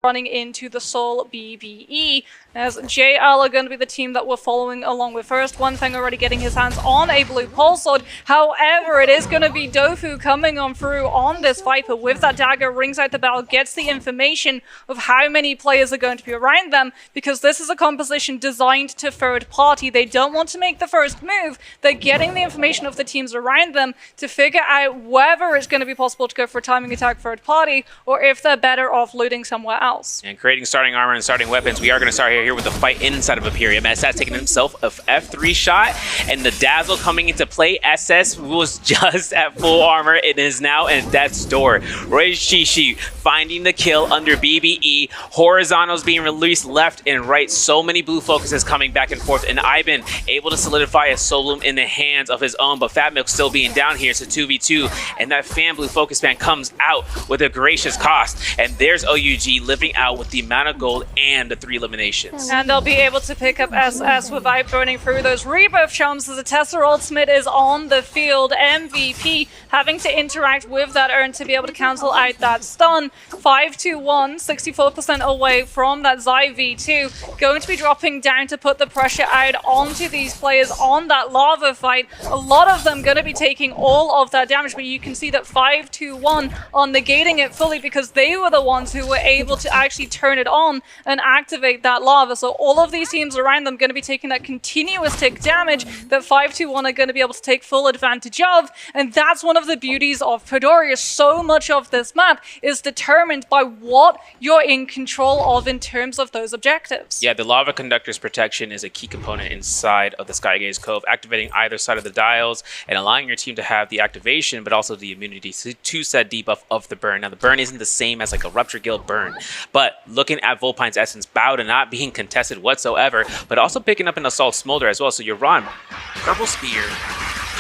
running into the Seoul BBE, as JL are going to be the team that we're following along with first. One thing already getting his hands on a blue pulse sword. However, it is going to be Dofu coming on through on this Viper with that dagger, rings out the bell, gets the information of how many players are going to be around them, because this is a composition designed to third party. They don't want to make the first move. They're getting the information of the teams around them to figure out whether it's going to be possible to go for a timing attack third party, or if they're better off looting somewhere else. And creating starting armor and starting weapons, we are going to start here with the fight inside of Imperium. SS taking himself a F3 shot, and the Dazzle coming into play. SS was just at full armor. It is now in death's door. Roy Shishi finding the kill under BBE. Horizontals being released left and right. So many blue focuses coming back and forth, and Aizen able to solidify a Solum in the hands of his own, but Fat Milk still being down here. So 2v2, and that fan blue focus band comes out with a gracious cost, and there's OUG living out with the amount of gold and the 3 eliminations. And they'll be able to pick up SS without burning through those rebirth charms, as the Tesla ultimate is on the field. MVP having to interact with that urn to be able to cancel out that stun. 5-2-1, 64% away from that Zai V2. Going to be dropping down to put the pressure out onto these players on that lava fight. A lot of them going to be taking all of that damage, but you can see that 5-2-1 are negating it fully, because they were the ones who were able to actually turn it on and activate that lava. So all of these teams around them going to be taking that continuous tick damage that 5-2-1 are going to be able to take full advantage of. And that's one of the beauties of Padoria. So much of this map is determined by what you're in control of in terms of those objectives. Yeah, the Lava Conductor's protection is a key component inside of the Skygaze Cove, activating either side of the dials and allowing your team to have the activation, but also the immunity to set debuff of the burn. Now, the burn isn't the same as like a Rupture Guild burn, but looking at Volpine's Essence, bow to not being contested whatsoever, but also picking up an Assault Smolder as well. So you're on Purple Spear,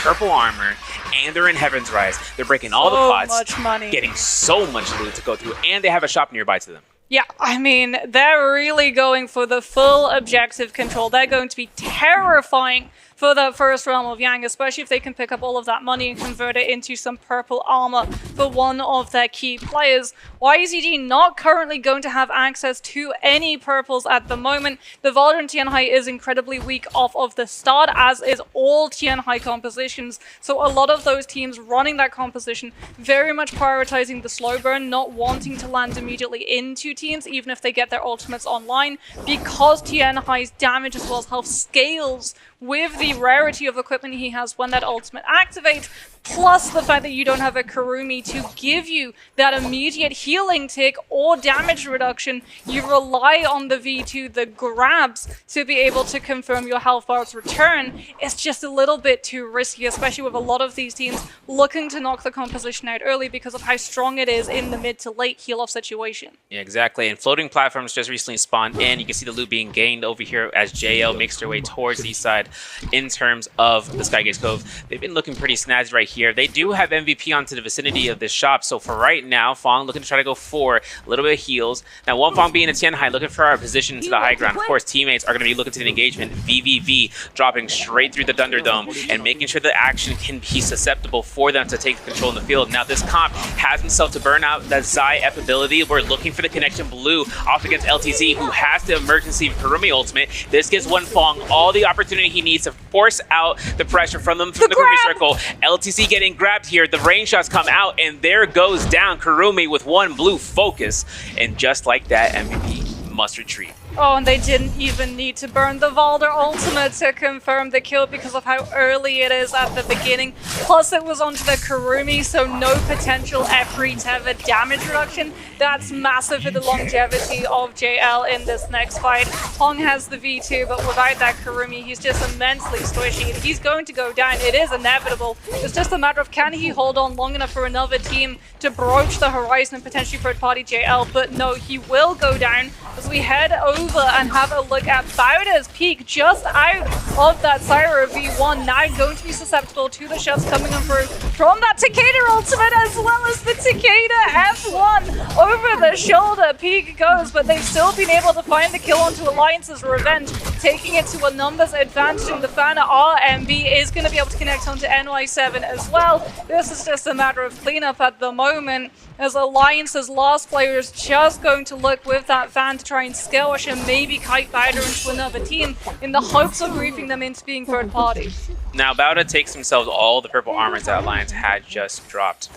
Purple Armor, and they're in Heaven's Rise. They're breaking all the pots, much money, getting so much loot to go through, and they have a shop nearby to them. Yeah, I mean, they're really going for the full objective control. They're going to be terrifying for the first realm of Yang, especially if they can pick up all of that money and convert it into some purple armor for one of their key players. YZG not currently going to have access to any purples at the moment. The Valorant Tianhai is incredibly weak off of the start, as is all Tianhai compositions. So a lot of those teams running that composition very much prioritizing the slow burn, not wanting to land immediately into teams, even if they get their ultimates online, because Tianhai's damage as well as health scales with the rarity of equipment he has when that ultimate activates, plus the fact that you don't have a Kurumi to give you that immediate healing tick or damage reduction. You rely on the V2, the grabs, to be able to confirm your health bar's return. It's just a little bit too risky, especially with a lot of these teams looking to knock the composition out early because of how strong it is in the mid to late heal-off situation. Yeah, exactly. And floating platforms just recently spawned in. You can see the loot being gained over here as JL makes their way towards the east side in terms of the Skygaze Cove. They've been looking pretty snazzy right here. They do have MVP onto the vicinity of this shop, so for right now, Fong looking to try to go for a little bit of heals. Now, one Fong being a Tianhai, looking for our position into the high ground. Of course, teammates are going to be looking to the engagement. VVV dropping straight through the Thunderdome and making sure the action can be susceptible for them to take control in the field. Now, this comp has himself to burn out that Zai F ability. We're looking for the connection blue off against LTZ, who has the emergency Kurumi ultimate. This gives one Fong all the opportunity he needs to force out the pressure from them from the Kurumi circle. LTC getting grabbed here. The rain shots come out, and there goes down Kurumi with one blue focus. And just like that, MVP must retreat. Oh, and they didn't even need to burn the Valder ultimate to confirm the kill because of how early it is at the beginning. Plus, it was onto the Kurumi, so no potential F3 to have a damage reduction. That's massive for the longevity of JL in this next fight. Hong has the V2, but without that Kurumi, he's just immensely squishy. He's going to go down. It is inevitable. It's just a matter of can he hold on long enough for another team to broach the horizon and potentially third-party JL. But no, he will go down as we head over and have a look at Bowder's peak just out of that Syra V1. Now going to be susceptible to the shots coming on through from that Takeda ultimate, as well as the Takeda F1 over the shoulder. Peak goes, but they've still been able to find the kill onto Alliance's Revenge. taking it to a numbers advantage, and the fan RMB is going to be able to connect onto NY7 as well. This is just a matter of cleanup at the moment, as Alliance's last player is just going to look with that fan to try and skirmish and maybe kite Bowder into another team in the hopes of briefing them into being third party. Now Bowder takes themselves all the purple armors that Alliance had just dropped.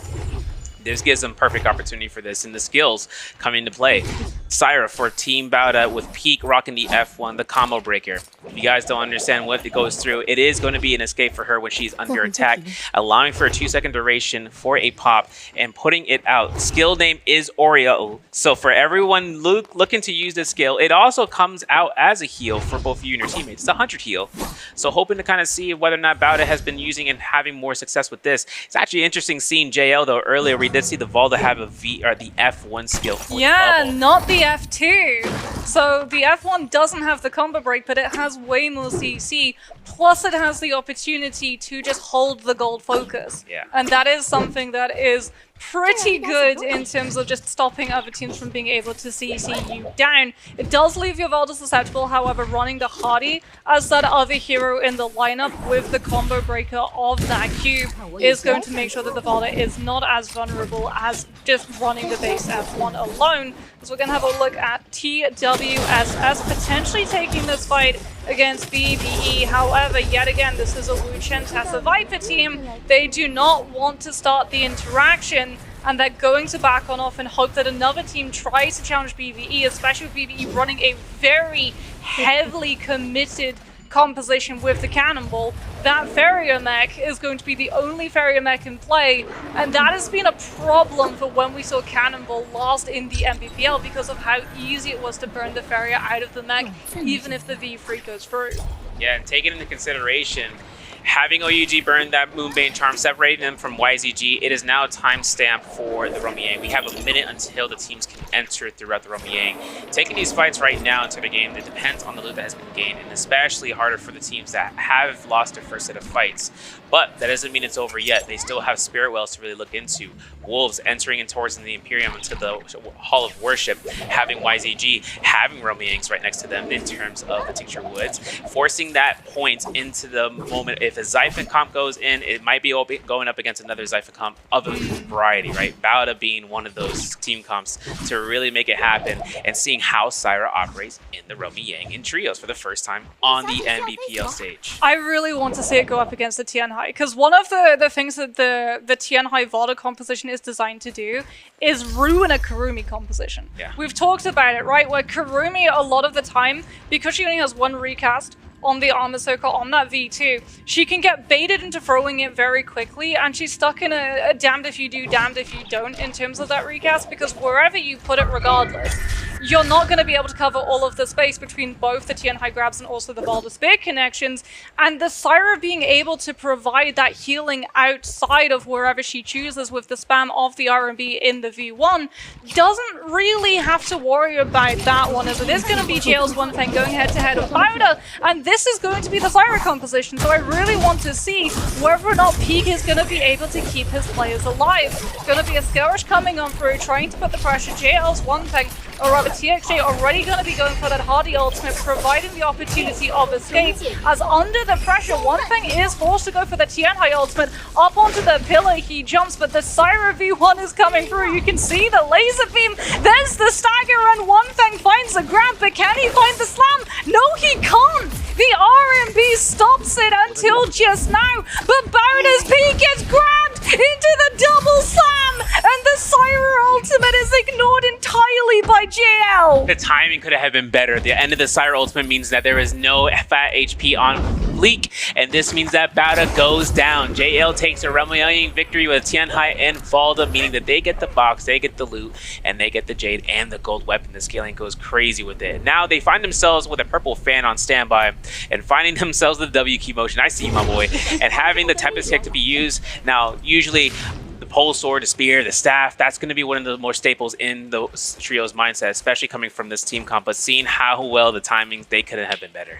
This gives them perfect opportunity for this, and the skills come into play. Syra for Team Bowder with Peak rocking the F1, the combo breaker. If you guys don't understand what it goes through, it is going to be an escape for her when she's under attack, allowing for a 2-second duration for a pop and putting it out. Skill name is Oreo. So for everyone looking to use this skill, it also comes out as a heal for both you and your teammates. It's a 100 heal. So hoping to kind of see whether or not Bowder has been using and having more success with this. It's actually interesting seeing JL though. Earlier we did see the Valda have a V or the F1 skill for the bubble. Not the F2. So the F1 doesn't have the combo break, but it has way more CC. Plus it has the opportunity to just hold the gold focus. Yeah. And that is something that is pretty good in terms of just stopping other teams from being able to CC you down. It does leave your Valda susceptible, however, running the Hardy as that other hero in the lineup with the combo breaker of that cube is going to make sure that the Valda is not as vulnerable as just running the base F1 alone. So we're going to have a look at TWSS potentially taking this fight against BBE. However, yet again, this is a Wu Chen Tessa Viper team. They do not want to start the interaction, and they're going to back on off and hope that another team tries to challenge BBE, especially with BBE running a very heavily committed composition with the Cannonball. That Farrier mech is going to be the only Farrier mech in play, and that has been a problem for when we saw Cannonball last in the MPPL because of how easy it was to burn the Farrier out of the mech, even if the V3 goes through. Yeah, and taking into consideration, having OUG burn that Moonbane Charm, separating them from YZG, it is now time stamp for the Romiang. We have a minute until the teams can enter throughout the Romiang. Taking these fights right now into the game, it depends on the loot that has been gained, and especially harder for the teams that have lost their first set of fights. But that doesn't mean it's over yet. They still have Spirit Wells to really look into. Wolves entering in towards the Imperium into the Hall of Worship, having YZG, having Romiangs right next to them in terms of the Tincture Woods, forcing that point into the moment. If a Xiphon comp goes in, it might be going up against another Xiphon comp of a variety, right? Bowda being one of those team comps to really make it happen, and seeing how Syra operates in the Romiang in trios for the first time on the NBPL stage. I really want to see it go up against the Tianhai, because one of the things that the Tianhai Valda composition is designed to do is ruin a Kurumi composition. Yeah. We've talked about it, right? Where Kurumi, a lot of the time, because she only has one recast on the armor circle on that V2, she can get baited into throwing it very quickly, and she's stuck in a damned if you do, damned if you don't in terms of that recast, because wherever you put it regardless, you're not going to be able to cover all of the space between both the Tianhai grabs and also the Valda Spear connections, and the Syra being able to provide that healing outside of wherever she chooses with the spam of the R&B in the V1 doesn't really have to worry about that one, as it is going to be JL's one thing going head-to-head with Bowda, and this is going to be the Syra composition, so I really want to see whether or not Peak is going to be able to keep his players alive. It's going to be a Skirmish coming on through, trying to put the pressure. JL's one thing, or rather TXJ already going to be going for that Hardy ultimate, providing the opportunity of escape, as under the pressure, one thing is forced to go for the Tianhai ultimate. Up onto the pillar he jumps, but the Syra V1 is coming through. You can see the laser beam, there's the stagger, and one thing finds the grab, but can he find the slam? No, he can't! The RMB stops it until just now, but Bowda's Peak gets grabbed into the double slam, and the Syra ultimate is ignored entirely by JL. The timing could have been better. The end of the Syra ultimate means that there is no fat HP on fleek, and this means that Bowda goes down. JL takes a Romiang victory with Tianhai and Valda, meaning that they get the box, they get the loot, and they get the Jade and the gold weapon. The scaling goes crazy with it. Now they find themselves with a purple fan on standby and finding themselves the W key motion. I see you, my boy. And having the Tempest kick to be used. Now, usually the pole sword, the spear, the staff, that's going to be one of the more staples in the trio's mindset, especially coming from this team comp, but seeing how well the timings, they couldn't have been better.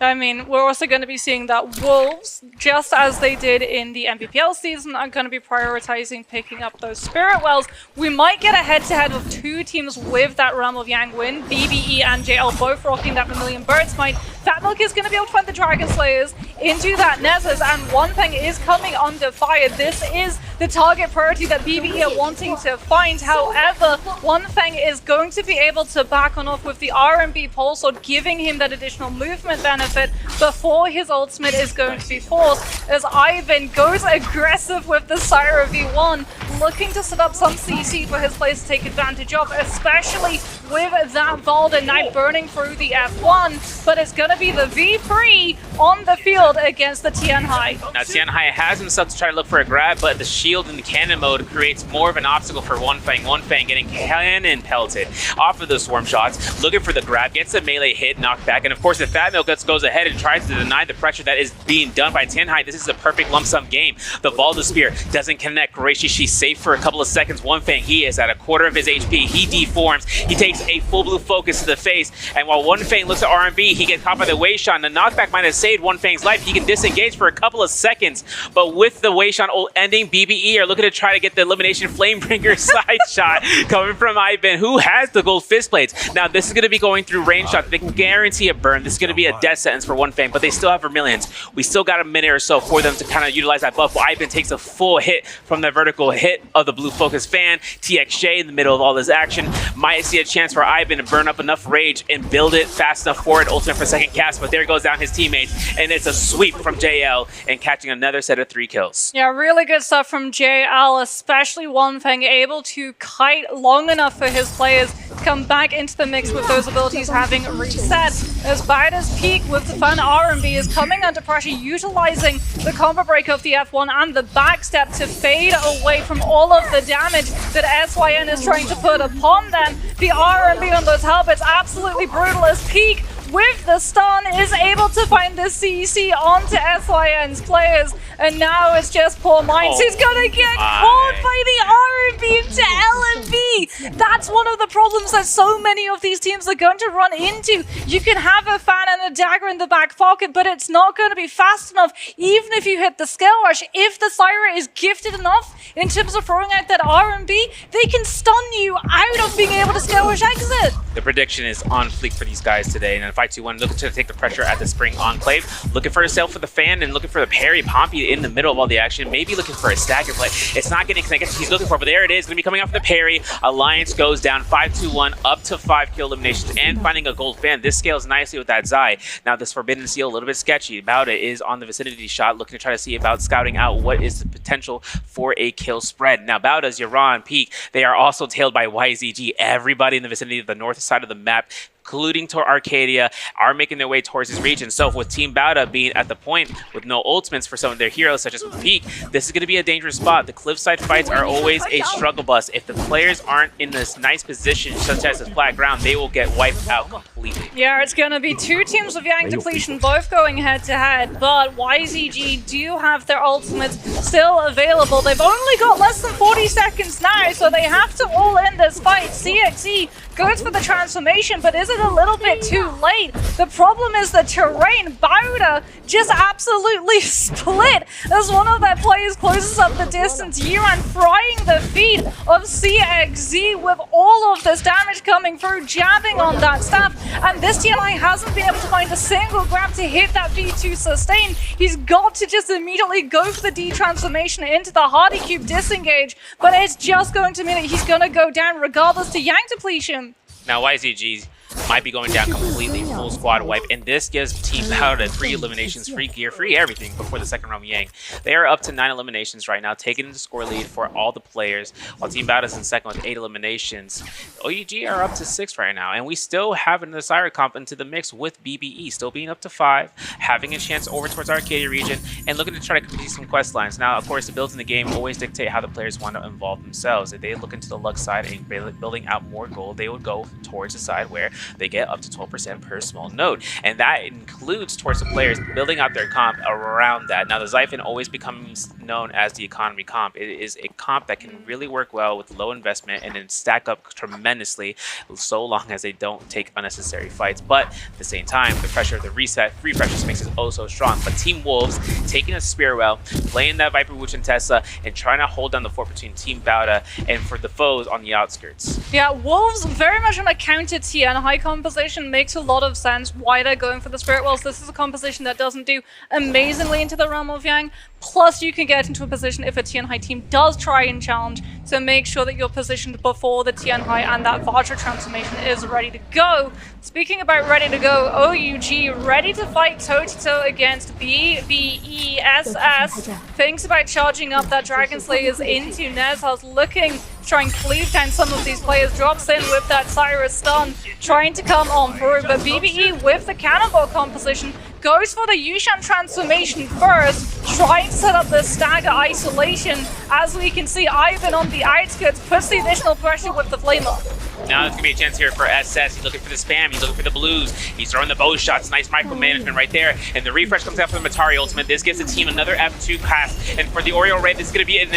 I mean, we're also going to be seeing that Wolves, just as they did in the MPPL season, are going to be prioritizing picking up those Spirit Wells. We might get a head-to-head of two teams with that Realm of Yang win, BBE and JL both rocking that Vermilion Bird Smite. Fat Milk is going to be able to find the Dragon Slayers into that Nessus, and One Thing is coming under fire. This is the target priority that BBE are wanting to find. However, One Thing is going to be able to back on off with the RMB Pulse Sword, giving him that additional movement benefit before his ultimate is going to be forced, as Aizen goes aggressive with the Syra V1, looking to set up some CC for his players to take advantage of, especially with that Valda Knight burning through the F1, but it's going to be the V3 on the field against the Tianhai. Now Tianhai has himself to try to look for a grab, but the shield in the cannon mode creates more of an obstacle for One Fang. One Fang getting cannon pelted off of the swarm shots, looking for the grab, gets a melee hit, knocked back, and of course the Fat Milk goes ahead and tries to deny the pressure that is being done by Tianhai. This is a perfect lump sum game. The Valda Spear doesn't connect. Gracie, she's safe for a couple of seconds. One Fang, he is at a quarter of his HP. He deforms. He takes a full blue focus to the face, and while One Fang looks at RMB, he gets caught by the Wei Shan. The knockback might have saved One Fang's life. He can disengage for a couple of seconds, but with the Wei Shan ult ending, BBE are looking to try to get the elimination Flamebringer side shot coming from Aizen, who has the gold fist blades. Now this is going to be going through range shots. They can guarantee a burn. This is going to be a death sentence for One Fang, but they still have Vermilions. We still got a minute or so for them to kind of utilize that buff. Aizen takes a full hit from the vertical hit of the blue focus fan. TXJ in the middle of all this action might see a chance for Aizen to burn up enough rage and build it fast enough for it ultimate for second cast, but there goes down his teammates, and it's a sweep from JL and catching another set of 3 kills. Yeah, really good stuff from JL, especially One Thing able to kite long enough for his players to come back into the mix with those abilities having reset. As Baida's peak with the fun RMB is coming under pressure, utilizing the combo break of the F1 and the backstep to fade away from all of the damage that SYN is trying to put upon them. The RMB on those helmets absolutely brutal, as Peak with the stun is able to find the CC onto SYN's players, and now it's just poor Minds who's gonna get caught by the RMB into LMB. That's one of the problems that so many of these teams are going to run into. You can have a fan and a dagger in the back pocket, but it's not going to be fast enough, even if you hit the skill rush. If the Syra is gifted enough in terms of throwing out that RMB, they can stun you out of being able to skill rush exit. The prediction is on fleek for these guys today, and in 5-2-1, looking to take the pressure at the Spring Enclave, looking for a sale for the fan, and looking for the parry Pompey in the middle of all the action, maybe looking for a stagger play. It's not getting connected he's looking for, but there it is, going to be coming off the parry. Alliance goes down 5-2-1, up to 5 kill eliminations, and finding a gold fan. This scales nicely with that Zai. Now this Forbidden Seal, a little bit sketchy. Bauda is on the vicinity shot, looking to try to see about scouting out what is the potential for a kill spread. Now Bauda's, Yaron, Peak, they are also tailed by YZG. Everybody in the vicinity of the north side of the map, including to Arcadia, are making their way towards this region. So with Team Bauda being at the point with no ultimates for some of their heroes, such as with Peak, this is going to be a dangerous spot. The cliffside fights are always a struggle bus. If the players aren't in this nice position, such as this flat ground, they will get wiped out completely. Yeah, it's going to be 2 teams of Yang Depletion both going head-to-head, but YZG do have their ultimates still available. They've only got less than 40 seconds now, so they have to all in this fight. CXE goes for the transformation, but is it a little bit too late? The problem is the terrain. Bauda just absolutely split as one of their players closes up the distance. Yiran frying the feet of CXZ with all of this damage coming through, jabbing on that staff, and this TNI hasn't been able to find a single grab to hit that V2 sustain. He's got to just immediately go for the D-transformation into the Hardy Cube disengage, but it's just going to mean that he's going to go down regardless to Yang Depletion. Now YZG might be going down completely, full squad wipe, and this gives Team Bauda 3 eliminations, free gear, free everything before the second round Yang. They are up to 9 eliminations right now, taking the score lead for all the players, while Team Bauda is in second with 8 eliminations. OUG are up to 6 right now, and we still have an Asira comp into the mix with BBE, still being up to 5, having a chance over towards Arcadia region, and looking to try to complete some quest lines. Now, of course, the builds in the game always dictate how the players want to involve themselves. If they look into the luck side and building out more gold, they would go towards the side where they get up to 12% per small node, and that includes towards the players building out their comp around that. Now the Xiphon always becomes known as the economy comp. It is a comp that can really work well with low investment and then stack up tremendously so long as they don't take unnecessary fights, but at the same time the pressure of the reset free pressures makes it oh so strong. But Team Wolves taking a Spearwell, playing that Viper Wooch and Tessa, and trying to hold down the fort between Team Bauda and for the foes on the outskirts. Yeah, Wolves very much on a counter tier and high composition makes a lot of sense why they're going for the Spirit Wells. This is a composition that doesn't do amazingly into the realm of Yang. Plus, you can get into a position if a Tianhai team does try and challenge, so make sure that you're positioned before the Tianhai and that Vajra transformation is ready to go. Speaking about ready to go, OUG ready to fight toe-to-toe against BBESS. Thinks about charging up that Dragon Slayers into Nezha's, looking to try and cleave down some of these players. Drops in with that Cyrus stun, trying to come on through, but BBE with the Cannonball composition goes for the Yushan transformation first, trying to set up the stagger isolation. As we can see, Aizen on the outskirts puts the additional pressure with the Flamer. Now there's going to be a chance here for SS. He's looking for the spam. He's looking for the blues. He's throwing the bow shots. Nice micromanagement right there. And the refresh comes out for the Matari ultimate. This gives the team another F2 pass. And for the Oriole Red, this is going to be an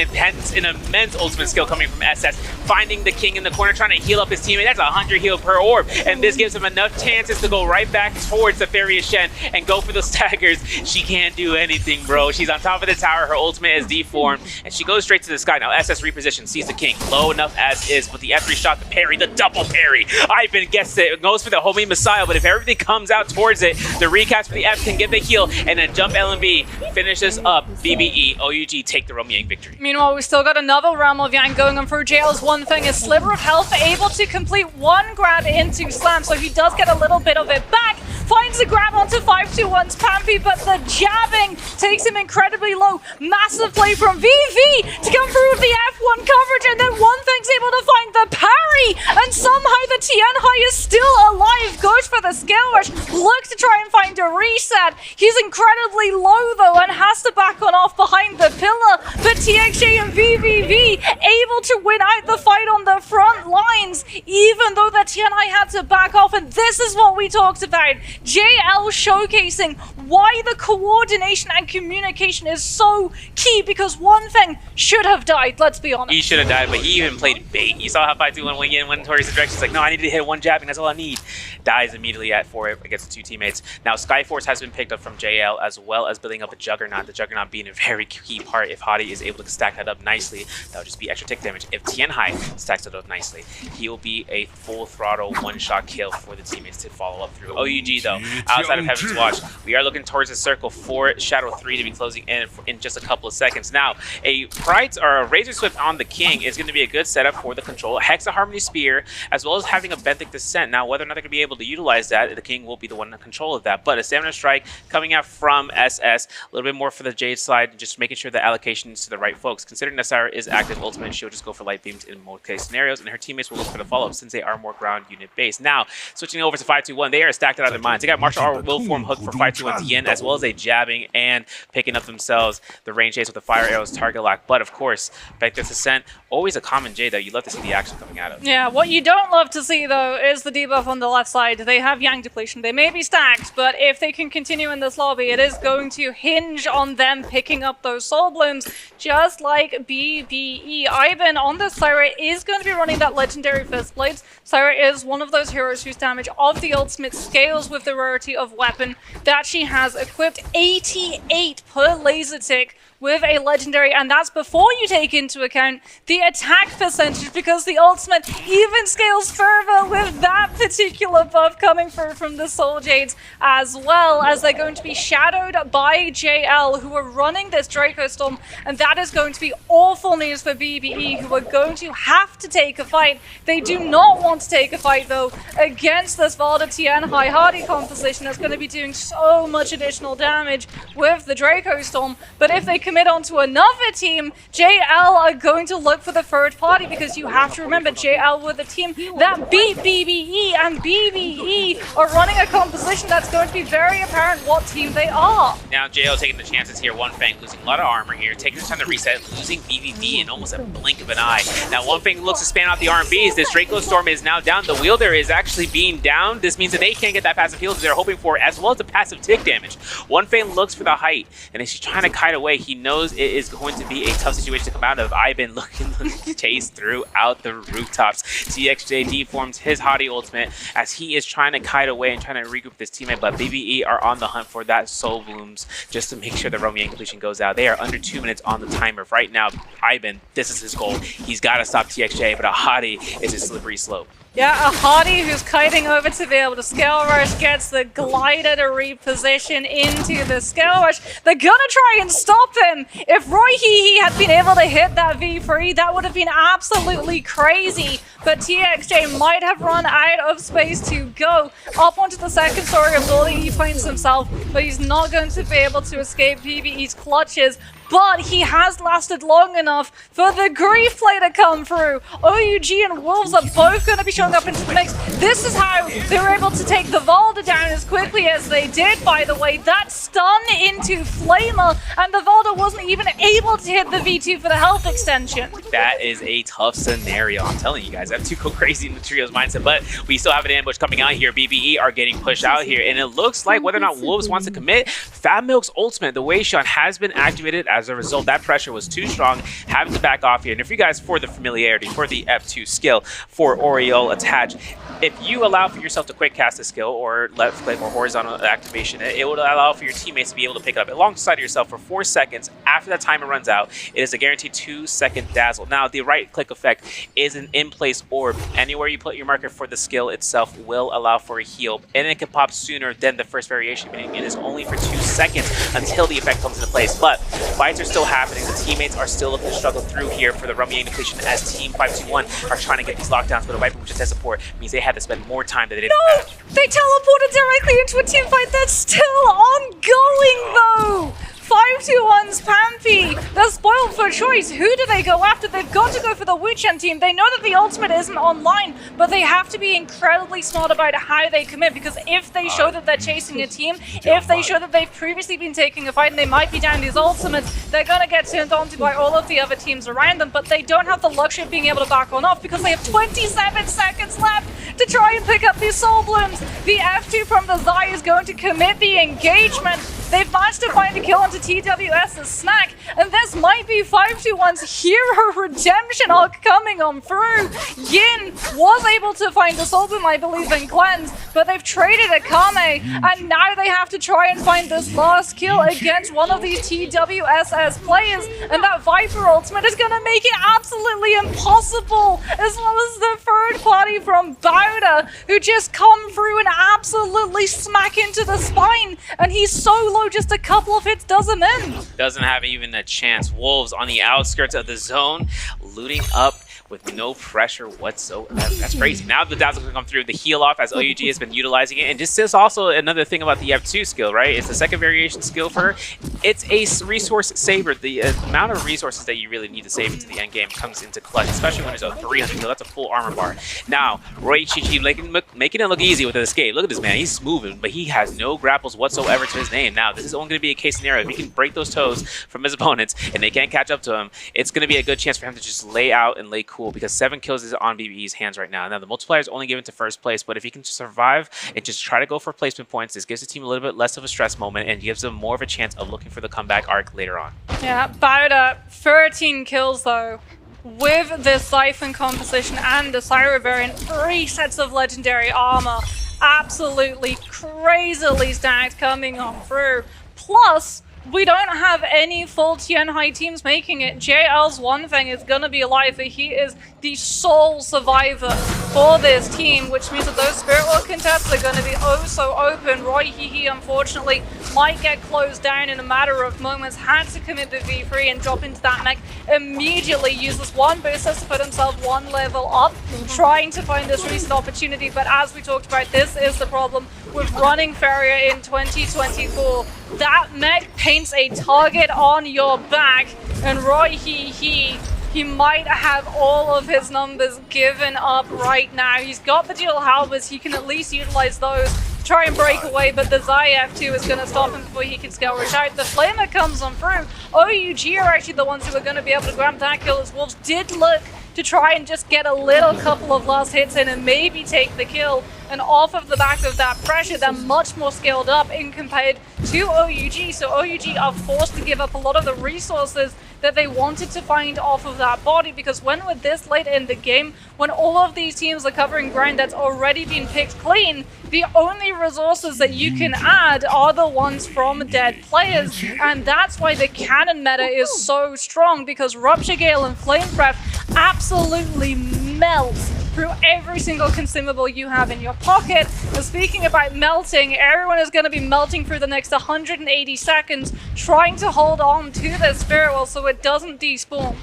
immense ultimate skill coming from SS. Finding the king in the corner, trying to heal up his teammate. That's 100 heal per orb. And this gives him enough chances to go right back towards the Fairy Shen and go for the staggers. She can't do anything, bro. She's on top of the tower. Her ultimate is deformed. And she goes straight to the sky. Now SS repositions, sees the king. Low enough as is. But the F3 shot, the parry, the double parry. Ivan gets it. Goes for the homie Messiah, but if everything comes out towards it, the recast for the F can get the heal, and then jump LMB finishes up BBE. OUG take the Realm Yang victory. Meanwhile, we still got another Realm of Yang going on through JL's one thing. A sliver of health, able to complete one grab into Slam, so he does get a little bit of it back. Finds a grab onto 521's Pampy, but the jabbing takes him incredibly low. Massive play from VV to come through with the F1 coverage, and then one thing's able to find the parry, and somehow the Tianhai is still alive. Goes for the skill rush, looks to try and find a reset. He's incredibly low though and has to back on off behind the pillar, but TXJ and VVV able to win out the fight on the front lines, even though the Tianhai had to back off. And this is what we talked about. JL showcasing why the coordination and communication is so key, because one thing should have died, let's be honest. He should have died, but he even played bait. You saw how 521 went towards the direction. He's like, no, I need to hit one jabbing, that's all I need. Dies immediately at 4 against the two teammates. Now Skyforce has been picked up from JL, as well as building up a Juggernaut. The Juggernaut being a very key part. If Hadi is able to stack that up nicely, that would just be extra tick damage. If Tianhai stacks it up nicely, he will be a full throttle one-shot kill for the teammates to follow up through. OUG though, outside of Heaven's Watch, we are looking towards the circle for Shadow 3 to be closing in just a couple of seconds. Now, a Pride or a Razor Swift on the King is going to be a good setup for the control. Hexa Harmony Spear, as well as having a Benthic Descent. Now, whether or not they're going to be able to utilize that, the King will be the one in control of that. But a Stamina Strike coming out from SS, a little bit more for the Jade side, just making sure the allocation is to the right folks. Considering that Sarah is active ultimate, she'll just go for light beams in most case scenarios, and her teammates will look for the follow-up since they are more ground unit based. Now, switching over to 521, they are stacked out of their minds. They got Martial Art Will Form hook for 521 Tien, as well as a jabbing and picking up themselves the range chase with the fire arrows target lock. But of course, Benthic Descent, always a common J that you love to see the action coming out of. Yeah, what you don't love to see though is the debuff on the left side. They have Yang depletion. They may be stacked, but if they can continue in this lobby, it is going to hinge on them picking up those soul blooms, just like BBE. Ivan on the Syra is going to be running that legendary Fist Blades. Syra is one of those heroes whose damage of the ultimate scales with the rarity of weapon that she has equipped. 88 per laser tick with a legendary, and that's before you take into account the attack percentage, because the ultimate even scales further with that particular buff coming through from the Soul Jades, as well as they're going to be shadowed by JL, who are running this Draco Storm, and that is going to be awful news for BBE, who are going to have to take a fight. They do not want to take a fight, though, against this Valda Tianhai Hardy composition that's going to be doing so much additional damage with the Draco Storm. But if they commit onto another team, JL are going to look for the third party, because you have to remember JL were the team that beat BBE, and BBE are running a composition that's going to be very apparent what team they are. Now JL taking the chances here. One Fang losing a lot of armor here, taking the time to reset, losing BBB in almost a blink of an eye. Now One Fang looks to span out the RMBs. This Draco Storm is now down. The wielder is actually being down. This means that they can't get that passive heal that they're hoping for, as well as the passive tick damage. One Fang looks for the height, and as he's trying to kite away, he knows it is going to be a tough situation to come out of. Ivan looking to chase throughout the rooftops. TXJ deforms his Hadi ultimate as he is trying to kite away and trying to regroup this teammate, but BBE are on the hunt for that soul blooms just to make sure the Roman completion goes out. They are under 2 minutes on the timer. Right now, Ivan, this is his goal. He's got to stop TXJ, but a Hadi is a slippery slope. Yeah, a Hardy who's kiting over to be able to scale rush, gets the glider to reposition into the scale rush. They're gonna try and stop him. If Roy Hee had been able to hit that V3, that would have been absolutely crazy. But TXJ might have run out of space to go up onto the second story of building. He finds himself, but he's not going to be able to escape PvE's clutches. But he has lasted long enough for the Grief Play to come through. OUG and Wolves are both going to be showing up into the mix. This is how they were able to take the Valda down as quickly as they did, by the way. That stun into Flamer, and the Valda wasn't even able to hit the V2 for the health extension. That is a tough scenario. I'm telling you guys, I have to go crazy in the Trio's mindset, but we still have an ambush coming out here. BBE are getting pushed out here, and it looks like whether or not Wolves wants to commit, Fat Milk's ultimate, the Wei Shot, has been activated. As a result, that pressure was too strong, having to back off here. And if you guys, for the familiarity, for the F2 skill, for Oriole attach, if you allow for yourself to quick cast a skill or left click or horizontal activation, it would allow for your teammates to be able to pick up alongside of yourself for 4 seconds. After that timer runs out, it is a guaranteed 2-second dazzle. Now, the right click effect is an in-place orb. Anywhere you put your marker for the skill itself will allow for a heal, and it can pop sooner than the first variation, meaning it is only for 2 seconds until the effect comes into place. But fights are still happening. The teammates are still looking to struggle through here for the Rummy depletion as Team 521 are trying to get these lockdowns, but a Viper, which is test support, means they had to spend more time than they didn't have. They teleported directly into a team fight that's still ongoing, though. 521's Pampy. They're spoiled for choice. Who do they go after? They've got to go for the Wuchen team. They know that the ultimate isn't online, but they have to be incredibly smart about how they commit, because if they show that they're chasing a team, if they show that they've previously been taking a fight and they might be down these ultimates, they're going to get turned on to by all of the other teams around them, but they don't have the luxury of being able to back on off because they have 27 seconds left to try and pick up these Soul Blooms. The F2 from the Zai is going to commit the engagement. They've managed to find a kill onto TWS's Snack, and this might be 521's hero redemption arc coming on through. Yin was able to find a Soul Bloom, I believe, in Cleanse, but they've traded a Kame, and now they have to try and find this last kill against one of these TWSS players, and that Viper ultimate is going to make it absolutely impossible, as well as the third party from Bowder, who just come through and absolutely smack into the spine, and he's so low, just a couple of hits does him in. Doesn't have even a chance. Wolves on the outskirts of the zone, looting up with no pressure whatsoever. That's crazy. Now the dazzle can come through, the heal off as OUG has been utilizing it. And just is also another thing about the F2 skill, right? It's the second variation skill for her. It's a resource saver. The amount of resources that you really need to save into the end game comes into clutch, especially when it's a 300 kill. That's a full armor bar. Now, Roy Chi making it look easy with the escape. Look at this man. He's moving, but he has no grapples whatsoever to his name. Now, this is only going to be a case scenario. If he can break those toes from his opponents and they can't catch up to him, it's going to be a good chance for him to just lay out and lay cool, because 7 kills is on BBE's hands right now. Now, the multiplier is only given to first place, but if he can survive and just try to go for placement points, this gives the team a little bit less of a stress moment and gives them more of a chance of looking for the comeback arc later on. Yeah, Bowder, 13 kills though. With the Siphon composition and the Syra variant, 3 sets of legendary armor. Absolutely crazily stacked coming on through. Plus, we don't have any full Tian High teams making it. JL's one thing is going to be alive, but he is the sole survivor for this team, which means that those Spirit World contests are going to be oh so open. Roy Hee unfortunately might get closed down in a matter of moments, had to commit the V3 and drop into that mech immediately, uses one boost to put himself 1 level up, trying to find this recent opportunity. But as we talked about, this is the problem with running Farrier in 2024. That mech paints a target on your back, and Roy he might have all of his numbers given up right now. He's got the dual halberds, he can at least utilize those to try and break away, but the Zai F2 is going to stop him before he can scale rush out. The Flamer comes on through. OUG are actually the ones who are going to be able to grab that kill, as Wolves did look to try and just get a little couple of last hits in and maybe take the kill. And off of the back of that pressure, they're much more scaled up in compared to OUG. So OUG are forced to give up a lot of the resources that they wanted to find off of that body, because when we're this late in the game, when all of these teams are covering ground that's already been picked clean, the only resources that you can add are the ones from dead players. And that's why the cannon meta is so strong, because Rupture Gale and Flame Breath absolutely melt through every single consumable you have in your pocket. And speaking about melting, everyone is going to be melting through the next 180 seconds, trying to hold on to this Spirit Well so it doesn't despawn.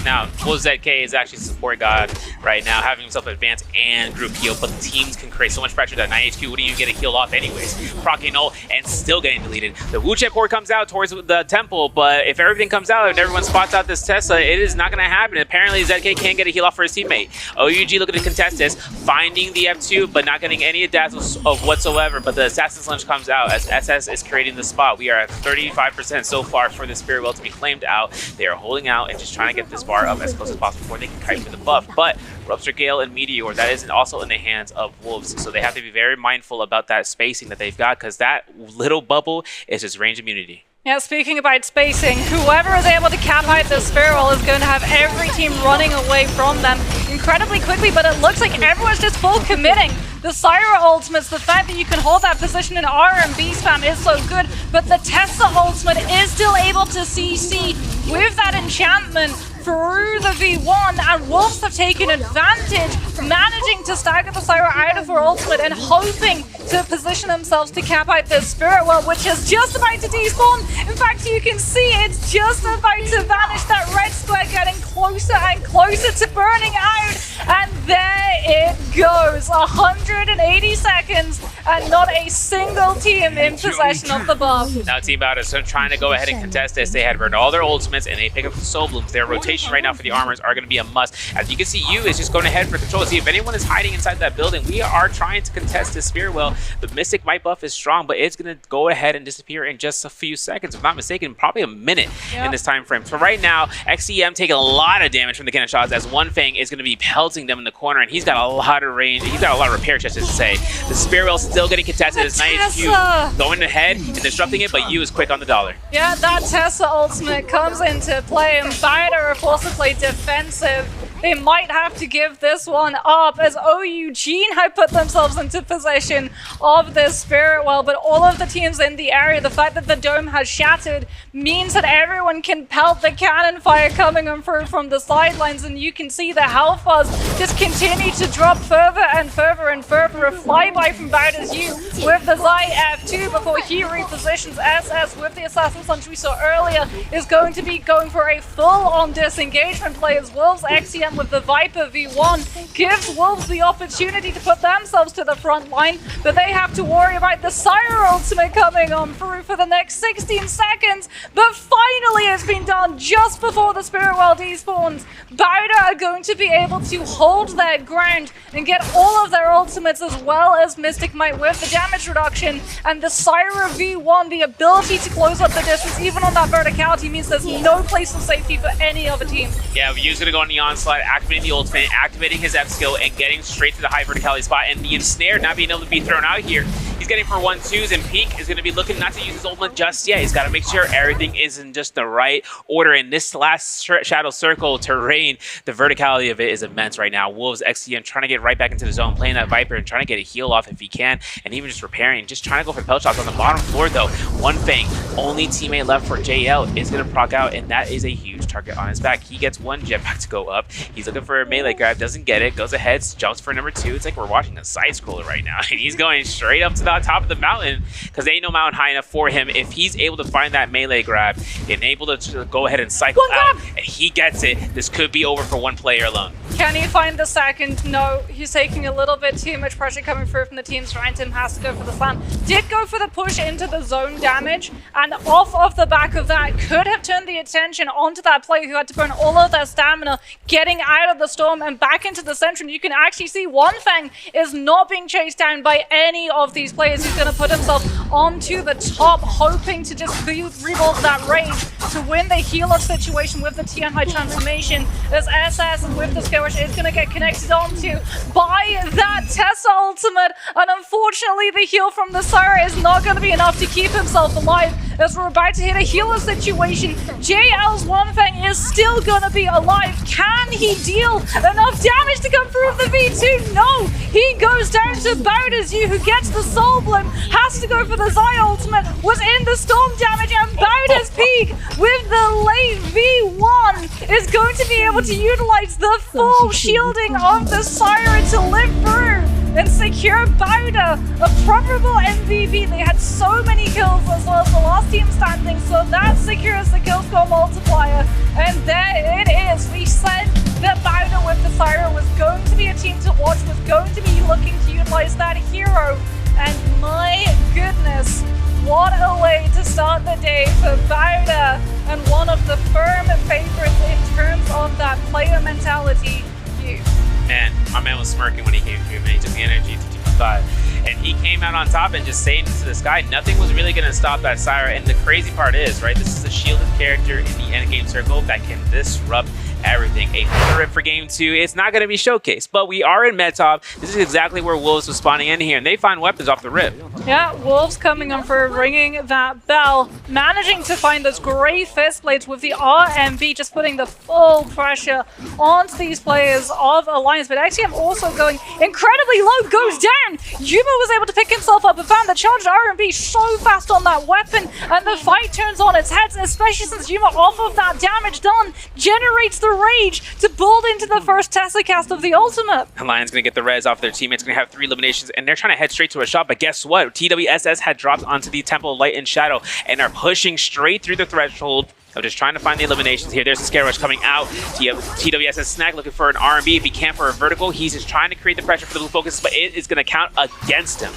Now, Wolves ZK is actually support god right now, having himself advance and group heal, but the teams can create so much pressure that 9HQ wouldn't even get a heal off anyways. Proccing ult and still getting deleted. The Wu Chep core comes out towards the temple, but if everything comes out and everyone spots out this Tesla, it is not going to happen. Apparently, ZK can't get a heal off for his teammate. OUG looking to contest this, finding the F2, but not getting any dazzles of whatsoever. But the Assassin's Lunge comes out as SS is creating the spot. We are at 35% so far for the Spirit Well to be claimed out. They are holding out and just trying to get this bar up as close as possible before they can kite for the buff. But Rupture Gale and Meteor, that isn't also in the hands of Wolves, so they have to be very mindful about that spacing that they've got, because that little bubble is just range immunity. Yeah, speaking about spacing, whoever is able to cap out the Spirit Well is going to have every team running away from them incredibly quickly, but it looks like everyone's just full committing. The Syra ultimates, the fact that you can hold that position in R and B spam is so good, but the Tesla ultimate is still able to CC with that enchantment through the V1, and Wolves have taken advantage, managing to stagger the Syra out of her ultimate and hoping to position themselves to cap out this Spirit Well, which is just about to despawn. In fact, you can see it's just about to vanish. That red square getting closer and closer to burning out, and there it goes. 180 seconds and not a single team in possession of the buff. Now Team Bout is trying to go ahead and contest this. They had burned all their ultimates and they pick up the Soul Blooms. Their rotation right now for the armors are going to be a must. As you can see, Yu is just going ahead for control. See if anyone is hiding inside that building. We are trying to contest this Spirit Well. The Mystic Might buff is strong, but it's going to go ahead and disappear in just a few seconds. If not mistaken, probably a minute in this time frame. So right now, XCM taking a lot of damage from the cannon shots as One Fang is going to be pelting them in the corner, and he's got a lot of range. He's got a lot of repair checks, to say. The Spirit Well still getting contested. It's nice Yu going ahead and disrupting it, but Yu is quick on the dollar. Yeah, that Tesla ultimate comes into play, and Biter are forced to play defensive. They might have to give this one up as OUG have put themselves into possession of this Spirit Well, but all of the teams in the area, the fact that the dome has shattered means that everyone can pelt the cannon fire coming on through from the sidelines, and you can see the health bars just continue to drop further and further and further. A flyby from Bowder's Yu with the Zai F2 before he repositions. SS with the Assassin's Lunge we saw earlier is going to be going for a full-on disengagement play as Wolves XCM with the Viper V1 gives Wolves the opportunity to put themselves to the front line, but they have to worry about the Syra ultimate coming on through for the next 16 seconds. But finally it's been done just before the Spirit Well despawns. Bowder are going to be able to hold their ground and get all of their ultimates as well as Mystic Might with the damage reduction, and the Syra V1, the ability to close up the distance even on that verticality, means there's no place of safety for any other team. Yeah, Yu's gonna go on the onslaught, activating the ultimate, activating his F skill, and getting straight to the high verticality spot, and the ensnare not being able to be thrown out here. He's getting for 1-2s, and Peak is going to be looking not to use his ultimate just yet. He's got to make sure everything is in just the right order. In this last Shadow Circle terrain, the verticality of it is immense right now. Wolves XCM trying to get right back into the zone, playing that Viper and trying to get a heal off if he can, and even just repairing, just trying to go for pelt shots on the bottom floor though. One Fang, only teammate left for JL, is going to proc out, and that is a huge target on his back. He gets one jetpack to go up. He's looking for a melee grab, doesn't get it, goes ahead, jumps for number 2. It's like we're watching a side scroller right now, and he's going straight up to the top of the mountain because there ain't no mountain high enough for him. If he's able to find that melee grab and able to go ahead and cycle out, and he gets it, this could be over for one player alone. Can he find the second? No, he's taking a little bit too much pressure coming through from the teams around him. Has to go for the slam. Did go for the push into the zone damage, and off of the back of that could have turned the attention onto that player who had to burn all of their stamina getting out of the storm and back into the center. And you can actually see One Fang is not being chased down by any of these players. He's going to put himself onto the top, hoping to just rebuild that rage to win the heal-up situation with the Tian High transformation. As SS with the skill rush is going to get connected onto by that Tessa ultimate, and unfortunately the heal from the Syra is not going to be enough to keep himself alive as we're about to hit a healer situation. JL's one thing is still gonna be alive. Can he deal enough damage to come through with the V2? No! He goes down to Bowderzu, who gets the Soul Bloom, has to go for the Zai ultimate, was in the storm damage, and Bowder's peak with the late V1 is going to be able to utilize the full shielding of the Siren to live through and secure Bowder a probable MVP. They had so many kills as well as the last team standing, so that secures the kill score multiplier. And there it is. We said that Bowder with the Siren was going to be a team to watch, was going to be looking to utilize that hero. And my goodness, what a way to start the day for Bowder, and one of the firm favorites in terms of that player mentality. Man, my man was smirking when he came through, man. He took the energy to 255. And he came out on top and just saying to the sky, nothing was really going to stop that Syra. And the crazy part is, right, this is a shielded character in the endgame circle that can disrupt everything. A rip for game 2. It's not going to be showcased, but we are in Medtop. This is exactly where Wolves was spawning in here, and they find weapons off the rip. Yeah, Wolves coming in for ringing that bell, managing to find those great fist blades with the RMB, just putting the full pressure onto these players of Alliance. But XCM also going incredibly low, goes down. Yuma was able to pick himself up and found the charged RMB so fast on that weapon, and the fight turns on its head, especially since Yuma, off of that damage done, generates the rage to build into the first Tesla cast of the ultimate. Alliance gonna get the res off their teammates, gonna have 3 eliminations, and they're trying to head straight to a shot, but guess what? TWSS had dropped onto the Temple of Light and Shadow and are pushing straight through the threshold. I'm just trying to find the eliminations here. There's the Scare Rush coming out. TWSS Snag looking for an R&B. If he can for a vertical, he's just trying to create the pressure for the blue focus, but it is gonna count against him.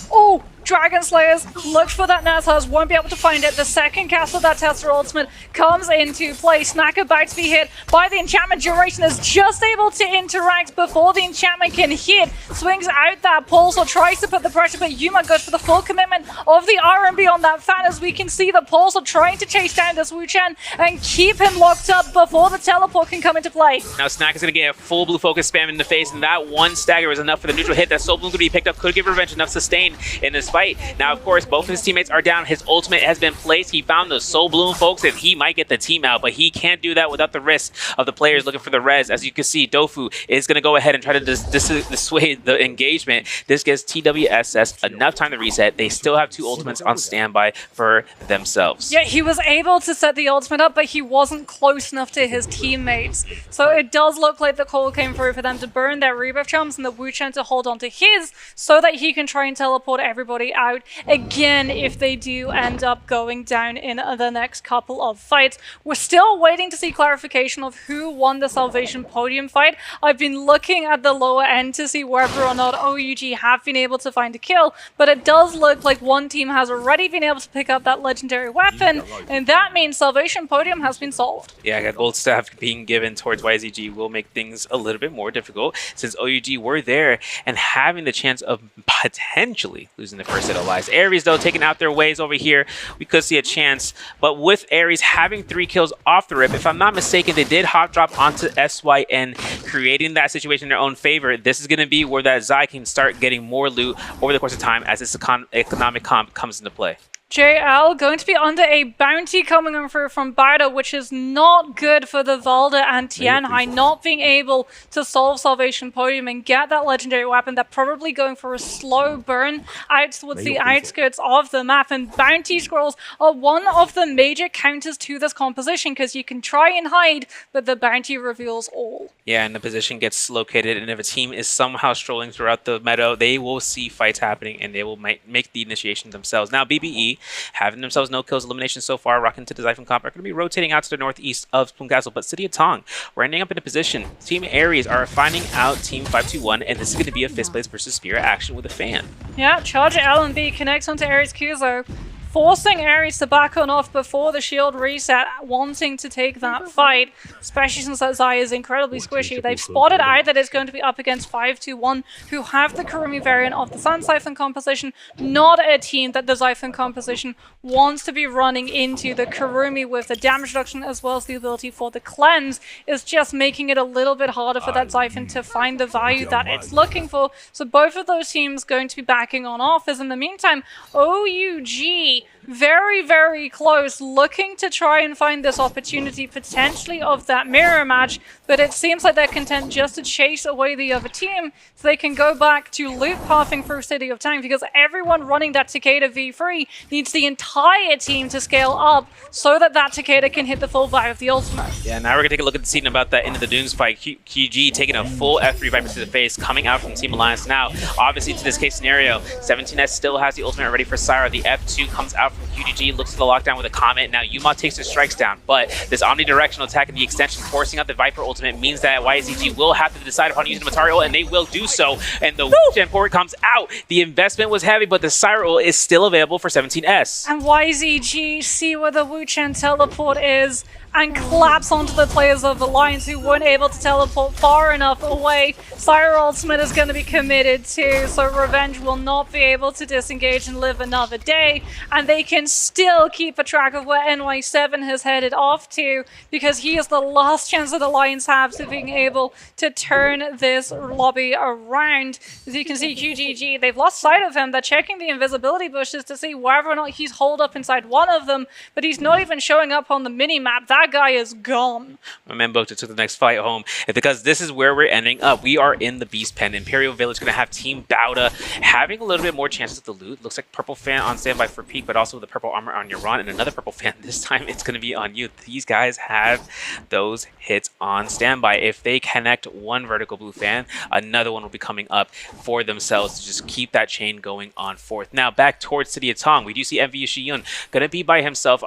Oh, Dragon Slayers looked for that Nazars, won't be able to find it. The second cast of that Tesla ultimate comes into play. Snack about to be hit by the enchantment. Duration is just able to interact before the enchantment can hit. Swings out that pulse or tries to put the pressure, but Yuma goes for the full commitment of the RMB on that fan, as we can see the pulse are trying to chase down this Wu-Chan and keep him locked up before the teleport can come into play. Now Snack is going to get a full blue focus spam in the face, and that one stagger was enough for the neutral hit. That Soul Bloom could be picked up, could give revenge, enough sustain in this fight. Now, of course, both of his teammates are down. His ultimate has been placed. He found the Soul Bloom, folks, and he might get the team out, but he can't do that without the risk of the players looking for the res. As you can see, Dofu is going to go ahead and try to dissuade the engagement. This gives TWSS enough time to reset. They still have 2 ultimates on standby for themselves. Yeah, he was able to set the ultimate up, but he wasn't close enough to his teammates. So it does look like the call came through for them to burn their rebuff charms and the Wu-Chan to hold on to his so that he can try and teleport everybody out again if they do end up going down in the next couple of fights. We're still waiting to see clarification of who won the Salvation Podium fight. I've been looking at the lower end to see whether or not OUG have been able to find a kill, but it does look like one team has already been able to pick up that legendary weapon, and that means Salvation Podium has been solved. Yeah, gold staff being given towards YZG will make things a little bit more difficult, since OUG were there and having the chance of potentially losing the first set of lives. Ares, though, taking out their ways over here. We could see a chance, but with Ares having 3 kills off the rip, if I'm not mistaken, they did hop drop onto SYN, creating that situation in their own favor. This is going to be where that Zai can start getting more loot over the course of time as this economic comp comes into play. JL going to be under a bounty coming in through from Bowder, which is not good for the Valda and Tianhai, not being able to solve Salvation Podium and get that legendary weapon. They're probably going for a slow burn out towards the outskirts of the map, and bounty scrolls are one of the major counters to this composition because you can try and hide, but the bounty reveals all. Yeah, and the position gets located, and if a team is somehow strolling throughout the meadow, they will see fights happening and they will make the initiation themselves. Now, BBE having themselves no kills elimination so far, rocking to the Xiphon comp, are going to be rotating out to the northeast of Plume Castle, but City of Tong, we're ending up in a position. Team Ares are finding out Team 521, and this is going to be a fist blades versus Spirit action with a fan. Yeah, Charger L&B connects onto Ares Kuzo, forcing Ares to back on off before the shield reset, wanting to take that fight, especially since that Zai is incredibly squishy. They've spotted out that it's going to be up against 521, who have the Kurumi variant of the Sun Siphon composition, not a team that the Siphon composition wants to be running into. The Kurumi with the damage reduction as well as the ability for the cleanse is just making it a little bit harder for that Siphon to find the value that it's looking for. So both of those teams going to be backing on off, as in the meantime, OUG very, very close, looking to try and find this opportunity potentially of that mirror match, but it seems like they're content just to chase away the other team so they can go back to loop pathing through City of Tang, because everyone running that Takeda V3 needs the entire team to scale up so that that Takeda can hit the full vibe of the ultimate. Yeah, now we're going to take a look at the scene about that Into the Dunes fight. QG taking a full F3 Viper to the face, coming out from Team Alliance now. Obviously, to this case scenario, 17S still has the ultimate ready for Syra. The F2 comes out from QGG, looks to the lockdown with a Comet. Now Yuma takes his strikes down, but this omnidirectional attack and the extension forcing out the Viper ultimate means that YZG will have to decide upon using the Matari ult, and they will do so. And the Wu-Gen forward comes out. The investment was heavy, but the Syra ult is still available for 17S. And YZG see where the Wu-Chen teleport is and claps onto the players of Alliance who weren't able to teleport far enough away. Syra ultimate is going to be committed too, so Revenge will not be able to disengage and live another day, and they can still keep a track of where NY7 has headed off to, because he is the last chance that Alliance have to being able to turn this lobby around. As you can see, QGG, they've lost sight of him. They're checking the invisibility bushes to see whether or not he's holed up inside one of them, but he's not even showing up on the mini-map. That guy is gone. My man Bokta took the next fight home, and because this is where we're ending up, we are in the Beast Pen. Imperial Village going to have Team Bauda having a little bit more chances with the loot. Looks like Purple Fan on standby for peak, but also the Purple Armor on your run, and another Purple Fan. This time it's going to be on you. These guys have those hits on standby. If they connect one Vertical Blue Fan, another one will be coming up for themselves to just keep that chain going on forth. Now back towards City of Tong, we do see MV Shiyun going to be by himself.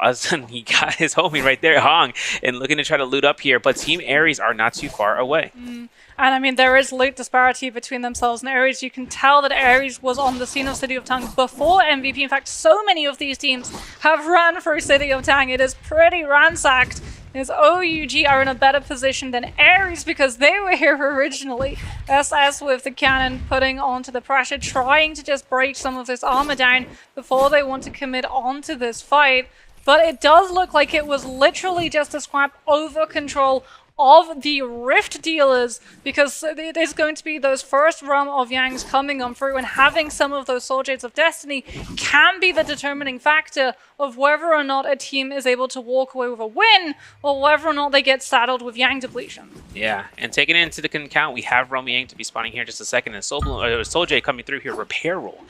He got his homie right there, Hong, and looking to try to loot up here, but Team Ares are not too far away. And I mean, there is loot disparity between themselves and Ares. You can tell that Ares was on the scene of City of Tang before MVP. In fact, so many of these teams have ran through City of Tang. It is pretty ransacked. As OUG are in a better position than Ares because they were here originally. SS with the cannon putting onto the pressure, trying to just break some of this armor down before they want to commit onto this fight. But it does look like it was literally just a scrap over control of the Rift dealers, because it is going to be those first realm of Yangs coming on through, and having some of those Soul Jades of Destiny can be the determining factor of whether or not a team is able to walk away with a win, or whether or not they get saddled with Yang depletion. Yeah, and taking it into the account, we have Romy Yang to be spawning here in just a second, and Soul Jade coming through here, Repair Roll,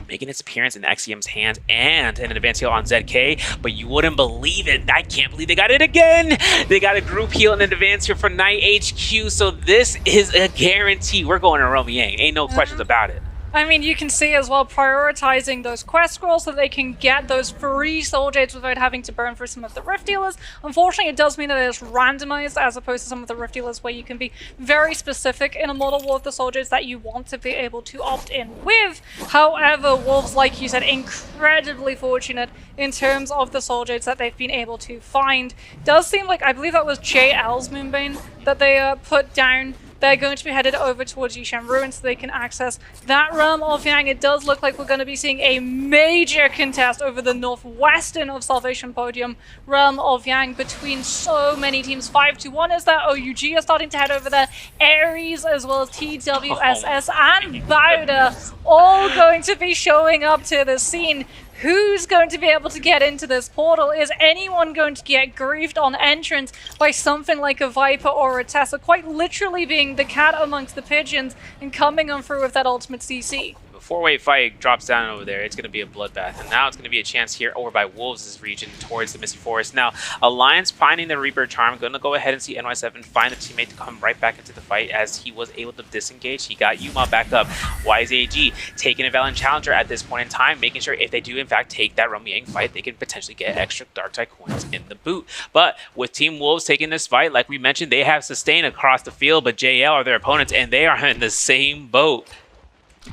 making its appearance in XCM's hands, and an advanced heal on ZK, but you wouldn't believe it. I can't believe they got it again! They got a group heal and an advanced here for Night HQ, so this is a guarantee. We're going to Romy Yang. Ain't no questions about it. I mean, you can see as well prioritizing those quest scrolls so they can get those free Soul Jades without having to burn for some of the Rift dealers. Unfortunately, it does mean that it's randomized as opposed to some of the Rift dealers where you can be very specific in a Mortal War of the Soul Jades that you want to be able to opt in with. However, Wolves, like you said, incredibly fortunate in terms of the Soul Jades that they've been able to find. Does seem like, I believe that was JL's Moonbane that they put down. They're going to be headed over towards Yishan Ruins so they can access that realm of Yang. It does look like we're going to be seeing a major contest over the northwestern of Salvation Podium realm of Yang between so many teams. 5-1 is there. OUG are starting to head over there. Ares as well as TWSS and Bauda all going to be showing up to the scene. Who's going to be able to get into this portal? Is anyone going to get griefed on entrance by something like a Viper or a Tessa, quite literally being the cat amongst the pigeons and coming on through with that ultimate CC? Four-way fight drops down over there. It's going to be a bloodbath, and now it's going to be a chance here over by Wolves' region towards the Misty Forest. Now, Alliance finding the Reaper Charm, going to go ahead and see NY7 find a teammate to come right back into the fight as he was able to disengage. He got Yuma back up. YZAG taking a Valiant Challenger at this point in time, making sure if they do in fact take that Romy Yang fight, they can potentially get extra Dark Tide coins in the boot. But with Team Wolves taking this fight, like we mentioned, they have sustained across the field, but JL are their opponents, and they are in the same boat.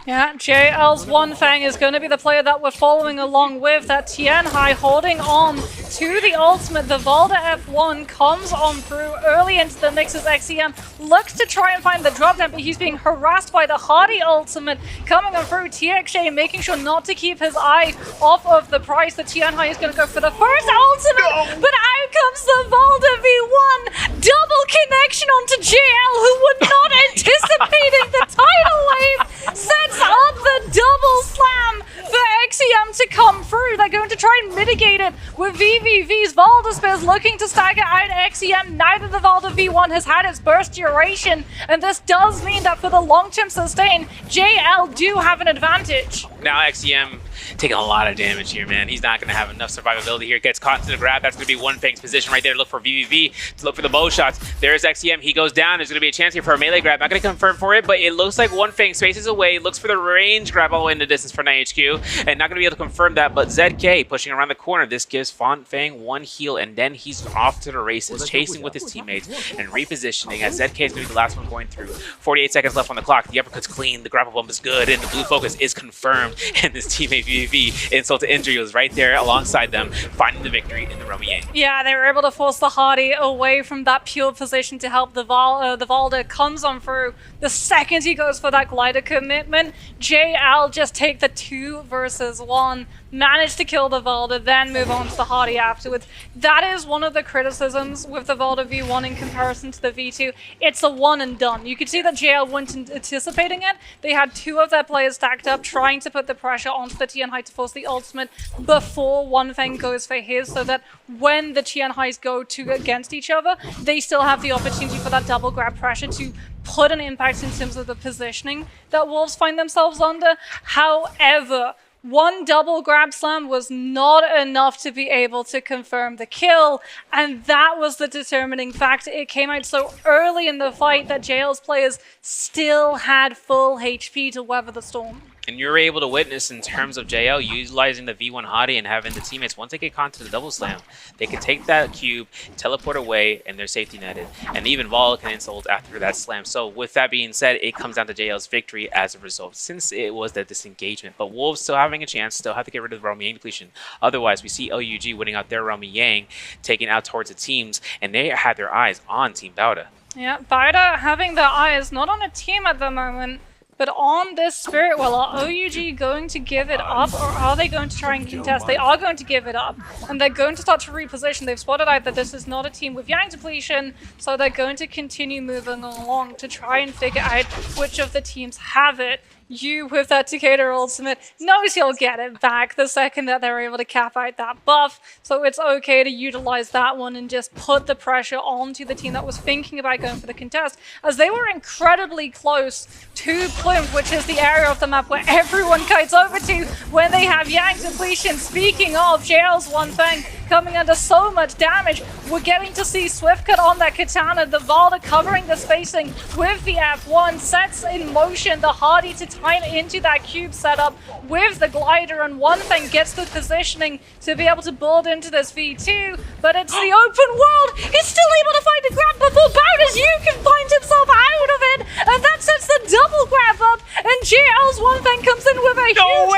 Yeah, JL's One Fang is going to be the player that we're following along with. That Tianhai holding on to the ultimate. The Valda F1 comes on through early into the mix as XCM looks to try and find the drop down, but he's being harassed by the Hardy ultimate coming on through. TXJ making sure not to keep his eye off of the prize. The Tianhai is going to go for the first ultimate, but out comes the Valda V1. Double connection onto JL, who were not anticipating the tidal wave. Sets up the double slam for XCM going to come through. They're going to try and mitigate it with VVV's Valdespears looking to stagger out XEM. Neither the Valda V1 has had its burst duration, and this does mean that for the long-term sustain, JL do have an advantage. Now XEM taking a lot of damage here, man. He's not going to have enough survivability here. Gets caught into the grab. That's going to be One Fang's position right there. Look for VVV to look for the bow shots. There's XEM. He goes down. There's going to be a chance here for a melee grab. Not going to confirm for it, but it looks like One Fang spaces away. Looks for the range grab all the way in the distance for NIHQ, and not going to be able to confirm that, but ZK pushing around the corner. This gives Fang one heal, and then he's off to the races, chasing with his teammates and repositioning as ZK is going to be the last one going through. 48 seconds left on the clock. The uppercut's clean. The grapple bump is good, and the blue focus is confirmed, and this teammate VVV, insult to injury, was right there alongside them, finding the victory in the Romy Yang. Yeah, they were able to force the Hardy away from that pure position to help the Valda comes on through. The second he goes for that glider commitment, JL just take the 2 versus 1, manage to kill the Valda, then move on to the Hardy afterwards. That is one of the criticisms with the Valda V1 in comparison to the V2. It's a one and done. You could see that JL weren't anticipating it. They had 2 of their players stacked up, trying to put the pressure onto the Tianhai to force the ultimate before One Fang goes for his, so that when the Tianhais go against each other, they still have the opportunity for that double grab pressure to put an impact in terms of the positioning that Wolves find themselves under. However, one double grab slam was not enough to be able to confirm the kill, and that was the determining factor. It came out so early in the fight that JL's players still had full HP to weather the storm. And you're able to witness in terms of JL utilizing the V1 Hottie and having the teammates, once they get caught to the double slam, they can take that cube, teleport away, and they're safety netted. And even Vol can insult after that slam. So with that being said, it comes down to JL's victory as a result, since it was the disengagement. But Wolves still having a chance, still have to get rid of the Romy Yang depletion. Otherwise, we see OUG winning out their Romy Yang, taking out towards the teams, and they had their eyes on Team Bauda. Yeah, Bauda having their eyes not on a team at the moment, but on this Spirit Well. Are OUG going to give it up, or are they going to try and contest? They are going to give it up, and they're going to start to reposition. They've spotted out that this is not a team with Yang depletion, so they're going to continue moving along to try and figure out which of the teams have it. You, with that Takeda ultimate, knows he'll get it back the second that they're able to cap out that buff, so it's okay to utilize that one and just put the pressure onto the team that was thinking about going for the contest, as they were incredibly close to Plume, which is the area of the map where everyone kites over to when they have Yang depletion. Speaking of, JL's One Fang coming under so much damage. We're getting to see Swift cut on that Katana, the Valda covering the spacing with the F1, sets in motion the Hardy to time into that cube setup with the glider, and One Fang gets the positioning to be able to build into this V2, but it's the open world. He's still able to find a grab before Bowders you can find himself out of it, and that sets the double grab up, and JL's One Fang comes in with a huge kill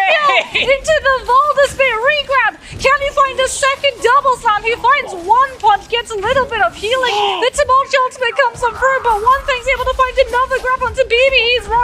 into the Valda Spear regrab. Can he find a second double slam? He finds one punch, gets a little bit of healing. The Tumultuous ultimate comes on through, but One Fang's able to find another grab onto BB. He's right,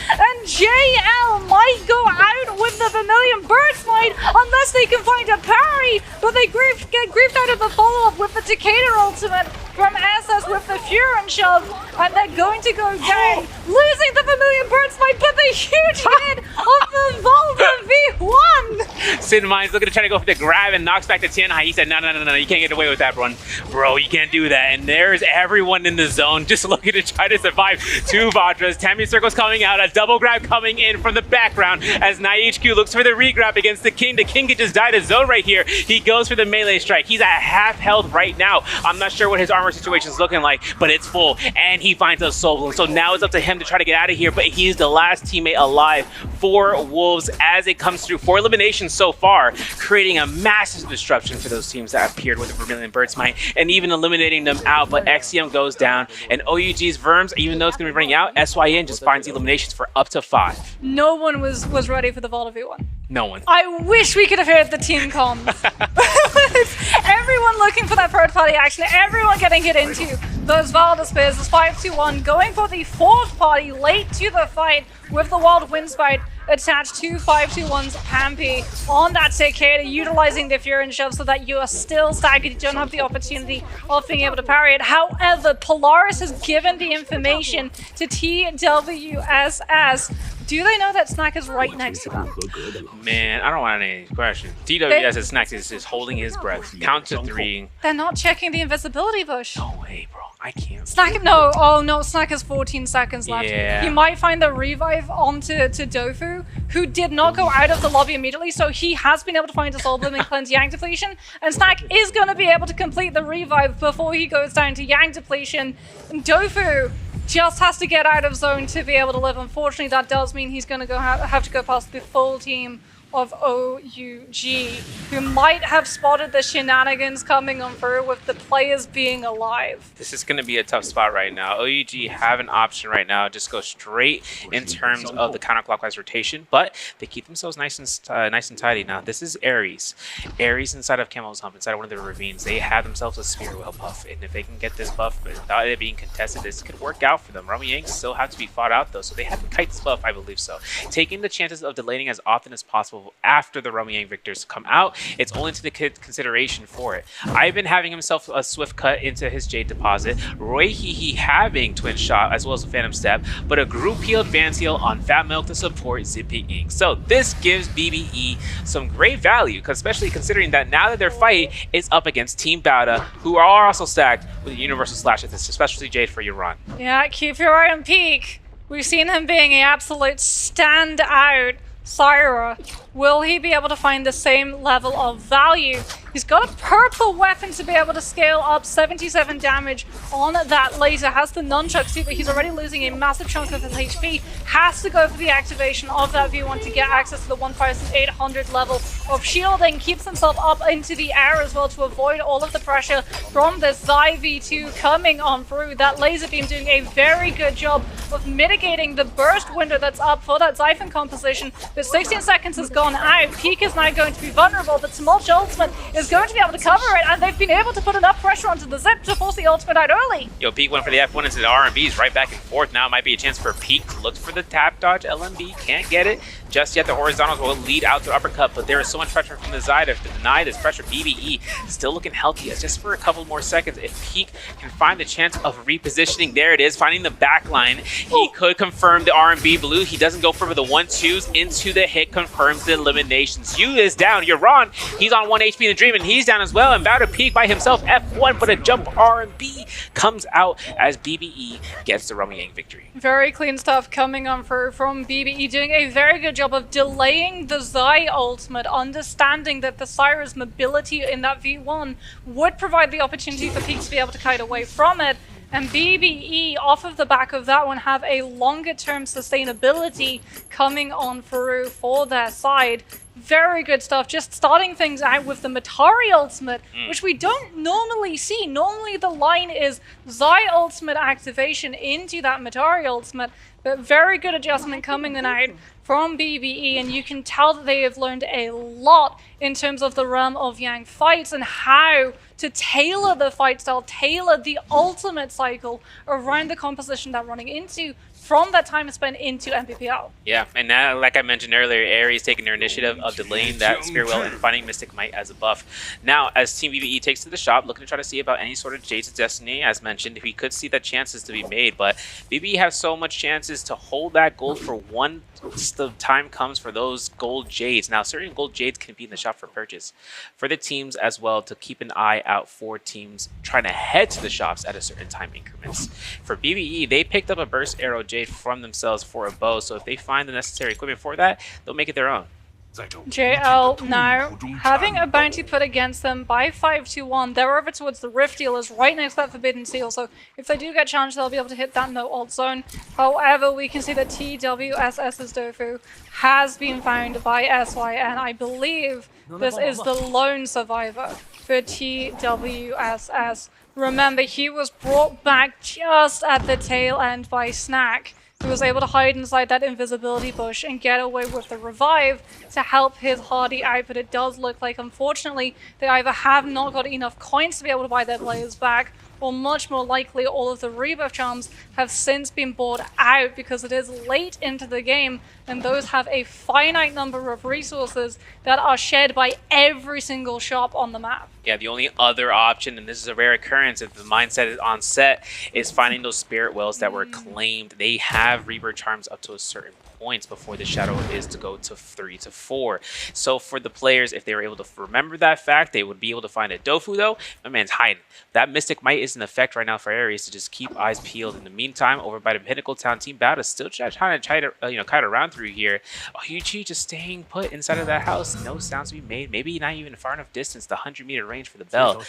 and JL might go out with the Vermilion Bird Smite unless they can find a parry, but they get griefed out of the follow-up with the Takeda ultimate from SS with the Fury shove, and they're going to go down, losing the Vermilion Bird Smite, but the huge hit of the Valda V1! Sid Mine's looking to try to go for the grab and knocks back to Tianhai. He said, no, you can't get away with that, bro, you can't do that. And there's everyone in the zone just looking to try to survive. 2 Vajras, Tammy Circles coming out, a double grab coming in from the background as NIHQ looks for the regrab against the King. The King could just die to zone right here. He goes for the melee strike. He's at half health right now. I'm not sure what his armor situation is looking like, but it's full, and he finds a soul bloom. So now it's up to him to try to get out of here, but he's the last teammate alive for Wolves as it comes through 4 eliminations so far, creating a massive disruption for those teams that appeared with the Vermilion Bird Smite and even eliminating them out. But XCM goes down, and OUG's Verms, even though it's going to be running out, SYN just finds eliminations for up to 5. No one was ready for the Valda V1. No one. I wish we could have heard the team comms. Everyone looking for that third party action, everyone getting hit into those Valda Spears. It's 5-2-1, going for the 4th party late to the fight with the Wild Windspite attached to 5-2-1's Pampy on that Takeda, utilizing the Fury and Shove so that you are still staggered. You don't have the opportunity of being able to parry it. However, Polaris has given the information to TWSS Do they know that Snack is right next to them? Man, I don't want any questions. DWS as Snack is just holding his breath. Count to 3. They're not checking the invisibility bush. No way, bro. I can't. Snack, no. Oh, no. Snack has 14 seconds left. Yeah. He might find the revive onto Dofu, who did not go out of the lobby immediately, so he has been able to find a Soul Bloom and cleanse Yang depletion, and Snack is going to be able to complete the revive before he goes down to Yang depletion. And Dofu just has to get out of zone to be able to live. Unfortunately, that does mean he's going to have to go past the full team of OUG, who might have spotted the shenanigans coming on through with the players being alive. This is going to be a tough spot right now. OUG have an option right now, just go straight in terms of the counterclockwise rotation, but they keep themselves nice and tidy. Now, this is Ares. Ares inside of Camel's Hump, inside of one of the ravines. They have themselves a Spear Whale buff, and if they can get this buff without it being contested, this could work out for them. Romy Yang still have to be fought out, though, so they have to kite this buff, I believe so. Taking the chances of delaying as often as possible after the Romy Yang victors come out, it's only to the consideration for it. Ivan having himself a swift cut into his Jade deposit, Roy Hehe having Twin Shot as well as a Phantom Step, but a group heal advance heal on Fat Milk to support Zippy Inc. So this gives BBE some great value, especially considering that now that their fight is up against Team Bauda, who are also stacked with a Universal Slash at this, especially Jade for your run. Yeah, keep your eye on Peak. We've seen him being an absolute standout Syra. Will he be able to find the same level of value? He's got a purple weapon to be able to scale up 77 damage on that laser. Has the nunchucks too, but he's already losing a massive chunk of his HP. Has to go for the activation of that V1 to get access to the 1800 level of shielding. Keeps himself up into the air as well to avoid all of the pressure from the Zai V2 coming on through. That laser beam doing a very good job of mitigating the burst window that's up for that Xiphon composition. But 16 seconds has gone out. Peak is now going to be vulnerable. The Tumult Ultimate is going to be able to cover it, and they've been able to put enough pressure onto the Zip to force the ultimate out early. Yo, Peak went for the F1 into the R&Bs right back and forth. Now might be a chance for Peak to look for the tap dodge. LMB can't get it just yet. The horizontals will lead out to uppercut, but there is so much pressure from the Zai to deny this pressure. BBE still looking healthy as just for a couple more seconds. If Peak can find the chance of repositioning, there it is, finding the back line. He could confirm the R&B blue. He doesn't go for the 1-2s into the hit, confirms the eliminations. You is down. You're on. He's on 1 HP in the Dream, and he's down as well. And about to Peak by himself. F1, but a jump R&B comes out as BBE gets the Romy Yang victory. Very clean stuff coming on through from BBE, doing a very good job of delaying the Zai ultimate, understanding that the Syra's mobility in that V1 would provide the opportunity for Peak to be able to kite away from it. And BBE, off of the back of that one, have a longer-term sustainability coming on through for their side. Very good stuff. Just starting things out with the Matari ultimate, which we don't normally see. Normally the line is Zai ultimate activation into that Matari ultimate, but very good adjustment coming out from BBE, and you can tell that they have learned a lot in terms of the realm of Yang fights and how to tailor the fight style, tailor the ultimate cycle around the composition they're running into from that time spent into MPPL. Yeah, and now, like I mentioned earlier, Ares taking their initiative of delaying that Spear Whale and finding Mystic Might as a buff. Now, as Team BBE takes to the shop, looking to try to see about any sort of Jade's Destiny, as mentioned, we could see the chances to be made, but BBE has so much chances to hold that gold for once the time comes for those gold Jades. Now, certain gold Jades can be in the shop for purchase. For the teams as well, to keep an eye out for teams trying to head to the shops at a certain time increments. For BBE, they picked up a Burst Arrow Jade from themselves for a bow, so if they find the necessary equipment for that, they'll make it their own. JL now having a bounty put against them by 5-1. They're over towards the Rift Dealers right next to that Forbidden Seal, so if they do get challenged, they'll be able to hit that no ult zone. However, we can see that TWSS's Dofu has been found by SYN. I believe this is the lone survivor for TWSS. Remember, he was brought back just at the tail end by Snack, who was able to hide inside that invisibility bush and get away with the revive to help his Hardy out, but it does look like, unfortunately, they either have not got enough coins to be able to buy their players back, or much more likely all of the rebuff charms have since been bought out because it is late into the game and those have a finite number of resources that are shared by every single shop on the map. Yeah, the only other option, and this is a rare occurrence if the mindset is on set, is finding those spirit wells that were claimed. They have rebirth charms up to a certain points before the shadow is to go to 3 to 4. So for the players, if they were able to remember that fact, they would be able to find a Dofu though. My man's hiding. That Mystic Might is in effect right now for Ares to just keep eyes peeled. In the meantime, over by the Pinnacle Town, Team Bowda still trying to kite around through here. Yuchi just staying put inside of that house. No sounds to be made. Maybe not even far enough distance. The 100-meter range for the bell.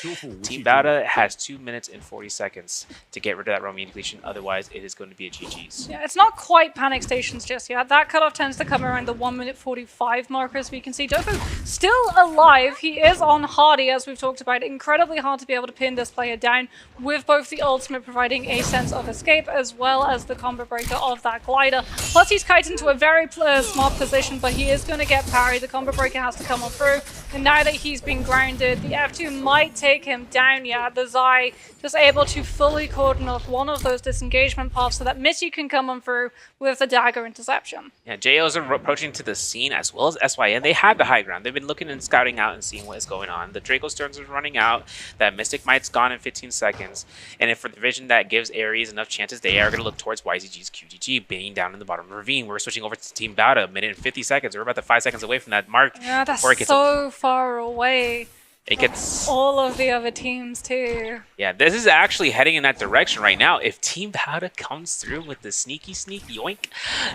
Team Bowda has 2 minutes and 40 seconds to get rid of that Roman depletion. Otherwise, it is going to be a GG's. Yeah, it's not quite panic stations just yet. That cutoff tends to come around the 1 minute 45 marker, as we can see. Dofu still alive. He is on Hardy, as we've talked about. Incredibly hard to be able to pin this player down, with both the ultimate providing a sense of escape as well as the combo breaker of that glider. Plus, he's kited into a very smart position, but he is going to get parried. The combo breaker has to come on through. And now that he's been grounded, the F2 might take him down. Yeah, the Zai just able to fully cordon off one of those disengagement paths so that Missy can come on through with the dagger interception. Yeah, JOs are approaching to the scene as well as SYN. They have the high ground. They've been looking and scouting out and seeing what is going on. The Draco Sterns are running out. That Mystic Might's gone in 15 seconds. And if for the vision that gives Ares enough chances, they are going to look towards YZG's QGG being down in the bottom of the ravine. We're switching over to Team Bowda, a minute and 50 seconds. We're about to 5 seconds away from that mark. Yeah, that's so far away. It gets all of the other teams too. Yeah, this is actually heading in that direction right now. If Team Bowda comes through with the sneaky yoink,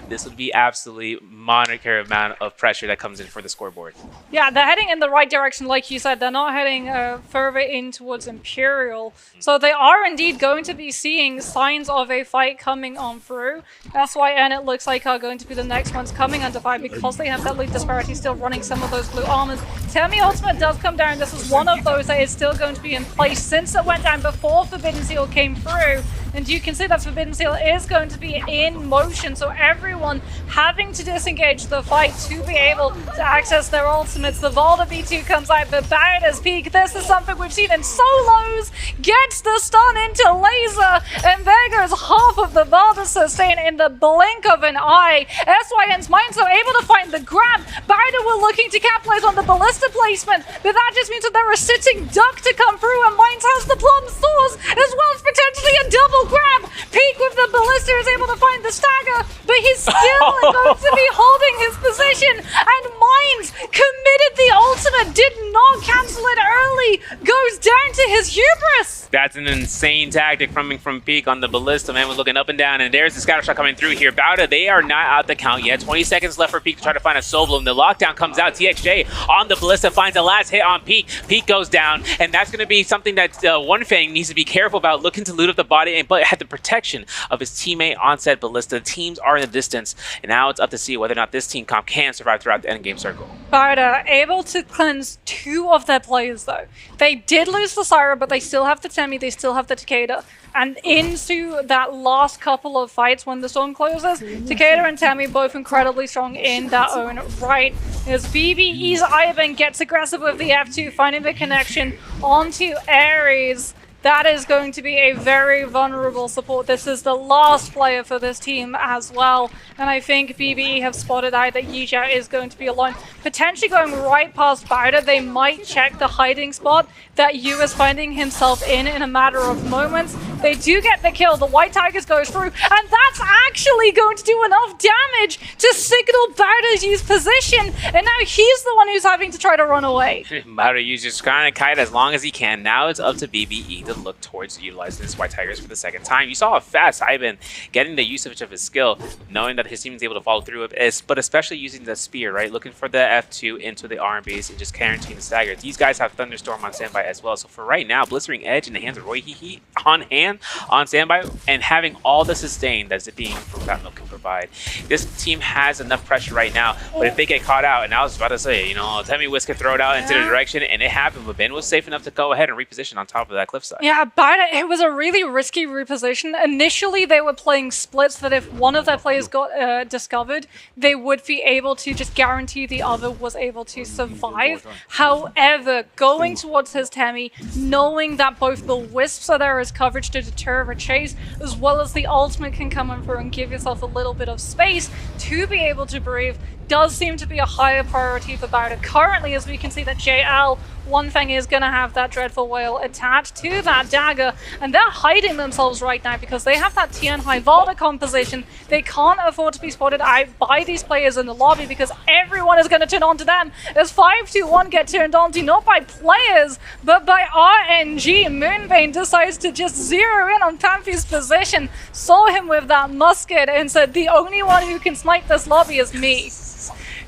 this would be absolutely monetary amount of pressure that comes in for the scoreboard. Yeah, they're heading in the right direction, like you said. They're not heading further in towards Imperial. So they are indeed going to be seeing signs of a fight coming on through. SYN, it looks like, are going to be the next ones coming under fire because they have that lead disparity still running some of those blue armors. Temi Ultimate does come down. This is one of those that is still going to be in place since it went down before Forbidden Seal came through. And you can see that Forbidden Seal is going to be in motion, so everyone having to disengage the fight to be able to access their ultimates. The Volta V2 comes out, but Bowda's peak. This is something we've seen in solos. Gets the stun into laser, and there goes half of the Volta sustain in the blink of an eye. SYN's Minds are able to find the grab. Bowda were looking to capitalize on the ballista placement, but that just means that there are sitting duck to come through, and Minds has the plum source, as well as potentially a double grab. Peak with the ballista is able to find the stagger, but he's still going to be holding his position, and Minds committed the ultimate, did not cancel it early, goes down to his hubris. That's an insane tactic coming from Peak on the ballista, man. We're looking up and down, and there's the scatter shot coming through here. Bowda, they are not out the count yet. 20 seconds left for Peak to try to find a soul bloom. The lockdown comes out. TXJ on the ballista finds the last hit on Peak. Peak goes down, and that's going to be something that One Fang needs to be careful about, looking to loot up the body, but had the protection of his teammate on said ballista. The teams are in the distance, and now it's up to see whether or not this team comp can survive throughout the endgame circle. Bowda able to cleanse 2 of their players though. They did lose the Syra, but they still have the Temi, they still have the Takeda. And into that last couple of fights when the storm closes, Takeda and Temi both incredibly strong in their own right. As BBE's Aizen gets aggressive with the F2, finding the connection onto Ares. That is going to be a very vulnerable support. This is the last player for this team as well. And I think BBE have spotted out that Yizhao is going to be alone. Potentially going right past Bowda. They might check the hiding spot that Yu is finding himself in a matter of moments. They do get the kill. The White Tigers goes through. And that's actually going to do enough damage to signal Bowda's Yu's position. And now he's the one who's having to try to run away. Bowda Yu's just trying to kite as long as he can. Now it's up to BBE to look towards utilizing this White Tigers for the second time. You saw how fast Aizen getting the usage of his skill, knowing that his team is able to follow through with it, but especially using the spear, right? Looking for the F2 into the arm base and just guaranteeing the stagger. These guys have Thunderstorm on standby as well. So for right now, Blistering Edge in the hands of Roy Hihi on hand, on standby, and having all the sustain that Zipping from Fountain Milk can provide. This team has enough pressure right now, but if they get caught out, and I was about to say, you know, Temi Whisk could throw it out into the direction, and it happened, but Ben was safe enough to go ahead and reposition on top of that cliffside. Yeah, Bowda, it was a really risky reposition. Initially, they were playing splits that if one of their players got discovered, they would be able to just guarantee the other was able to survive. However, going towards his Temi, knowing that both the Wisps are there as coverage to deter a chase, as well as the ultimate can come in through and give yourself a little bit of space to be able to breathe, does seem to be a higher priority for Bowder. Currently, as we can see that JL, one thing is going to have that Dreadful Whale attached to that dagger, and they're hiding themselves right now because they have that Tian High Valda composition. They can't afford to be spotted out by these players in the lobby because everyone is going to turn on to them. As 5-2-1 get turned on to not by players, but by RNG. Moonbane decides to just zero in on Pampy's position, saw him with that musket, and said, the only one who can snipe this lobby is me.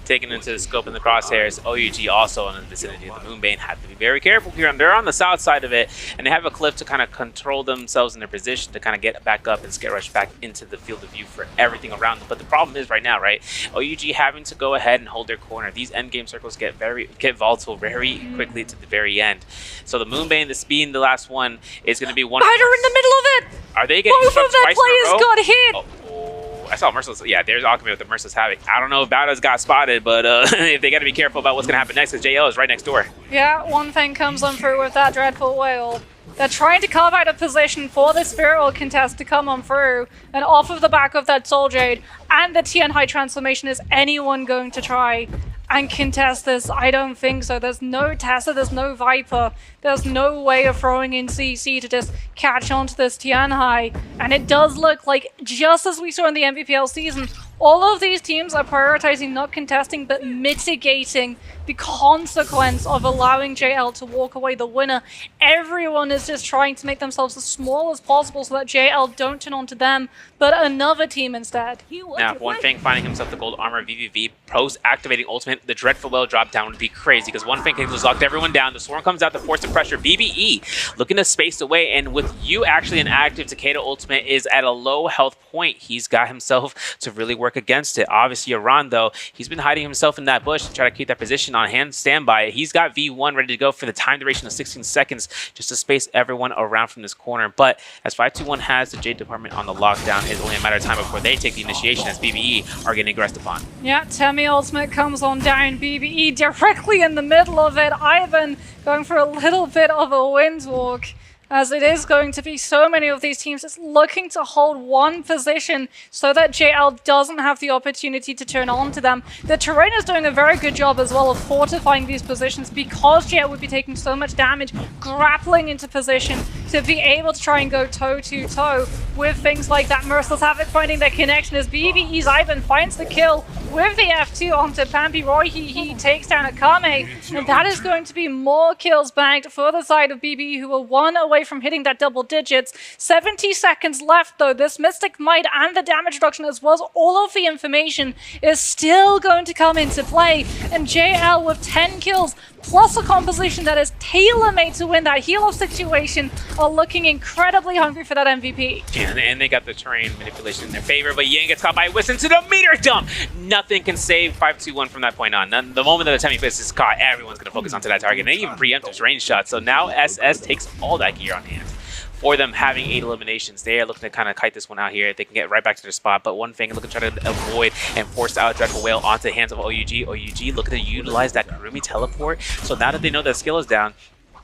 Taken into the scope in the crosshairs, OUG also in the vicinity of the Moonbane have to be very careful here. And they're on the south side of it, and they have a cliff to kind of control themselves in their position to kind of get back up and scare rush back into the field of view for everything around them. But the problem is right now, right? OUG having to go ahead and hold their corner. These end game circles get volatile very quickly to the very end. So the Moonbane, this being the last one, is going to be one. Bowder in the middle of it. Are they getting both of their players got hit? Oh. I saw Merciless. Yeah, there's Alchemy with the Merciless Havoc. I don't know if Bowder's got spotted, but if they got to be careful about what's going to happen next, because JL is right next door. Yeah, one thing comes on through with that Dreadful Whale. They're trying to carve out a position for the Spiritual contest to come on through, and off of the back of that Soul Jade and the Tian High transformation, is anyone going to try and contest this? I don't think so. There's no Tessa, there's no Viper, there's no way of throwing in CC to just catch on to this Tian High. And it does look like, just as we saw in the MVPL season, all of these teams are prioritizing not contesting but mitigating the consequence of allowing JL to walk away the winner. Everyone is just trying to make themselves as small as possible so that JL don't turn on to them, but another team instead. Now, if One Fang finding himself the gold armor VVV, post activating ultimate, the Dreadful Whale drop down would be crazy because One Fang has locked everyone down. The Swarm comes out to force the pressure. BBE looking to space away, and with you actually an active, Takeda ultimate is at a low health point. He's got himself to really work against it. Obviously, Iran, though, he's been hiding himself in that bush to try to keep that position on hand standby. He's got V1 ready to go for the time duration of 16 seconds just to space everyone around from this corner. But as 521 has the Jade department on the lockdown, it's only a matter of time before they take the initiation as BBE are getting aggressed upon. Yeah, Temi ultimate comes on down. BBE directly in the middle of it. Ivan going for a little bit of a wind walk, as it is going to be so many of these teams just looking to hold one position so that JL doesn't have the opportunity to turn on to them. The terrain is doing a very good job as well of fortifying these positions because JL would be taking so much damage, grappling into position to be able to try and go toe-to-toe with things like that. Merciless Havoc finding their connection as BBE's Ivan finds the kill with the F2 onto Pampy Roy. He takes down Akame, and that is going to be more kills bagged for the side of BBE, who are one away from hitting that double digits. 70 seconds left though. This Mystic Might and the damage reduction, as well as all of the information, is still going to come into play. And JL with 10 kills plus a composition that is tailor-made to win that heal-off situation are looking incredibly hungry for that MVP. Yeah, and they got the terrain manipulation in their favor, but Yang gets caught by Whist into the meter dump. Nothing can save 521 from that point on. The moment that the Temi Fist is caught, everyone's going to focus onto that target. And they even preempt his range shot, so now SS takes all that gear on hand. For them having 8 eliminations, they are looking to kind of kite this one out here. They can get right back to their spot, but One Fang looking to try to avoid and force out Dreadful Whale onto the hands of OUG. OUG looking to utilize that Kurumi teleport. So now that they know that skill is down,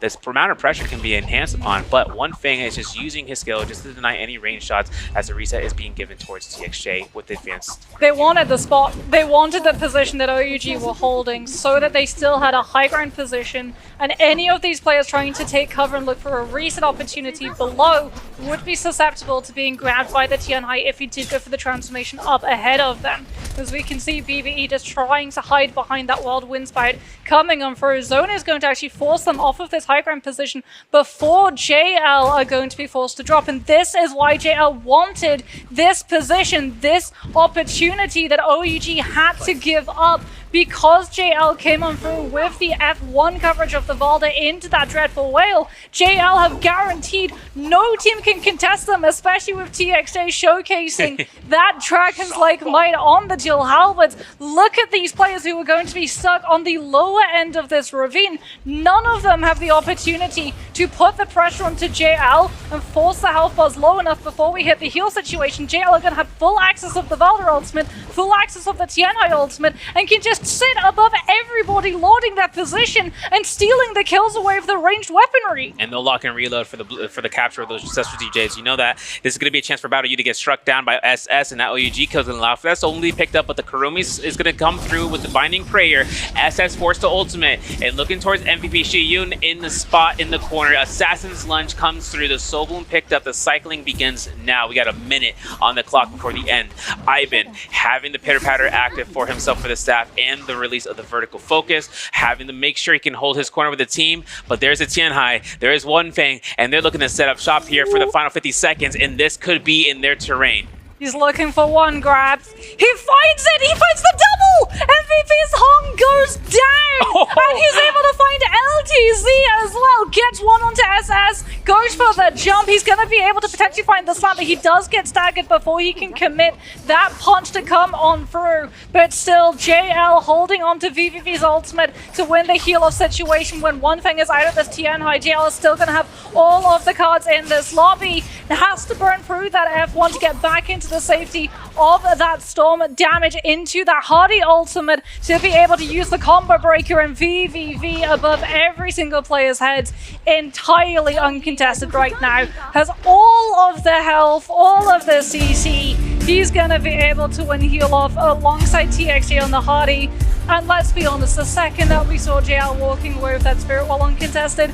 this amount of pressure can be enhanced upon, but One Fang is just using his skill just to deny any range shots as the reset is being given towards TXJ with advanced. They wanted the spot, they wanted the position that OUG were holding so that they still had a high ground position, and any of these players trying to take cover and look for a reset opportunity below would be susceptible to being grabbed by the Tian High if he did go for the transformation up ahead of them. As we can see, BBE just trying to hide behind that Wild Wind Spout coming on through. Zone is going to actually force them off of this high ground position before JL are going to be forced to drop. And this is why JL wanted this position, this opportunity that OUG had to give up, because JL came on through with the F1 coverage of the Valda into that Dreadful Whale. JL have guaranteed no team can contest them, especially with TXJ showcasing that Dragon's-like might on the dual halberds. Look at these players who are going to be stuck on the lower end of this ravine. None of them have the opportunity to put the pressure onto JL and force the health bars low enough before we hit the heal situation. JL are going to have full access of the Valda ultimate, full access of the Tianhai ultimate, and can just just sit above everybody, loading their position and stealing the kills away with the ranged weaponry. And they'll lock and reload for the capture of those successful DJs. You know that this is going to be a chance for Battle U to get struck down by SS, and that OUG kills going to allow for that's only picked up, but the Kurumi is going to come through with the Binding Prayer. SS forced to ultimate, and looking towards MVP Shiyun in the spot in the corner. Assassin's Lunge comes through. The Soul Bloom picked up. The cycling begins now. We got a minute on the clock before the end. Ivan having the Pitter Patter active for himself for the staff and the release of the Vertical Focus, having to make sure he can hold his corner with the team. But there's a Tianhai, there is One Fang, and they're looking to set up shop here for the final 50 seconds, and this could be in their terrain. He's looking for one grab. He finds it! He finds the double! MVP's Hong goes down! And he's able to find LTZ as well. Gets one onto SS, goes for the jump. He's going to be able to potentially find the slam, but he does get staggered before he can commit that punch to come on through. But still, JL holding on to VVV's ultimate to win the heal-off situation. When One Thing is out of this Tianhai, JL is still going to have all of the cards in this lobby. Has to burn through that F1 to get back into the safety of that storm, damage into that Hardy ultimate to be able to use the combo breaker, and VVV above every single player's heads, entirely uncontested right now, has all of the health, all of the CC. He's gonna be able to win heal off alongside TXJ on the Hardy, and let's be honest, the second that we saw JL walking away with that Spirit Wall uncontested,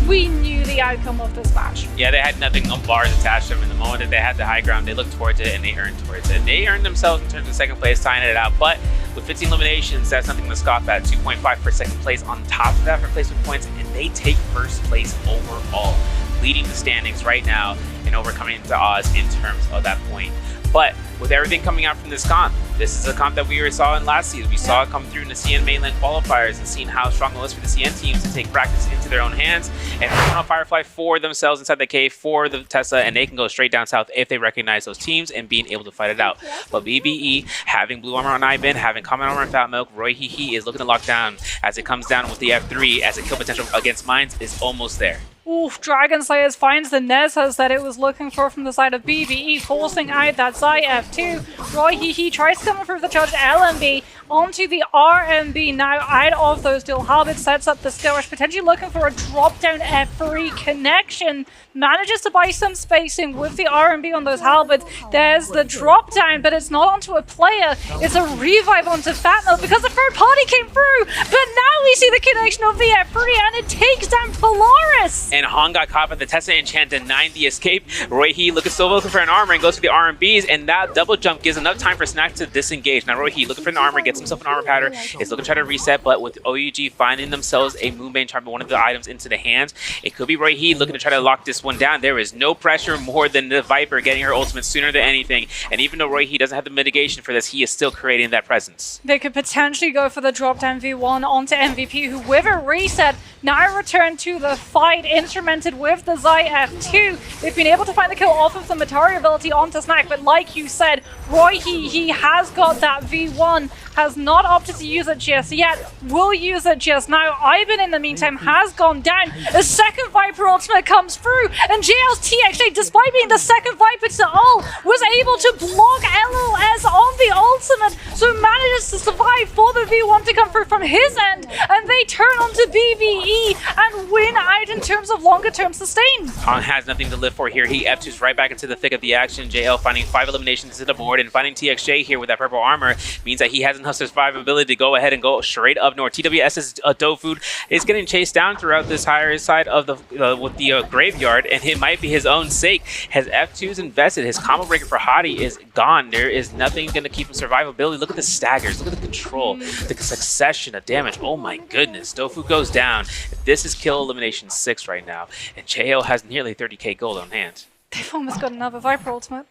we knew the outcome of this match. Yeah, they had nothing on bars attached to them. In the moment that they had the high ground, they looked towards it and they earned towards it. They earned themselves in terms of second place, tying it out. But with 15 eliminations, that's nothing to scoff at. 2.5 for second place on top of that for placement points, and they take first place overall, leading the standings right now and overcoming the odds in terms of that point. But with everything coming out from this comp, this is a comp that we already saw in last season. We saw it come through in the CN mainland qualifiers and seeing how strong it was for the CN teams to take practice into their own hands and run on Firefly for themselves inside the cave for the Tesla, and they can go straight down south if they recognize those teams and being able to fight it out. But BBE, having blue armor on Ivan, having common armor on Fat Milk, Roy Hee is looking to lock down as it comes down with the F3, as the kill potential against Mines is almost there. Oof, Dragon Slayers finds the Nezhas that it was looking for from the side of BBE, forcing out that Zai F2. Roy Hee tries to come through the charge LMB onto the RMB now out of those dual halberds, sets up the skill rush, potentially looking for a drop down F3 connection. Manages to buy some spacing with the RMB on those halberds. There's the drop down, but it's not onto a player, it's a revive onto Fat Milk because the third party came through. But now we see the connection of the F3 and it takes down Polaris. And Han got caught by the Tesla enchant, denying the escape. Roy Hee still looking for an armor and goes for the RMBs, and that double jump gives enough time for Snack to disengage. Now Roy Hee looking for an armor, gets himself an armor powder, is looking to try to reset, but with OUG finding themselves a Moonbane Charm, one of the items into the hands, it could be Roy Hee looking to try to lock this one down. There is no pressure more than the Viper getting her ultimate sooner than anything, and even though Roy Hee doesn't have the mitigation for this, he is still creating that presence. They could potentially go for the drop down V1 onto MVP, who with a reset now return to the fight, instrumented with the Zai F2. They've been able to find the kill off of the Matari ability onto Snack, but like you said, Roy he has got that V1, has not opted to use it just yet, will use it just now. Ivan in the meantime has gone down. A second Viper ultimate comes through, and JL's TXJ, despite being the second Viper to all, was able to block LOS on the ultimate, so manages to survive for the V1 to come through from his end, and they turn onto BBE and win out in terms of longer term sustain. Han has nothing to live for here. He F2s right back into the thick of the action. JL finding 5 eliminations to the board, and finding TXJ here with that purple armor means that he has enough survivability to go ahead and go straight up north. TWS's Dofood is getting chased down throughout this higher side of the with the graveyard, and it might be his own sake. His F2's invested. His combo breaker for Hottie is gone. There is nothing going to keep him survivability. Look at the staggers. Look at the control. The succession of damage. Oh my goodness. Dofu goes down. This is kill elimination 6 right now, and JL has nearly 30k gold on hand. They've almost got another Viper ultimate.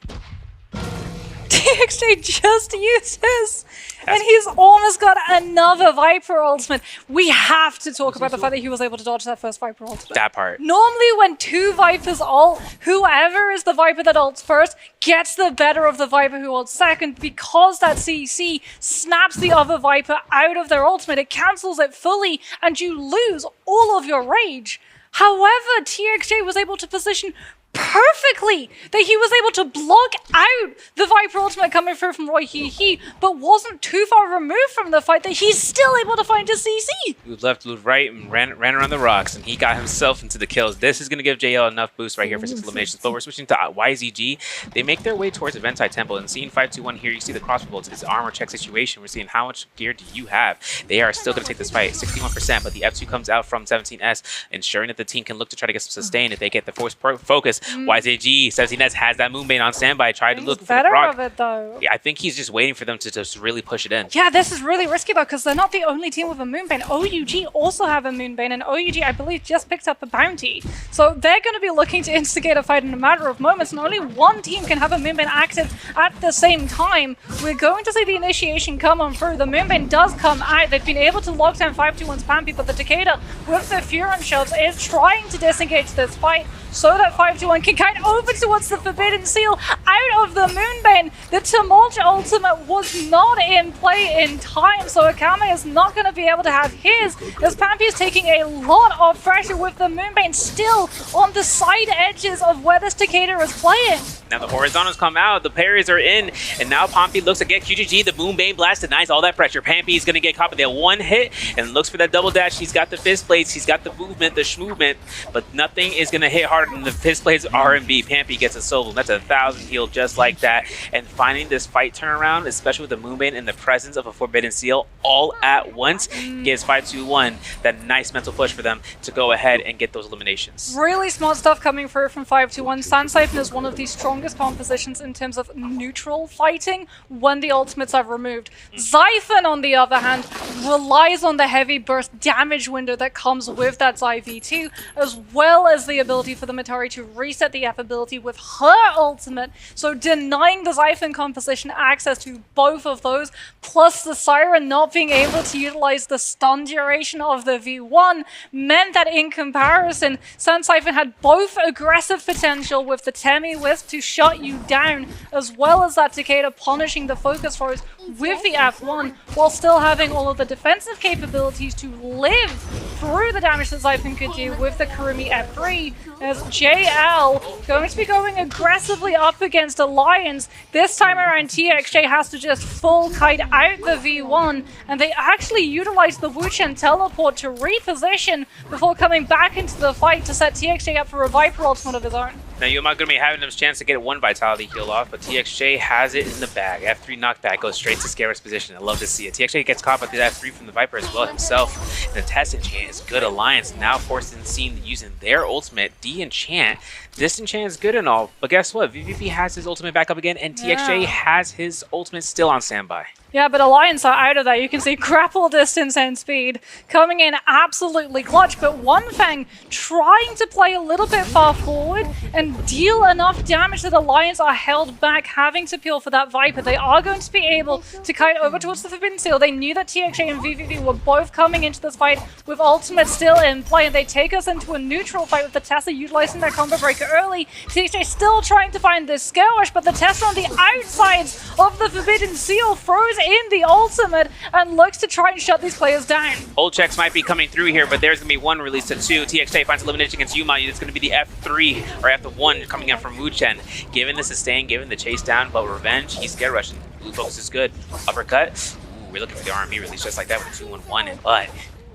TXJ just used his, and he's almost got another Viper ultimate. We have to talk about the fact that he was able to dodge that first Viper ultimate. That part. Normally when 2 Vipers ult, whoever is the Viper that ults first gets the better of the Viper who ults second, because that CC snaps the other Viper out of their ultimate. It cancels it fully, and you lose all of your rage. However, TXJ was able to position perfectly that he was able to block out the Viper ultimate coming through from Roy Hee, but wasn't too far removed from the fight that he's still able to find his CC. Moved left, moved right, and ran around the rocks, and he got himself into the kills. This is going to give JL enough boost right here for 6 eliminations, but we're switching to YZG. They make their way towards Eventai Temple, and seeing 5-2-1 here, you see the crossbow bolts. It's an armor check situation. We're seeing how much gear do you have. They are still going to take this fight, 61%, but the F2 comes out from 17S, ensuring that the team can look to try to get some sustain if they get the force focus. YZG, 17S has that Moonbane on standby, tried to look for the proc. Of it, though. Yeah, I think he's just waiting for them to just really push it in. Yeah, this is really risky, though, because they're not the only team with a Moonbane. OUG also have a Moonbane, and OUG, I believe, just picked up a bounty. So they're going to be looking to instigate a fight in a matter of moments, and only one team can have a Moonbane active at the same time. We're going to see the initiation come on through. The Moonbane does come out. They've been able to lock down 5-2-1's Pampy, but the Takeda, with the Furon shoves, is trying to disengage this fight so that 5-2-1 can kite over towards the Forbidden Seal out of the Moonbane. The Tumult ultimate was not in play in time, so Akame is not going to be able to have his, as Pampy is taking a lot of pressure with the Moonbane still on the side edges of where this Takeda is playing. Now the horizontals come out, the parries are in, and now Pampy looks to get QGG. The Moonbane blast denies all that pressure. Pampy is going to get caught with that one hit and looks for that double dash. He's got the fist plates, he's got the movement, the schmovement, but nothing is going to hit harder than the fist plates R&B. Pampy gets a solo. That's 1,000 heal just like that. And finding this fight turnaround, especially with the Moonbane in the presence of a Forbidden Seal all at once, gives 5-2-1 that nice mental push for them to go ahead and get those eliminations. Really smart stuff coming through from 5-2-1. Sand Siphon is one of the strongest compositions in terms of neutral fighting when the ultimates are removed. Xiphon, on the other hand, relies on the heavy burst damage window that comes with that Xi V2, as well as the ability for the Matari to reset the F ability with her ultimate, so denying the Xiphon composition access to both of those, plus the Siren not being able to utilize the stun duration of the V1, meant that in comparison, Sand Siphon had both aggressive potential with the Temi Wisp to shut you down, as well as that Takeda punishing the focus throws with the F1, while still having all of the defensive capabilities to live through the damage that Xiphon could do with the Kurumi F3, as JL going to be going aggressively up against Alliance. This time around, TXJ has to just full kite out the V1, and they actually utilize the Wuchen teleport to reposition before coming back into the fight to set TXJ up for a Viper ultimate of his own. Now you're not going to be having a chance to get one Vitality heal off, but TXJ has it in the bag. F3 knockback goes straight to Scarab's position. I love to see it. TXJ gets caught by the F3 from the Viper as well himself. And the Disenchant is good. Alliance now forced in scene using their ultimate, D-Enchant. Disenchant is good and all, but guess what? VVP has his ultimate back up again, and TXJ has his ultimate still on standby. Yeah, but Alliance are out of that. You can see grapple distance and speed coming in absolutely clutch, but One Fang trying to play a little bit far forward and deal enough damage that Alliance are held back, having to peel for that Viper. They are going to be able to kite over towards the Forbidden Seal. They knew that TXJ and VVP were both coming into this fight with ultimate still in play, and they take us into a neutral fight with the Tessa utilizing their combo breaker early. TXJ still trying to find this skirmish, but the Tessa on the outsides of the Forbidden Seal throws in the ultimate and looks to try and shut these players down. Hold checks might be coming through here, but there's going to be one release to two. TXJ finds elimination against Yuma. It's going to be the F3 or F1 coming out from Wuchen. Given the sustain, given the chase down, but revenge, he's scared rushing. Blue focus is good. Uppercut. Ooh, we're looking for the R&B release just like that with a 2-1-1, and but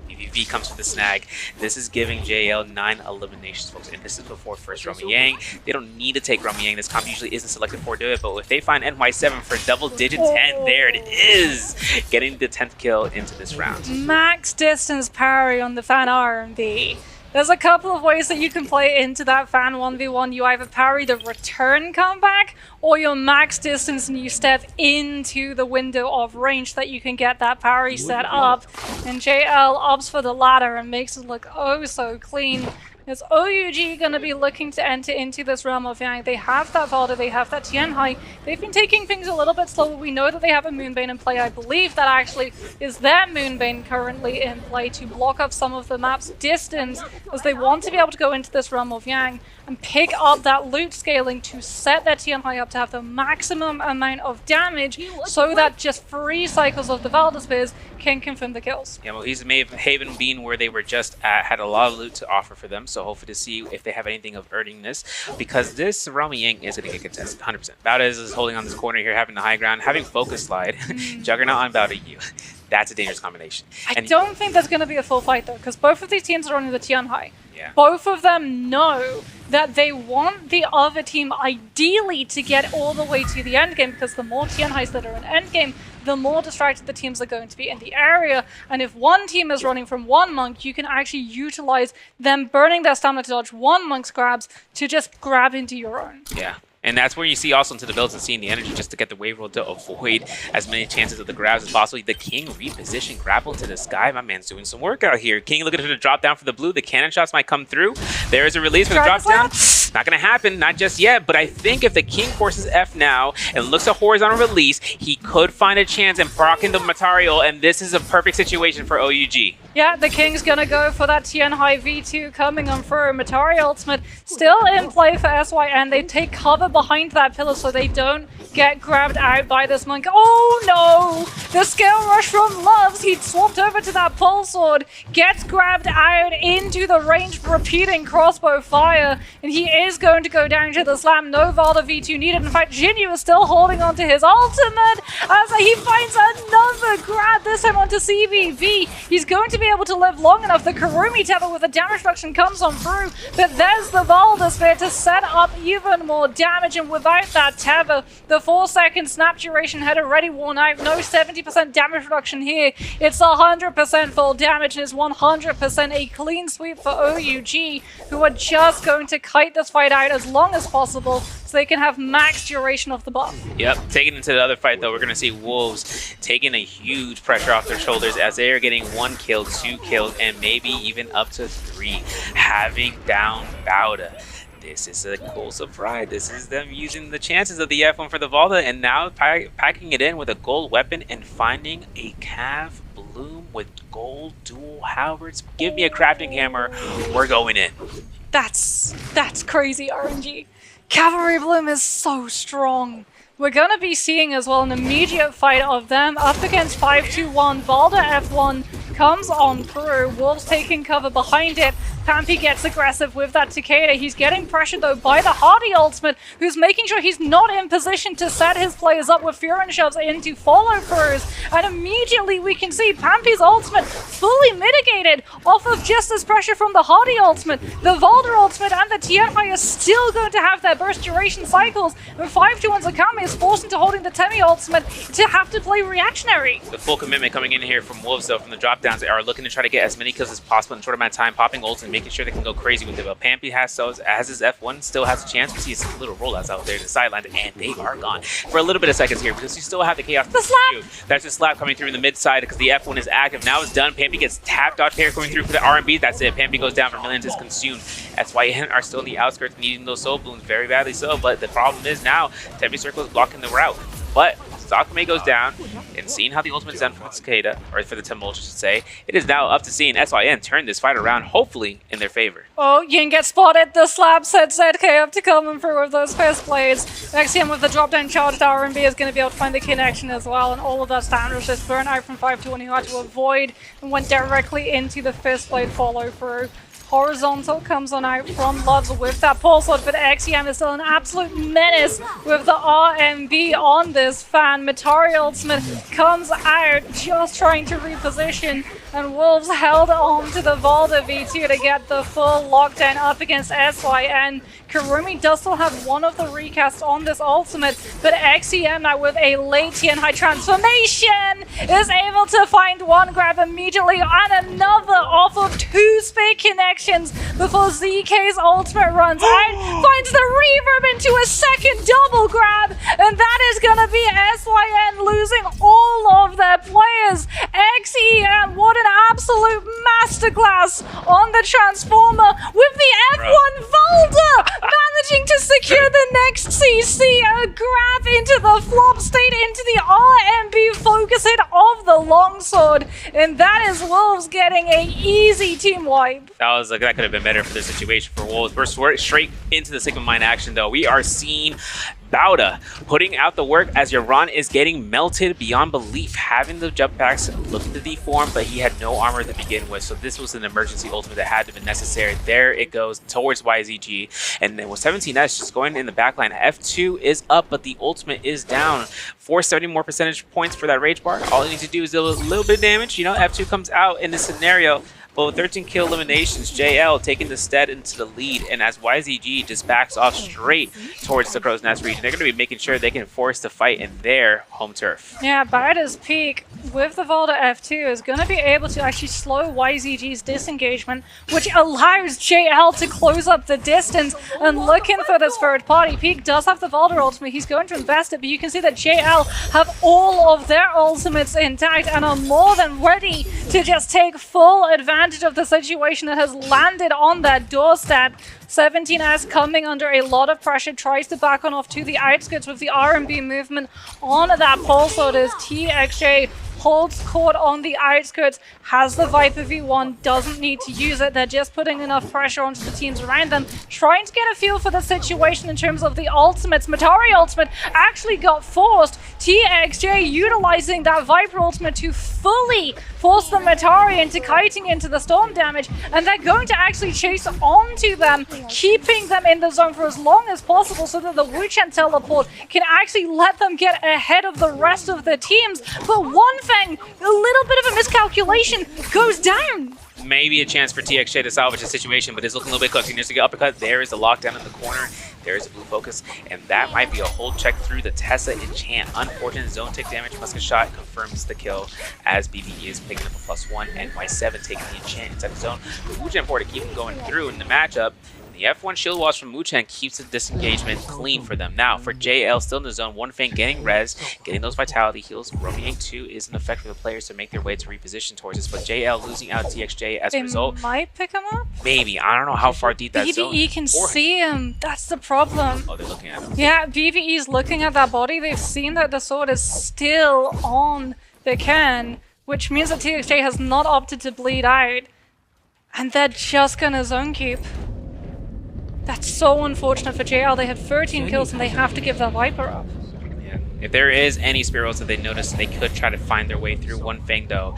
VV comes with the snag. This is giving JL 9 eliminations, folks, and this is before first Romy Yang. They don't need to take Romy Yang. This comp usually isn't selected for do it, but if they find NY7 for double-digit 10, there it is, getting the 10th kill into this round. Max distance parry on the Fan R&B. There's a couple of ways that you can play into that Fan 1v1. You either parry the return comeback, or your max distance and you step into the window of range that you can get that parry set up. And JL opts for the latter and makes it look oh so clean. Is OUG going to be looking to enter into this realm of Yang? They have that Valda, they have that Tianhai. They've been taking things a little bit slower. We know that they have a Moonbane in play. I believe that actually is their Moonbane currently in play to block up some of the map's distance, as they want to be able to go into this realm of Yang and pick up that loot scaling to set their Tianhai up to have the maximum amount of damage so that just 3 cycles of the Valder Spears can confirm the kills. Yeah, well, he's Haven being where they were just at, had a lot of loot to offer for them, so hopefully to see if they have anything of earning this, because this Rami Yang is going to get contested, 100%. Bowda is holding on this corner here, having the high ground, having focus slide, Juggernaut on Bowda U. That's a dangerous combination. I don't think there's going to be a full fight though, because both of these teams are running the Tianhai. Yeah. Both of them know that they want the other team ideally to get all the way to the end game, because the more Tianhais that are in end game, the more distracted the teams are going to be in the area. And if one team is running from one monk, you can actually utilize them burning their stamina to dodge one monk's grabs to just grab into your own. Yeah. And that's where you see also into the builds and seeing the energy just to get the wave roll to avoid as many chances of the grabs as possible. The King reposition, grapple to the sky. My man's doing some work out here. King looking for the drop down for the blue. The cannon shots might come through. There is a release for the drop down. Not going to happen, not just yet, but I think if the King forces F now and looks at horizontal release, he could find a chance and proc into material, and this is a perfect situation for OUG. Yeah, the King's gonna go for that Tianhai V2 coming on through. Matari ultimate still in play for SYN. They take cover behind that pillar so they don't get grabbed out by this monk. Oh no! The scale rush from Loves. He swapped over to that pole sword, gets grabbed out into the range repeating crossbow fire, and he is going to go down to the slam. No Valda V2 needed. In fact, Jinyu is still holding on to his ultimate as he finds another grab, this time onto CVV. He's going to be able to live long enough. The Kurumi tether with the damage reduction comes on through, but there's the Valda Spear to set up even more damage, and without that tether, the 4-second snap duration had already worn out. No 70% damage reduction here. It's 100% full damage, and it's 100% a clean sweep for OUG, who are just going to kite this fight out as long as possible so they can have max duration of the buff. Yep, taking into the other fight though, we're going to see Wolves taking a huge pressure off their shoulders as they are getting 1 kill, 2 kills, and maybe even up to 3, having down Bowda. This is a cool surprise. This is them using the chances of the F1 for the Valda, and now packing it in with a gold weapon and finding a Cav Bloom with gold dual halberds. Give me a crafting hammer. We're going in. That's crazy RNG. Cavalry Bloom is so strong. We're going to be seeing as well an immediate fight of them up against 5-2-1. Valda F1 comes on through. Wolves taking cover behind it. Pampy gets aggressive with that Takeda. He's getting pressured though by the Hardy ultimate, who's making sure he's not in position to set his players up with Furin shoves into follow-throughs. And immediately we can see Pampy's ultimate fully mitigated off of just this pressure from the Hardy ultimate. The Valda ultimate and the Tianhai are still going to have their burst duration cycles, and 5-2-1's Akame is forced into holding the Temi ultimate to have to play reactionary. The full commitment coming in here from Wolves though, from the drop downs, they are looking to try to get as many kills as possible in a short amount of time, popping ults and making sure they can go crazy with it. But Pampy has his F1, still has a chance. We see some little rollouts out there in the sideline, and they are gone for a little bit of seconds here because you still have the chaos. The slap! That's a slap coming through in the mid side because the F1 is active. Now it's done. Pampy gets tapped. Dodge pair coming through for the R&B. That's it. Pampy goes down for millions, is consumed. SYN are still in the outskirts needing those soul blooms very badly so, but the problem is now Temi Circle is blocking the route. But Sakame goes down, and seeing how the ultimate's done for the Cicada, or for the Temple, I should say, it is now up to seeing SYN turn this fight around, hopefully in their favor. Oh, Yin gets spotted. The slap sets ZK up to come through with those fist blades. Nexium with the drop down charged R&B is going to be able to find the connection as well, and all of that stamina was just burnt out from 5-2-1. He had to avoid and went directly into the fist blade follow through. Horizontal comes on out from Loves with that pulse sword, but XEM is still an absolute menace with the RMB on this fan. Matari ultimate comes out, just trying to reposition, and Wolves held on to the Valda V2 to get the full lockdown up against SYN. Kurumi does still have one of the recasts on this ultimate, but XEM now with a late Tianhai transformation is able to find one grab immediately and another off of 2 spear connections before ZK's ultimate runs out, finds the reverb into a second double grab, and that is gonna be SYN losing all of their players. XEM, what an absolute masterclass on the transformer with the F1 Valda! managing to secure the next CC, a grab into the flop state, into the RMB focus hit of the longsword, and that is Wolves getting a easy team wipe. That could have been better for the situation for Wolves. We're straight into the Sigma Mine action though. We are seeing Bauda putting out the work as Yaron is getting melted beyond belief, having the jump backs, looking to deform, but he had no armor to begin with, so this was an emergency ultimate that had to be necessary. There it goes towards YZG, and then with 17S just going in the backline, F2 is up, but the ultimate is down. 470 more percentage points for that rage bar. All you need to do is deal a little bit of damage. You know, F2 comes out in this scenario. But with 13 kill eliminations, JL taking the stead into the lead, and as YZG just backs off straight towards the Crow's Nest region, they're going to be making sure they can force the fight in their home turf. Yeah, Bauda's peak with the Volta F2 is going to be able to actually slow YZG's disengagement, which allows JL to close up the distance and looking for this third party. Peak does have the Volta ultimate, he's going to invest it, but you can see that JL have all of their ultimates intact and are more than ready to just take full advantage of the situation that has landed on their doorstep. 17S coming under a lot of pressure, tries to back on off to the outskirts with the R&B movement on that pulse load as TXJ holds court on the outskirts, has the Viper V1, doesn't need to use it. They're just putting enough pressure onto the teams around them, trying to get a feel for the situation in terms of the ultimates. Matari ultimate actually got forced. TXJ utilizing that Viper ultimate to fully force the Matari into kiting into the storm damage, and they're going to actually chase onto them, keeping them in the zone for as long as possible so that the Wuchen teleport can actually let them get ahead of the rest of the teams. But one thing, a little bit of a miscalculation, goes down. Maybe a chance for TXJ to salvage the situation, but it's looking a little bit close. He needs to get uppercut. There is a lockdown in the corner. There is a blue focus, and that might be a hold check through the Tessa enchant. Unfortunate zone tick damage. Musket shot confirms the kill as BBE is picking up a +1, and Y7 taking the enchant inside the zone. But Wuchen for to keep him going through in the matchup. The F1 shield wash from Wuchen keeps the disengagement clean for them. Now, for JL, still in the zone, One Fang getting res, getting those vitality heals. Roaming 2 is an effect for the players to make their way to reposition towards this, but JL losing out TXJ as a result. They might pick him up? Maybe. I don't know how far deep that zone is. BBE can see him. That's the problem. Oh, they're looking at him. Yeah, BBE's looking at that body. They've seen that the sword is still on the can, which means that TXJ has not opted to bleed out. And they're just gonna zone keep. That's so unfortunate for JL. They had 13 kills and they have to give their Viper up. Yeah. If there is any Spirals that they notice, they could try to find their way through. One Fang, though,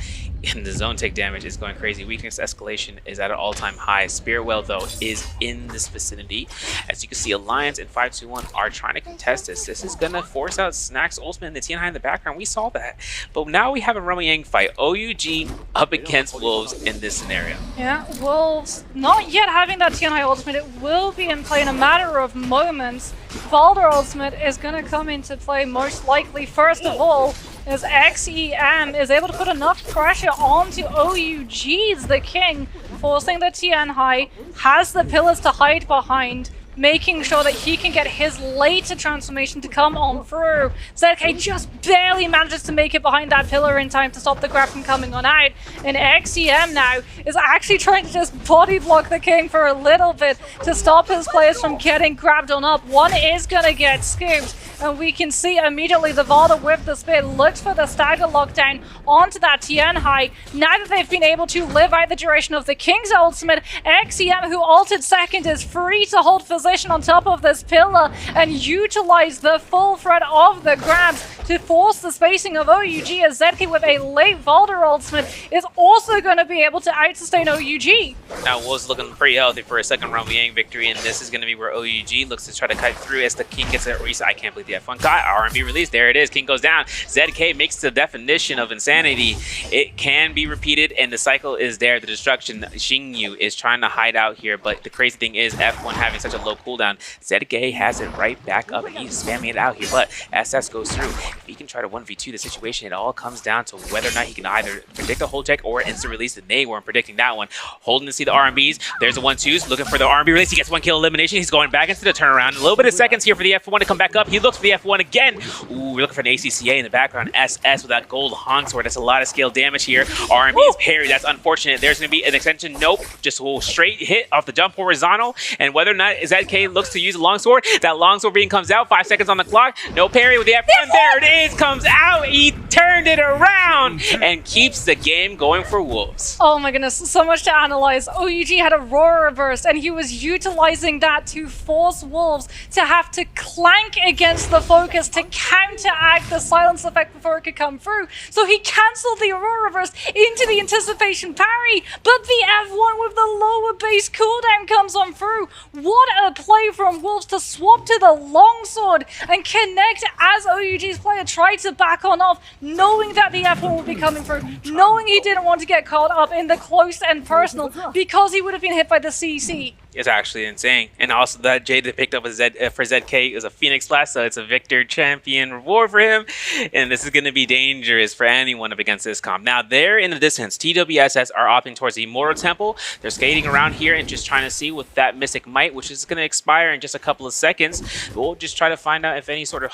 and the zone take damage is going crazy. Weakness escalation is at an all-time high. Spirit Well, though, is in this vicinity. As you can see, Alliance and 521 are trying to contest this. This is going to force out Snack's ultimate and the Tianhai in the background. We saw that. But now we have a Romy Yang fight. OUG up against Wolves in this scenario. Yeah, Wolves not yet having that Tianhai ultimate. It will be in play in a matter of moments. Balder ultimate is going to come into play most likely first of all, as XEM is able to put enough pressure onto OUG's the king, forcing the Tianhai, has the pillars to hide behind, making sure that he can get his later transformation to come on through. ZK just barely manages to make it behind that pillar in time to stop the grab from coming on out. And XEM now is actually trying to just body block the king for a little bit to stop his players from getting grabbed on up. One is going to get scooped, and we can see immediately the Valda with the spear looks for the stagger lockdown onto that Tianhai. Now that they've been able to live out the duration of the king's ultimate, XEM, who ulted second, is free to hold position on top of this pillar and utilize the full threat of the grabs to force the spacing of OUG, as ZK with a late Valder ultimate is also going to be able to out-sustain OUG. Now Wolves looking pretty healthy for a second round Yang victory, and this is going to be where OUG looks to try to kite through as the king gets a reset. I can't believe the F1 got R&B released. There it is. King goes down. ZK makes the definition of insanity. It can be repeated, and the cycle is there. The destruction. Xingyu is trying to hide out here, but the crazy thing is F1 having such a low cooldown. ZK has it right back up, and he's spamming it out here, but SS goes through. If he can try to 1v2 the situation, it all comes down to whether or not he can either predict a hold check or instant release, and they weren't predicting that one. Holding to see the R&Bs. There's the 1-2s, looking for the R&B release. He gets 1 kill elimination. He's going back into the turnaround. A little bit of seconds here for the F1 to come back up. He looks for the F1 again. Ooh, we're looking for an ACCA in the background. SS with that gold Hong sword. That's a lot of scale damage here. R&B is parried. That's unfortunate. There's going to be an extension. Nope. Just a straight hit off the jump horizontal. And whether or not is that ZK looks to use a longsword. That longsword beam comes out, 5 seconds on the clock. No parry with the F1. There it is, comes out. He turned it around and keeps the game going for Wolves. Oh my goodness, so much to analyze. OUG had a Aurora burst, and he was utilizing that to force Wolves to have to clank against the focus to counteract the silence effect before it could come through. So he cancelled the Aurora burst into the anticipation parry, but the F1 with the lower base cooldown comes on through. What a play from Wolves to swap to the longsword and connect as OUG's player tried to back on off, knowing that the F1 would be coming through, knowing he didn't want to get caught up in the close and personal because he would have been hit by the CC. It's actually insane. And also that Jade that picked up for ZK is a Phoenix Blast, so it's a Victor Champion reward for him. And this is going to be dangerous for anyone up against this comp. Now, they're in the distance. TWSS are opting towards the Immortal Temple. They're skating around here and just trying to see with that Mystic Might, which is going to expire in just a couple of seconds. We'll just try to find out if any sort of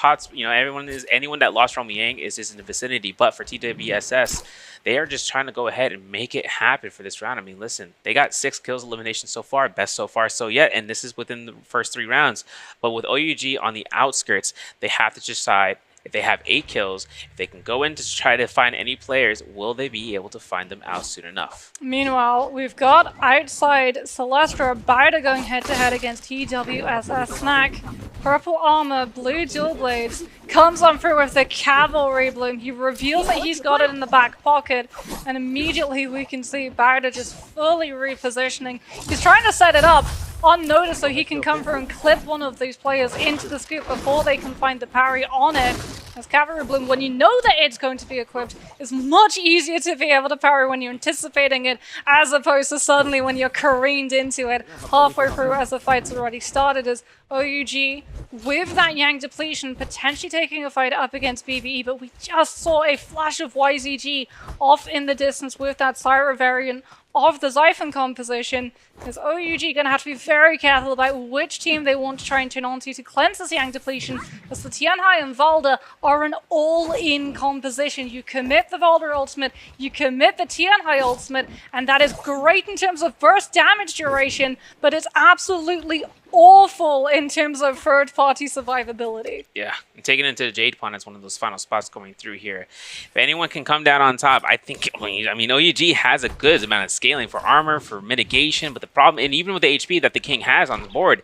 anyone that lost from Yang is in the vicinity. But for TWSS, they are just trying to go ahead and make it happen for this round. I mean, listen, they got 6 kills eliminations so far, best so far so yet, and this is within the first 3 rounds. But with OUG on the outskirts, they have to decide if they have 8 kills, if they can go in to try to find any players, will they be able to find them out soon enough? Meanwhile, we've got outside Celestra Bida going head-to-head against TWSS Snack. Purple armor, blue dual blades, comes on through with the cavalry bloom. He reveals that he's got it in the back pocket, and immediately we can see Bida just fully repositioning. He's trying to set it up unnoticed so he can come through and clip one of these players into the scoop before they can find the parry on it. As Cavalry Bloom, when you know that it's going to be equipped, it's much easier to be able to parry when you're anticipating it, as opposed to suddenly when you're careened into it halfway through as the fight's already started. As OUG, with that Yang depletion, potentially taking a fight up against BBE, but we just saw a flash of YZG off in the distance with that Syra variant of the Xiphon composition. Is OUG going to have to be very careful about which team they want to try and turn onto to cleanse this Yang depletion, as the Tianhai and Valda are an all-in composition. You commit the Valda ultimate, you commit the Tianhai ultimate, and that is great in terms of burst damage duration, but it's absolutely awful in terms of third-party survivability. Yeah, and taking it into the Jade Pawn as one of those final spots going through here. If anyone can come down on top, I think, I mean, OUG has a good amount of scaling for armor, for mitigation, but the problem, and even with the HP that the King has on the board,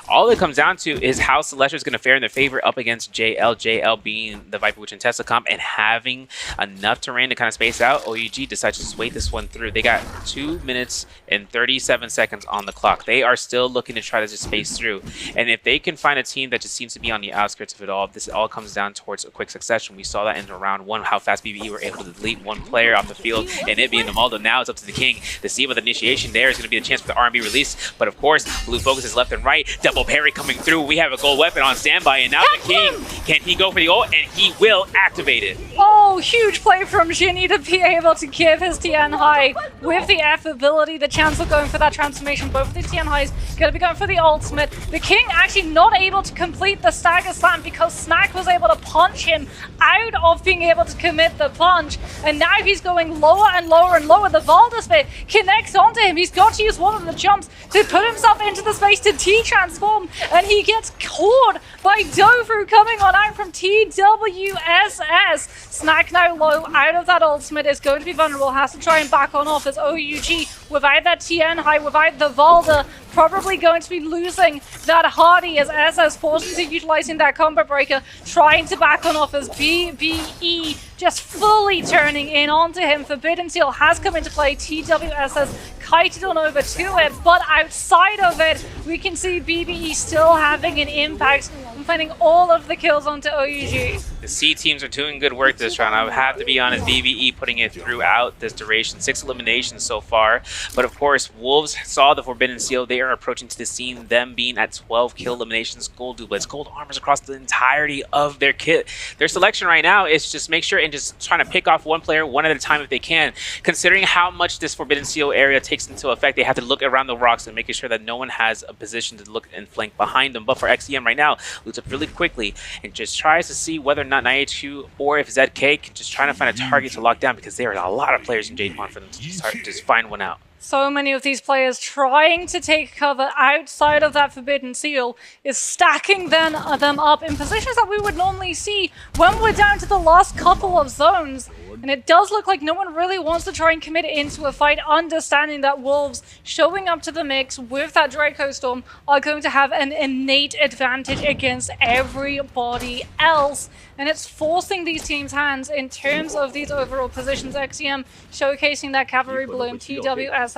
all it comes down to is how Celestra is going to fare in their favor up against JL. JL being the Viper Witch and Tesla comp and having enough terrain to kind of space out. OUG decides to just wait this one through. They got 2 minutes and 37 seconds on the clock. They are still looking to try to just space through. And if they can find a team that just seems to be on the outskirts of it all, this all comes down towards a quick succession. We saw that in round 1, how fast BBE were able to delete one player off the field, and it being the Maldo. Now it's up to the King to see what the initiation there is going to be the chance for the R&B release. But of course, blue focuses left and right. Double parry coming through. We have a gold weapon on standby, and now the King, can he go for the ult? And he will activate it. Oh, huge play from Jinny to be able to give his Tianhai with the F ability. The Chancellor going for that transformation. Both of the Tianhais going to be going for the ultimate. The King actually not able to complete the stagger slam because Snack was able to punch him out of being able to commit the punch. And now he's going lower and lower and lower. The Valda spit connects onto him. He's got to use one of the jumps to put himself into the space to T-transform. And he gets caught by Dofu coming on out from TWSS. Snack now low out of that ultimate is going to be vulnerable. Has to try and back on off as OUG without that Tianhai, without the Valda, probably going to be losing that Hardy as SS forced into utilizing that combat breaker, trying to back on off as BBE just fully turning in onto him. Forbidden Seal has come into play. TWSS kited on over to it, but outside of it, we can see BBE still having an impact and finding all of the kills onto OUG. The C teams are doing good work this round. I would have to be honest, BBE putting it throughout this duration. 6 eliminations so far. But of course, Wolves saw the Forbidden Seal. They are approaching to the scene, them being at 12 kill eliminations, gold doublets, gold armors across the entirety of their kit. Their selection right now is just make sure and just trying to pick off one player one at a time if they can. Considering how much this Forbidden Seal area takes into effect, they have to look around the rocks and making sure that no one has a position to look and flank behind them. But for XEM right now, looks up really quickly and just tries to see whether or not NARAKA or if ZK can just try to find a target to lock down, because there are a lot of players in Jade Pond for them to just find one out. So many of these players trying to take cover outside of that Forbidden Seal is stacking them up in positions that we would normally see when we're down to the last couple of zones. And it does look like no one really wants to try and commit into a fight, understanding that Wolves showing up to the mix with that Draco Storm are going to have an innate advantage against everybody else. And it's forcing these teams' hands in terms of these overall positions. XCM showcasing that Cavalry Bloom, TWSS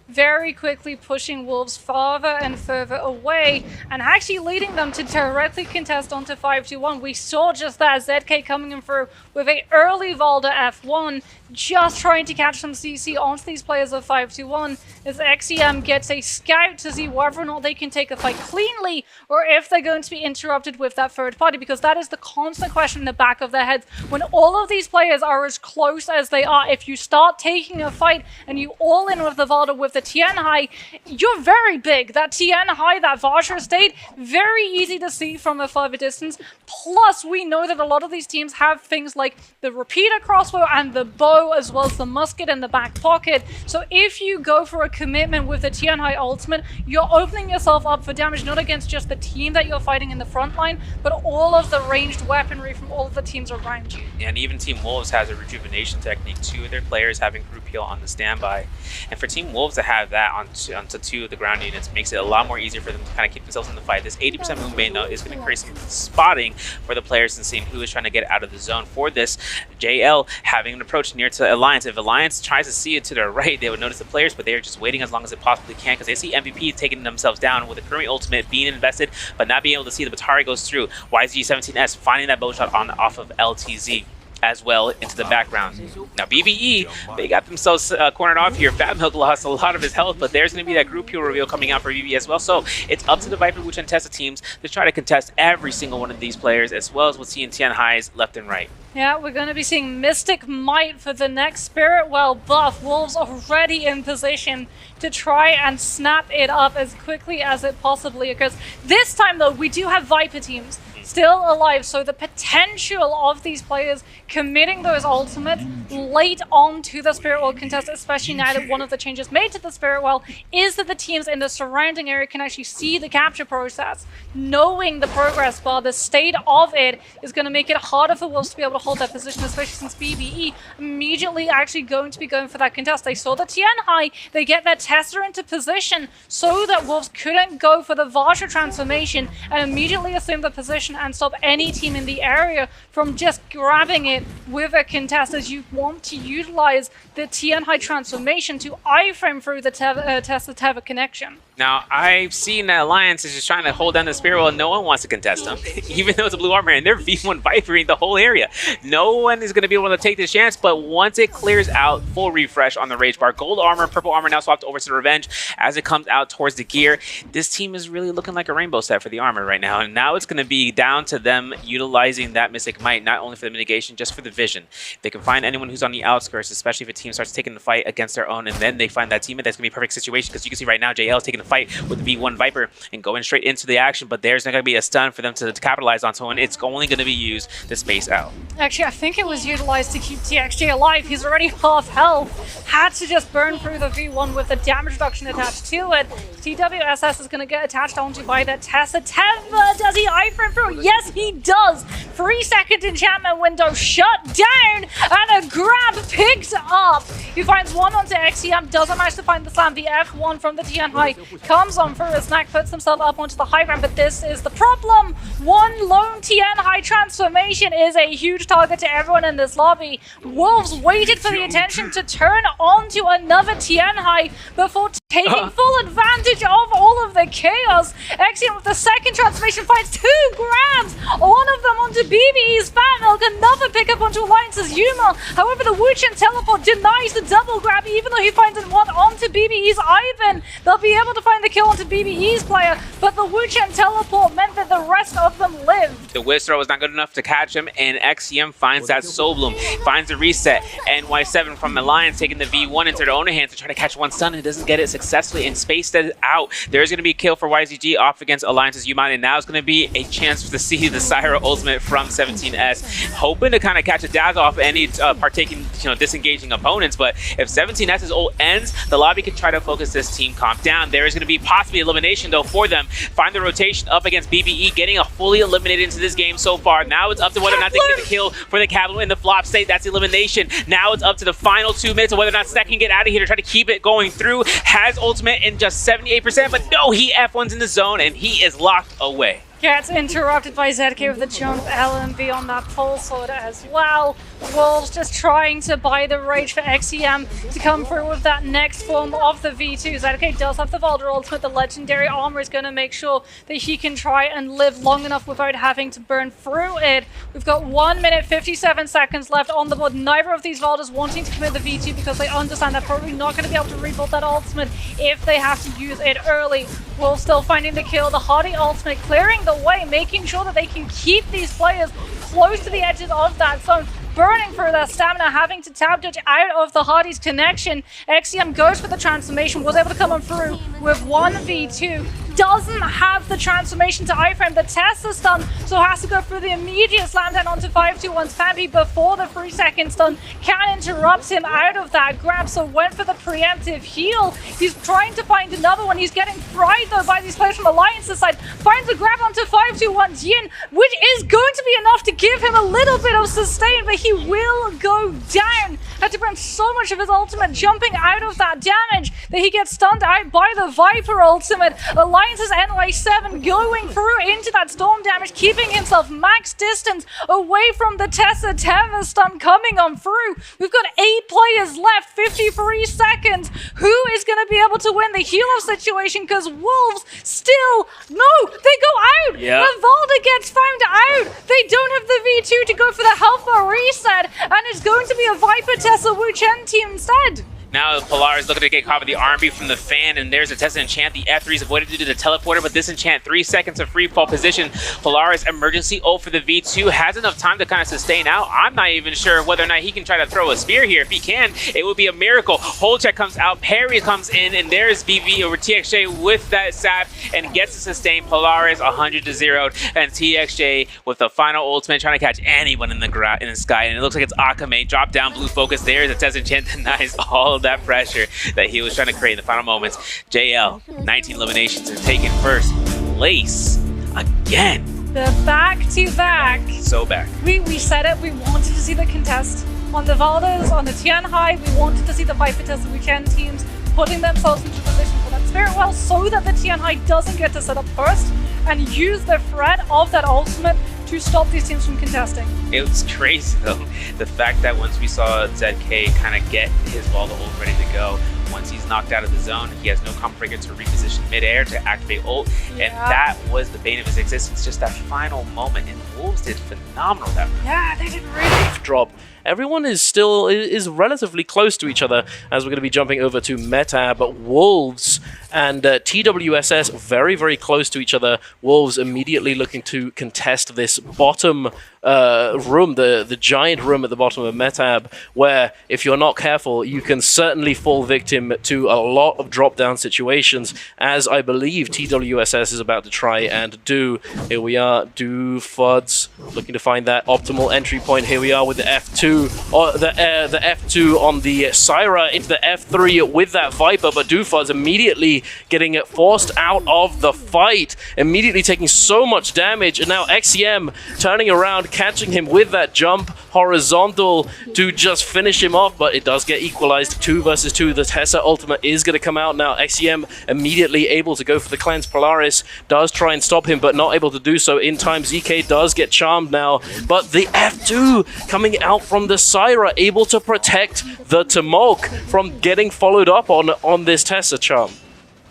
very quickly pushing Wolves farther and further away and actually leading them to directly contest onto 5-2-1. We saw just that, ZK coming in through with a early Valda F1, just trying to catch some CC onto these players of 5-2-1 as XCM gets a scout to see whether or not they can take a fight cleanly or if they're going to be interrupted with that third party, because that is the constant question in the back of their heads. When all of these players are as close as they are, if you start taking a fight and you all in with the Valda with the Tien High, you're very big. That Tien High, that Vajra state, very easy to see from a further distance. Plus, we know that a lot of these teams have things like the repeater crossbow and the bow, as well as the musket in the back pocket. So if you go for a commitment with the Tien High ultimate, you're opening yourself up for damage, not against just the team that you're fighting in the front line, but all of the ranged weaponry from all of the teams around you. And even Team Wolves has a rejuvenation technique. 2 of their players having group heal on the standby. And for Team Wolves to have that onto 2 of the ground units makes it a lot more easier for them to kind of keep themselves in the fight. This 80% movement though is going to create some spotting for the players and seeing who is trying to get out of the zone. For this, JL having an approach near to Alliance. If Alliance tries to see it to their right, they would notice the players, but they are just waiting as long as it possibly can because they see MVP taking themselves down with the Kurumi ultimate being invested, but not being able to see the Batari goes through. YG17S finding that bow shot off of LTZ as well into the background. Now BBE, they got themselves cornered off here. Fat Milk lost a lot of his health, but there's going to be that group heal reveal coming out for BBE as well. So it's up to the Viper Wuchen Testa teams to try to contest every single one of these players, as well as we'll see in Tien Highs left and right. Yeah, we're going to be seeing Mystic Might for the next Spirit Well buff. Wolves already in position to try and snap it up as quickly as it possibly occurs. This time, though, we do have Viper teams still alive, so the potential of these players committing those ultimates late on to the Spirit Well contest, especially now that one of the changes made to the Spirit Well is that the teams in the surrounding area can actually see the capture process. Knowing the progress bar, the state of it is going to make it harder for Wolves to be able to hold that position, especially since BBE immediately actually going to be going for that contest. They saw the Tien High, they get their Tester into position so that Wolves couldn't go for the Vajra transformation and immediately assume the position and stop any team in the area from just grabbing it with a contest, as you want to utilize the Tien High transformation to iframe through the Testa connection. Now, I've seen that Alliance is just trying to hold down the Spirit Well and no one wants to contest them, even though it's a blue armor and they're V1 Vipering the whole area. No one is going to be able to take this chance, but once it clears out, full refresh on the Rage Bar. Gold armor, purple armor now swapped over to the Revenge as it comes out towards the gear. This team is really looking like a rainbow set for the armor right now, and now it's going to be down to them utilizing that Mystic Might, not only for the mitigation, just for the vision. If they can find anyone who's on the outskirts, especially if a team starts taking the fight against their own, and then they find that teammate, that's going to be a perfect situation, because you can see right now JL is taking the fight with the V1 Viper and going straight into the action, but there's not going to be a stun for them to capitalize on, so it's only going to be used to space out. Actually, I think it was utilized to keep TXJ alive. He's already half health. Had to just burn through the V1 with the damage reduction attached to it. TWSS is going to get attached onto by that Tessa. Teva, does he iframe through? Yes, he does. 3-second enchantment window shut down and a grab picked up. He finds one onto XCM, doesn't manage to find the slam. The F1 from the Tien High comes on for a snack, puts himself up onto the high ground, but this is the problem. One lone Tien High transformation is a huge target to everyone in this lobby. Wolves waited for the attention to turn onto another Tien High before taking full advantage of all of the chaos. XCM with the second transformation finds 2 grabs, one of them onto BBE's Fat Milk, another pickup onto Alliance's Yuma. However, the Wuchen teleport denies the double grab, even though he finds one onto BBE's Ivan. They'll be able to find the kill onto BBE's player, but the Wuchen teleport meant that the rest of them lived. The Wiz throw was not good enough to catch him, and XCM finds that Soul Bloom, finds the reset. NY7 from Alliance taking the V1 into their own hands to try to catch one stun, and doesn't get it. successfully and spaced it out. There's going to be a kill for YZG off against Alliance's Umon, and now it's going to be a chance to see the Syra ultimate from 17S, hoping to kind of catch a dazzle off any partaking, disengaging opponents. But if 17S's ult ends, the lobby can try to focus this team comp down. There is going to be possibly elimination though for them. Find the rotation up against BBE, getting a fully eliminated into this game so far. Now it's up to whether or not they can get the kill for the Capital in the flop state. That's elimination. Now it's up to the final 2 minutes of whether or not Snek can get out of here to try to keep it going through. Has ultimate in just 78%, but no, he F1's in the zone and he is locked away. Gets interrupted by ZK with the jump LMB on that pole sword as well. Wolves just trying to buy the rage for XEM to come through with that next form of the V2. ZK does have the Valder ultimate. The legendary armor is going to make sure that he can try and live long enough without having to burn through it. We've got 1 minute 57 seconds left on the board. Neither of these Valders wanting to commit the V2 because they understand they're probably not going to be able to rebuild that ultimate if they have to use it early. Wolves still finding the kill. The Hardy ultimate clearing the way, making sure that they can keep these players close to the edges of that zone, burning through their stamina, having to tap dodge out of the Hardy's connection. XCM goes for the transformation, was able to come on through with 1v2. Doesn't have the transformation to iframe. The Tessa stun, so has to go through the immediate slam down onto 521's Fambi before the 3-second stun can interrupt him out of that grab, so went for the preemptive heal. He's trying to find another one. He's getting fried though by these players from Alliance's side. Finds a grab onto 521's Yin, which is going to be enough to give him a little bit of sustain, but he will go down. Had to burn so much of his ultimate jumping out of that damage that he gets stunned out by the Viper ultimate. Alliance's NY7 going through into that storm damage, keeping himself max distance away from the Tessa Teva stun coming on through. We've got 8 players left, 53 seconds. Who is going to be able to win the heal-off situation? Because Wolves still, no, they go out. Yep. Lavalda gets found out. They don't have the V2 to go for the health bar reset, and it's going to be a Viper Tessa Wu Chen team instead. Now Polaris looking to get caught with the R&B from the fan, and there's a Tessa enchant. The F3 is avoided due to the teleporter, but this enchant 3 seconds of free fall position. Polaris emergency ult for the V2 has enough time to kind of sustain out. I'm not even sure whether or not he can try to throw a spear here. If he can, it would be a miracle. Hold check comes out, parry comes in, and there's BB over TXJ with that sap and gets to sustain. Polaris 100-0, and TXJ with the final ultimate trying to catch anyone in the sky, and it looks like it's Akame. Drop down blue focus. There's a Tessa enchant, denies all of that pressure that he was trying to create in the final moments. JL, 19 eliminations and taking first place again. The back-to-back. So back. We said it, we wanted to see the contest on the Valdez, on the Tianhai. We wanted to see the Viper Tessa Wuchen teams putting themselves into position for that Spirit Well so that the Tianhai doesn't get to set up first and use the threat of that ultimate to stop these teams from contesting. It was crazy though, the fact that once we saw ZK kind of get his Valda ult ready to go, once he's knocked out of the zone, he has no comp breaker to reposition midair to activate ult, and that was the bane of his existence, just that final moment, and Wolves did phenomenal that round. Yeah, they did really drop. Everyone is still relatively close to each other as we're going to be jumping over to Meta, but Wolves and TWSS very, very close to each other. Wolves immediately looking to contest this bottom room, the giant room at the bottom of Metab, where if you're not careful, you can certainly fall victim to a lot of drop-down situations, as I believe TWSS is about to try and do. Here we are, do FUDs, looking to find that optimal entry point. Here we are with the F2, or the F2 on the Syra into the F3 with that Viper, but Dufud's immediately getting it forced out of the fight, immediately taking so much damage, and now XCM turning around, catching him with that jump horizontal to just finish him off, but it does get equalized 2 versus 2. The Tessa ultimate is going to come out now. XCM immediately able to go for the cleanse. Polaris does try and stop him, but not able to do so in time. ZK does get charmed now, but the F2 coming out from the Syra, able to protect the Tamok from getting followed up on this Tessa charm.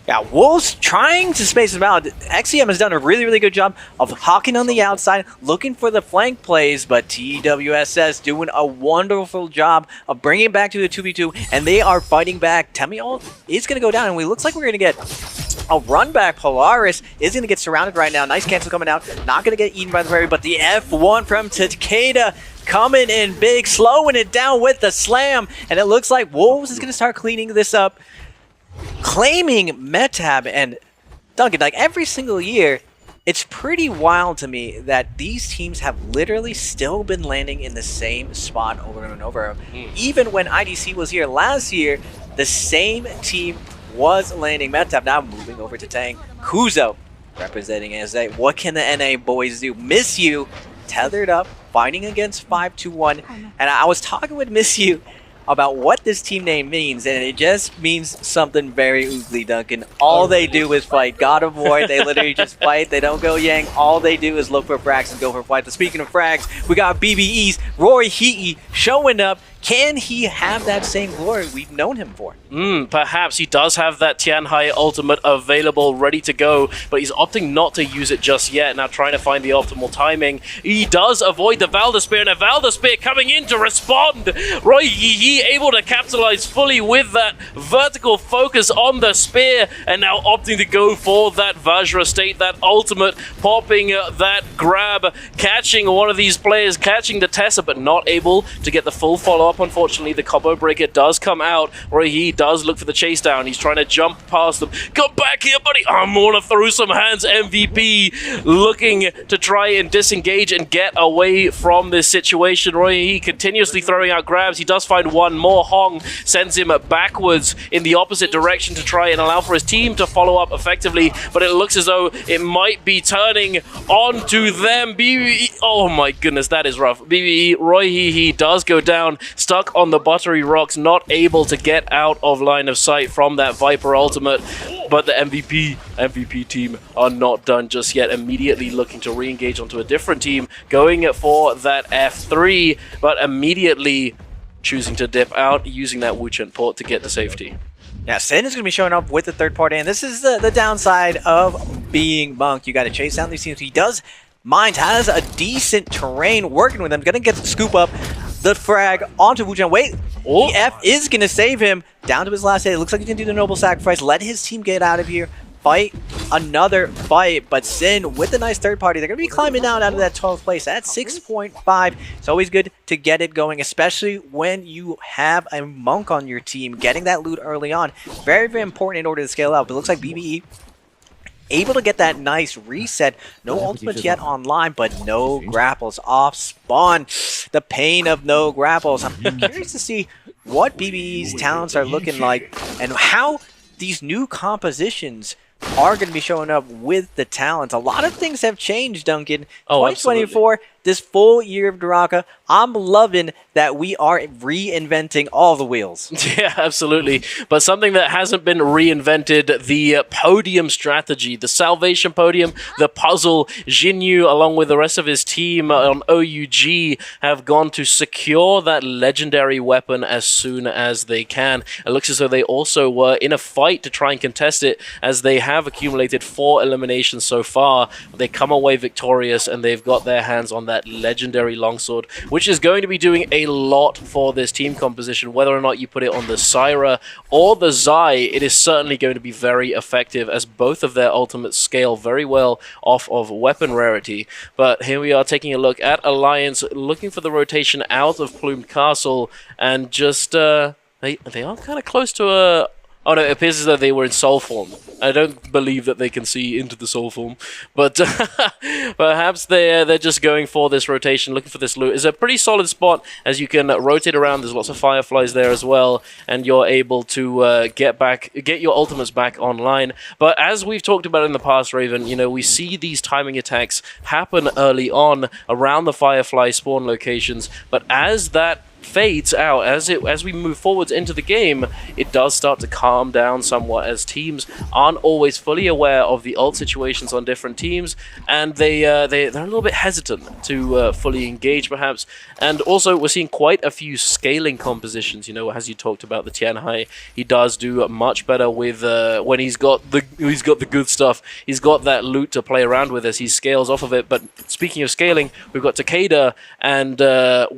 Yeah, Wolves trying to space them out. XCM has done a really, really good job of hawking on the outside, looking for the flank plays, but TWSS doing a wonderful job of bringing it back to the 2v2, and they are fighting back. Temiol is going to go down, and it looks like we're going to get a run back. Polaris is going to get surrounded right now. Nice cancel coming out. Not going to get eaten by the fairy, but the F1 from Takeda coming in big, slowing it down with the slam, and it looks like Wolves is going to start cleaning this up. claiming Metab and Duncan, like every single year, it's pretty wild to me that these teams have literally still been landing in the same spot over and over. Even when IDC was here last year, the same team was landing Metab. Now moving over to Tang. Kuzo representing NSA. What can the NA boys do? Miss You tethered up, fighting against 5-2-1. And I was talking with Miss You about what this team name means, and it just means something very oogly, Duncan. All they do is fight. God of War, they literally just fight. They don't go yang. All they do is look for frags and go for fight. But speaking of frags, we got BBE's Roy Hee showing up. Can he have that same glory we've known him for? Perhaps he does have that Tianhai ultimate available, ready to go, but he's opting not to use it just yet. Now trying to find the optimal timing. He does avoid the Valda Spear, and a Valda Spear coming in to respond. Roy Yi able to capitalize fully with that vertical focus on the spear, and now opting to go for that Vajra state, that ultimate, popping that grab, catching one of these players, catching the Tessa, but not able to get the full follow-up. Unfortunately, the combo breaker does come out. Roy He does look for the chase down. He's trying to jump past them. Come back here, buddy. I'm gonna throw some hands. MVP looking to try and disengage and get away from this situation. Roy He continuously throwing out grabs. He does find one more. Hong sends him backwards in the opposite direction to try and allow for his team to follow up effectively, but it looks as though it might be turning onto them. BBE, oh my goodness, that is rough. BBE, Roy He does go down, stuck on the buttery rocks, not able to get out of line of sight from that Viper ultimate. But the MVP team are not done just yet, immediately looking to re-engage onto a different team, going for that F3, but immediately choosing to dip out, using that Wuchen port to get to safety. Yeah, Sin is going to be showing up with the third party, and this is the downside of being Monk. You got to chase down these teams. He does mind, has a decent terrain working with them. Going to get the scoop up the frag onto Wuchen. Wait, the F is going to save him down to his last hit. It looks like he's going to do the noble sacrifice, let his team get out of here, fight another fight. But Sin with a nice third party, they're going to be climbing down out of that 12th place at 6.5. It's always good to get it going, especially when you have a Monk on your team. Getting that loot early on, very, very important in order to scale out. But it looks like BBE able to get that nice reset. No ultimate yet online, but no grapples off spawn. The pain of no grapples. I'm curious to see what BBE's talents are looking like and how these new compositions are going to be showing up with the talents. A lot of things have changed, Duncan. 2024, absolutely. This full year of Naraka, I'm loving that we are reinventing all the wheels. Yeah, absolutely. But something that hasn't been reinvented, the podium strategy, the salvation podium, the puzzle. Jinyu, along with the rest of his team on OUG, have gone to secure that legendary weapon as soon as they can. It looks as though they also were in a fight to try and contest it, as they have accumulated 4 eliminations so far. They come away victorious, and they've got their hands on that legendary longsword, which is going to be doing a lot for this team composition. Whether or not you put it on the Syra or the Zai, it is certainly going to be very effective, as both of their ultimates scale very well off of weapon rarity. But here we are taking a look at Alliance, looking for the rotation out of Plumed Castle, and just they are kind of close to a... Oh no, it appears as though they were in soul form. I don't believe that they can see into the soul form, but perhaps they're just going for this rotation, looking for this loot. It's a pretty solid spot, as you can rotate around. There's lots of fireflies there as well, and you're able to get your ultimates back online. But as we've talked about in the past, Raven, you know, we see these timing attacks happen early on around the firefly spawn locations, but as that fades out, as we move forwards into the game, it does start to calm down somewhat, as teams aren't always fully aware of the ult situations on different teams, and they're a little bit hesitant to fully engage perhaps. And also we're seeing quite a few scaling compositions, you know, as you talked about the Tianhai. He does do much better with when he's got the good stuff. He's got that loot to play around with as he scales off of it. But speaking of scaling, we've got Takeda, and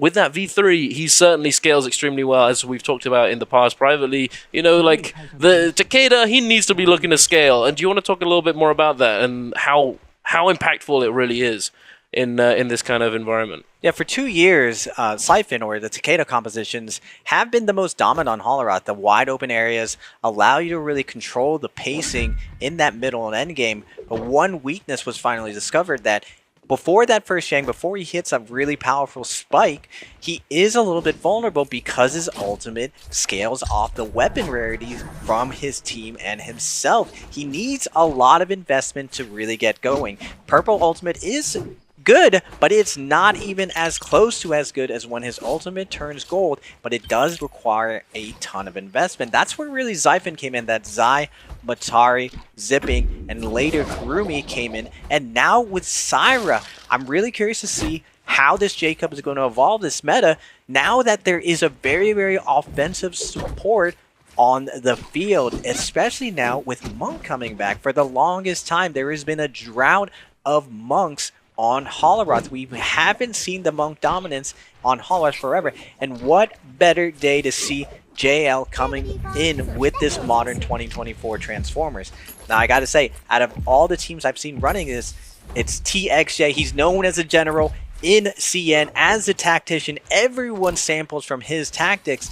with that V3 he's certainly scales extremely well, as we've talked about in the past privately. You know, like the Takeda, he needs to be looking to scale. And do you want to talk a little bit more about that and how impactful it really is? in this kind of environment. Yeah, for 2 years, Siphon, or the Takeda compositions, have been the most dominant on Holoroth. The wide open areas allow you to really control the pacing in that middle and end game. But one weakness was finally discovered, that before that first Yang, before he hits a really powerful spike, he is a little bit vulnerable because his ultimate scales off the weapon rarities from his team and himself. He needs a lot of investment to really get going. Purple ultimate is good, but it's not even as close to as good as when his ultimate turns gold, but it does require a ton of investment. That's where really Xiphon came in, that Zai, Matari, Zipping, and later Kurumi came in, and now with Syra, I'm really curious to see how this J Cup is going to evolve this meta, now that there is a very, very offensive support on the field, especially now with Monk coming back. For the longest time, there has been a drought of Monks on Holoroth. We haven't seen the Monk dominance on Holoroth forever, and what better day to see JL coming in with this modern 2024 Transformers. Now I gotta say, out of all the teams I've seen running this, it's TXJ. He's known as a general in CN, as a tactician. Everyone samples from his tactics,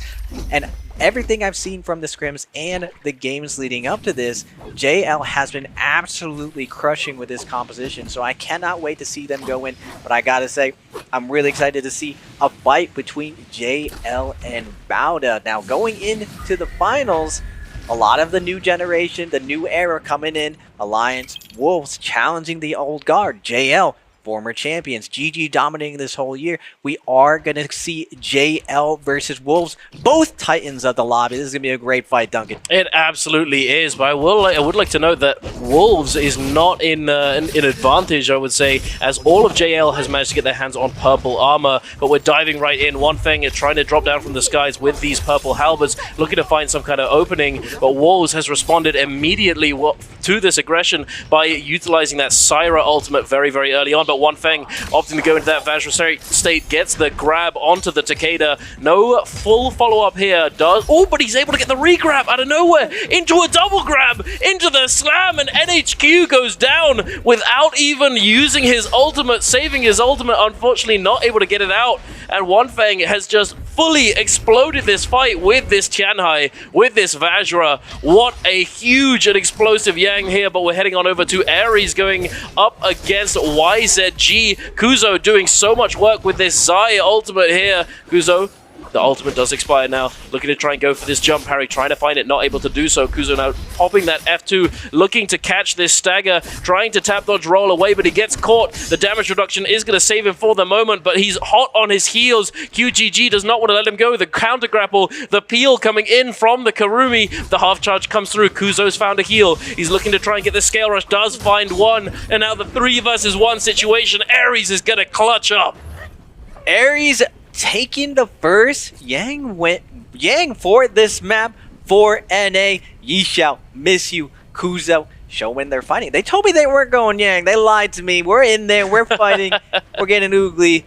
and everything I've seen from the scrims and the games leading up to this, JL has been absolutely crushing with this composition, so I cannot wait to see them go in. But I gotta say, I'm really excited to see a fight between JL and Bauda. Now, going into the finals, a lot of the new generation, the new era coming in, Alliance, Wolves challenging the old guard, JL, former champions, GG dominating this whole year. We are going to see JL versus Wolves, both titans of the lobby. This is going to be a great fight, Duncan. It absolutely is, but I would like to note that Wolves is not in advantage, I would say, as all of JL has managed to get their hands on purple armor, but we're diving right in. One thing is trying to drop down from the skies with these purple halberds, looking to find some kind of opening, but Wolves has responded immediately to this aggression by utilizing that Syra ultimate very, very early on. But one thing, opting to go into that Vajra state, gets the grab onto the Takeda. No full follow-up here. But he's able to get the re-grab out of nowhere into a double grab, into the slam, and NHQ goes down without even using his ultimate, saving his ultimate. Unfortunately, not able to get it out. And One Fang has just fully exploded this fight with this Tianhai, with this Vajra. What a huge and explosive Yang here, but we're heading on over to Ares going up against YZG. Kuzo doing so much work with this Zai ultimate here. Kuzo, the ultimate does expire now. Looking to try and go for this jump parry, trying to find it, not able to do so. Kuzo now popping that F2, looking to catch this stagger, trying to tap dodge roll away, but he gets caught. The damage reduction is going to save him for the moment, but he's hot on his heels. QGG does not want to let him go. The counter grapple, the peel coming in from the Karumi. The half charge comes through. Kuzo's found a heal. He's looking to try and get the scale rush, does find one, and now the 3 versus 1 situation. Ares is going to clutch up. Ares taking the first Yang for this map for NA. Ye shall miss you, Kuzo. Showing they're fighting. They told me they weren't going Yang. They lied to me. We're in there. We're fighting. We're getting oogly.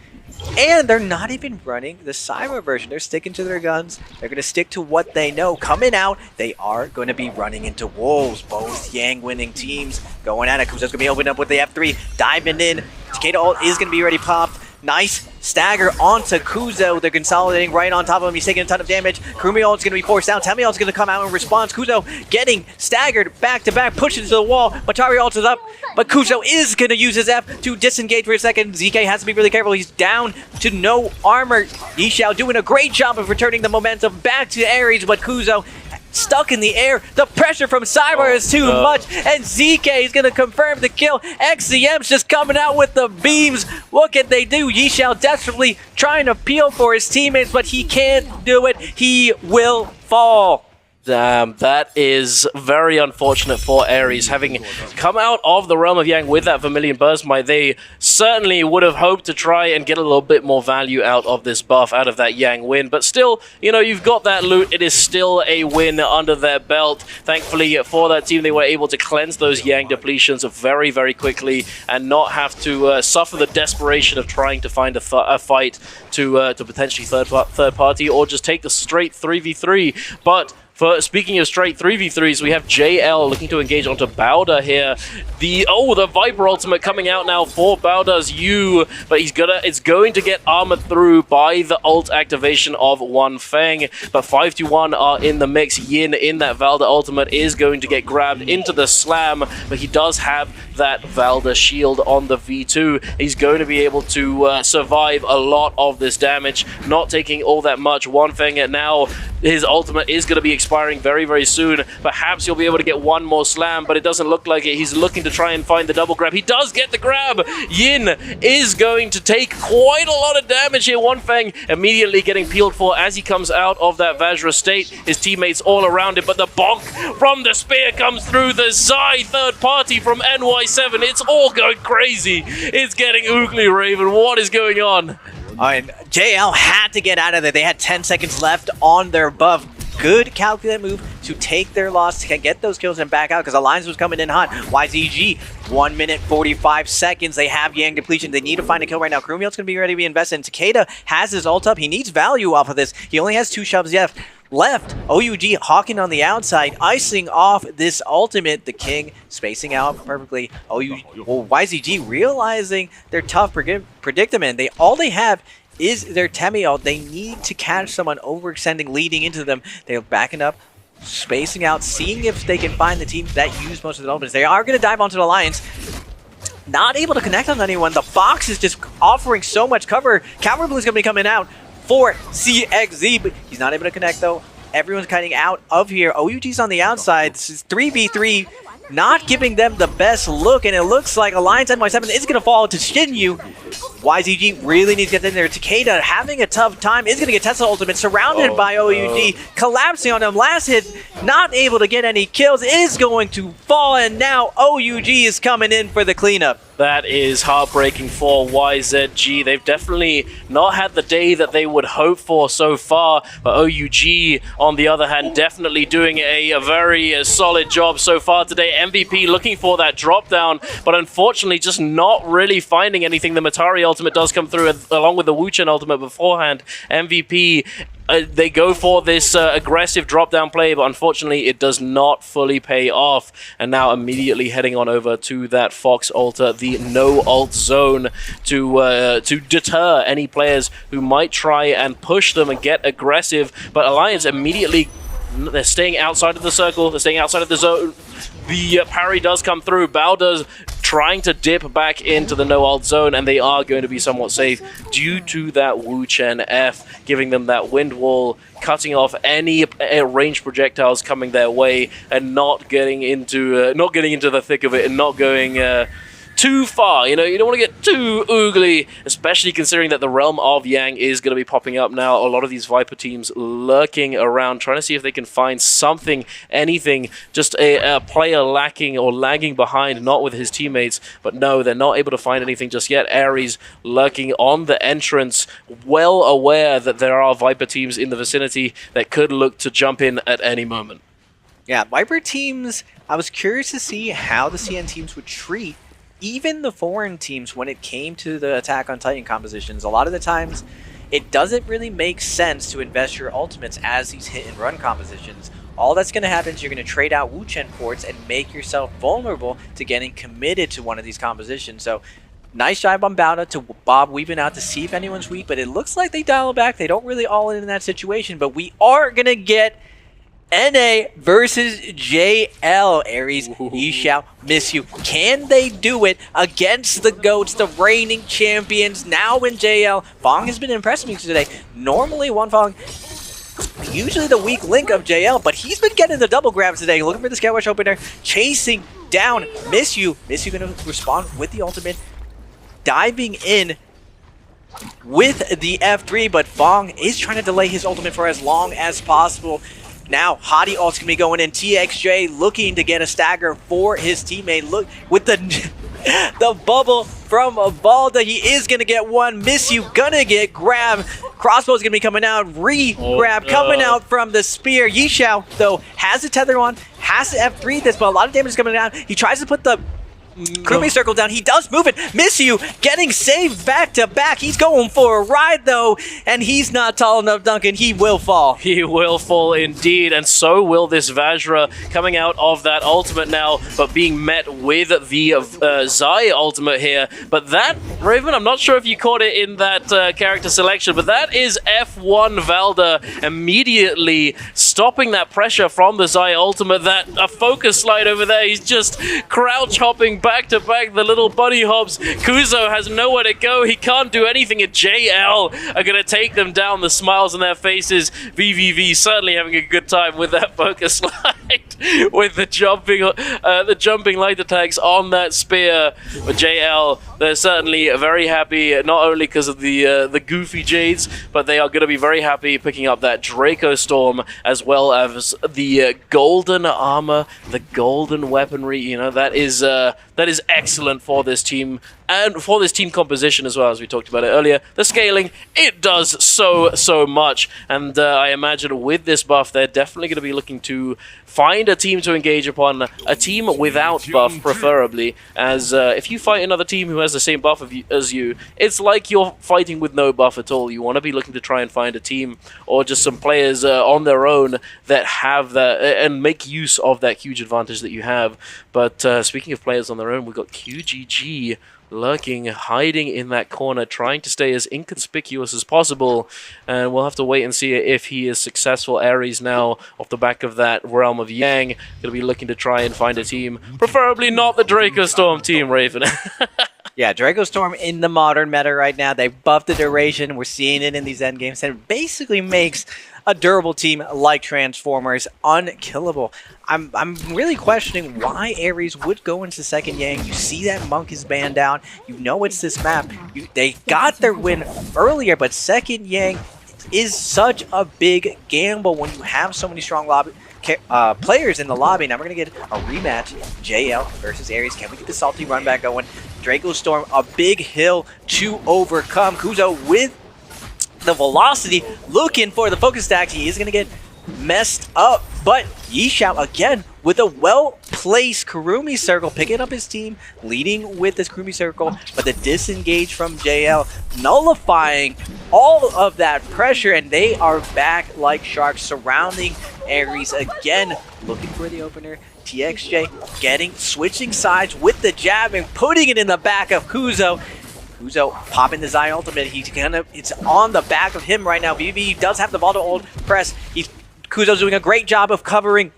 And they're not even running the Syra version. They're sticking to their guns. They're going to stick to what they know. Coming out, they are going to be running into Wolves. Both Yang winning teams going at it. Kuzo's going to be opening up with the F3. Diving in. Takeda ult is going to be ready popped. Nice stagger onto Kuzo. They're consolidating right on top of him. He's taking a ton of damage. Kurumi ult is going to be forced down. Temi ult is going to come out in response. Kuzo getting staggered back to back, pushes to the wall. Matari ult is up, but Kuzo is going to use his F to disengage for a second. ZK has to be really careful. He's down to no armor. Yishao doing a great job of returning the momentum back to Ares, but Kuzo stuck in the air. The pressure from Cyber is too much, and ZK is going to confirm the kill. XCM's just coming out with the beams. What can they do? Yishao desperately trying to peel for his teammates, but he can't do it. He will fall. Damn, that is very unfortunate for Ares. Having come out of the Realm of Yang with that Vermilion Burst Might, they certainly would have hoped to try and get a little bit more value out of this buff, out of that Yang win. But still, you know, you've got that loot. It is still a win under their belt. Thankfully for that team, they were able to cleanse those Yang depletions very, very quickly and not have to suffer the desperation of trying to find a fight to potentially third party or just take the straight 3v3. But speaking of straight 3v3s, we have JL looking to engage onto Bowder here. The Viper ultimate coming out now for Bowder's U, but it's going to get armored through by the ult activation of One Feng. But 5-1 are in the mix. Yin in that Valda ultimate is going to get grabbed into the slam, but he does have that Valda shield on the V2. He's going to be able to survive a lot of this damage, not taking all that much. One Feng now, his ultimate is going to be expiring very, very soon. Perhaps he'll be able to get one more slam, but it doesn't look like it. He's looking to try and find the double grab. He does get the grab. Yin is going to take quite a lot of damage here. One Feng immediately getting peeled for as he comes out of that Vajra state. His teammates all around him, but the bonk from the spear comes through. The Zai third party from NY7. It's all going crazy. It's getting oogly, Raven. What is going on? And JL had to get out of there. They had 10 seconds left on their buff. Good calculated move to take their loss, to get those kills and back out, because Alliance was coming in hot. YZG, 1 minute 45 seconds. They have Yang depletion. They need to find a kill right now. Krumiel's going to be ready to be invested. And Takeda has his ult up. He needs value off of this. He only has 2 shoves left. OUG hawking on the outside, icing off this ultimate. The King spacing out perfectly. YZG realizing their tough predicament. All they have is their Temi ult. They need to catch someone overextending, leading into them. They're backing up, spacing out, seeing if they can find the teams that use most of the ultimates. They are going to dive onto the Alliance. Not able to connect on anyone. The Fox is just offering so much cover. Calvary Blue is going to be coming out for CXZ, but he's not able to connect though. Everyone's cutting out of here. OUG's on the outside. This is 3v3, not giving them the best look, and it looks like Alliance NY7 is going to fall to Shinyu. YZG really needs to get in there. Takeda having a tough time, is going to get Tesla ultimate, surrounded by OUG, collapsing on him. Last hit, not able to get any kills, is going to fall, and now OUG is coming in for the cleanup. That is heartbreaking for YZG. They've definitely not had the day that they would hope for so far, but OUG, on the other hand, definitely doing a very solid job so far today. MVP looking for that drop down, but unfortunately just not really finding anything. The Matari ultimate does come through along with the Wuchen ultimate beforehand. MVP, they go for this aggressive drop-down play, but unfortunately it does not fully pay off. And now immediately heading on over to that Fox Altar, the no-ult zone, to deter any players who might try and push them and get aggressive. But Alliance immediately, they're staying outside of the circle, they're staying outside of the zone. The parry does come through. Bowder's trying to dip back into the no-ult zone, and they are going to be somewhat safe due to that Wu Chen F, giving them that wind wall, cutting off any ranged projectiles coming their way, and not getting into the thick of it, and not going too far. You know, you don't want to get too oogly, especially considering that the Realm of Yang is going to be popping up now. A lot of these Viper teams lurking around, trying to see if they can find something, anything, just a player lacking or lagging behind, not with his teammates. But no, they're not able to find anything just yet. Ares lurking on the entrance, well aware that there are Viper teams in the vicinity that could look to jump in at any moment. Yeah, Viper teams, I was curious to see how the CN teams would treat even the foreign teams when it came to the Attack on Titan compositions. A lot of the times, it doesn't really make sense to invest your ultimates as these hit-and-run compositions. All that's going to happen is you're going to trade out Wu Chen ports and make yourself vulnerable to getting committed to one of these compositions. So, nice job on Bowda to Bob weaving out to see if anyone's weak, but it looks like they dial back. They don't really all in that situation, but we are going to get NA versus JL. Ares, Yishao, miss you. Can they do it against the GOATs, the reigning champions, now in JL? Fong has been impressing me today. Normally, One Fong, usually the weak link of JL, but he's been getting the double grabs today. Looking for the Scout Rush opener, chasing down Miss You. Miss You going to respond with the ultimate, diving in with the F3, but Fong is trying to delay his ultimate for as long as possible. Now, Hadi ult's going to be going in. TXJ looking to get a stagger for his teammate. Look, with the bubble from Balda, he is going to get one. Miss You going to get grabbed. Crossbow's going to be coming out. Re-grab coming out from the spear. Yishao, though, has the tether on, has the F3 this, but a lot of damage is coming out. He tries to put the Kurumi circle down. He does move it. Miss you getting saved back to back. He's going for a ride though, and he's not tall enough, Duncan. He will fall. He will fall indeed, and so will this Vajra coming out of that ultimate now, but being met with the Zai ultimate here. But that, Raven, I'm not sure if you caught it in that character selection, but that is F1 Valda immediately stopping that pressure from the Zai ultimate. That a focus slide over there. He's just crouch hopping back to back, the little bunny hops. Kuzo has nowhere to go. He can't do anything, and JL are going to take them down. The smiles on their faces. VVV certainly having a good time with that focus slide, with the jumping light attacks on that spear. But JL, they're certainly very happy, not only because of the goofy Jades, but they are going to be very happy picking up that Draco Storm, as well as the golden armor, the golden weaponry. You know, that is excellent for this team, and for this team composition as well, as we talked about it earlier. The scaling, it does so much, and I imagine with this buff, they're definitely going to be looking to find a team to engage upon, a team without buff preferably, as if you fight another team who has the same buff as you, it's like you're fighting with no buff at all. You want to be looking to try and find a team, or just some players on their own that have that, and make use of that huge advantage that you have. But speaking of players on their own, we've got QGG lurking, hiding in that corner, trying to stay as inconspicuous as possible, and we'll have to wait and see if he is successful. Ares now, off the back of that Realm of Yang, going to be looking to try and find a team, preferably not the Draco Storm team, Raven. Yeah, Draco Storm in the modern meta right now. They buffed the duration. We're seeing it in these endgames, and it basically makes a durable team like Transformers unkillable. I'm really questioning why Ares would go into second Yang. You see that Monk is banned out. You know it's this map. They got their win earlier, but second Yang is such a big gamble when you have so many strong players in the lobby. Now we're going to get a rematch. JL versus Ares. Can we get the salty run back going? Draco Storm, a big hill to overcome. Kuzo with the velocity, looking for the focus stack. He is going to get messed up, but Yishao again with a well-placed Kurumi circle, picking up his team, leading with this Kurumi circle, but the disengage from JL, nullifying all of that pressure, and they are back like sharks, surrounding Ares again, looking for the opener. TXJ switching sides with the jab and putting it in the back of Kuzo. Kuzo popping the Zai ultimate. It's on the back of him right now. VV does have the ball to hold press. Kuzo's doing a great job of covering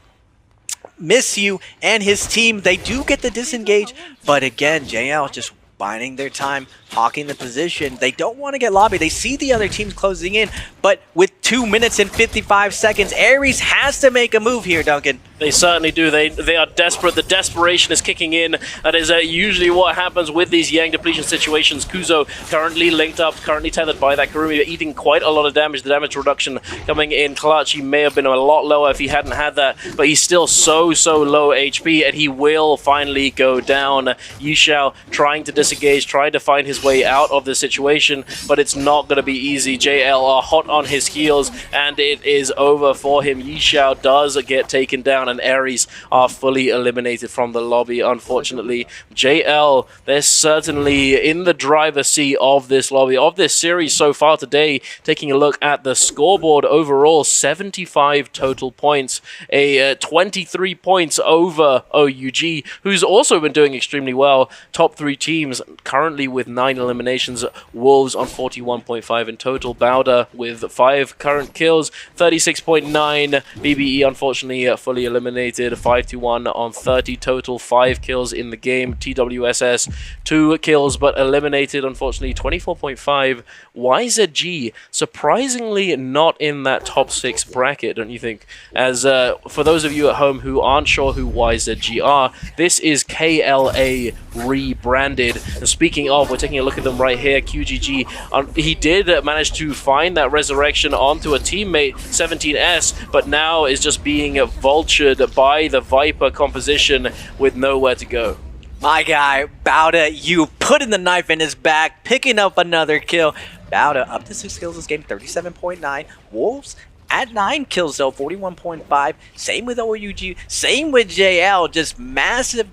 Miss You and his team. They do get the disengage, but again, JL just biding their time, hawking the position. They don't want to get lobby. They see the other teams closing in, but with 2 minutes and 55 seconds, Ares has to make a move here, Duncan. They certainly do. They are desperate. The desperation is kicking in. That is usually what happens with these Yang depletion situations. Kuzo currently linked up, currently tethered by that Kurumi, eating quite a lot of damage. The damage reduction coming in clutch. He may have been a lot lower if he hadn't had that, but he's still so low HP, and he will finally go down. Yishao trying to disengage, trying to find his way out of the situation, but it's not going to be easy. JL are hot on his heels, and it is over for him. Yishao does get taken down, and Ares are fully eliminated from the lobby, unfortunately. JL, they're certainly in the driver's seat of this lobby, of this series so far today. Taking a look at the scoreboard overall, 75 total points, 23 points over OUG, who's also been doing extremely well. Top 3 teams currently with 9 eliminations. Wolves on 41.5 in total. Bowder with 5 current kills, 36.9. BBE unfortunately fully eliminated, 5-1 on 30 total, 5 kills in the game. TWSS 2 kills but eliminated, unfortunately, 24.5. YZG surprisingly not in that top 6 bracket, don't you think? As for those of you at home who aren't sure who YZG are, this is KLA rebranded. And speaking of, we're taking a look at them right here. QGG, he did manage to find that resurrection onto a teammate, 17S, but now is just being vultured by the Viper composition with nowhere to go. My guy, Bowda, you putting the knife in his back, picking up another kill. Bowda up to 6 kills this game, 37.9. Wolves at 9 kills though, 41.5. Same with OUG, same with JL. Just massive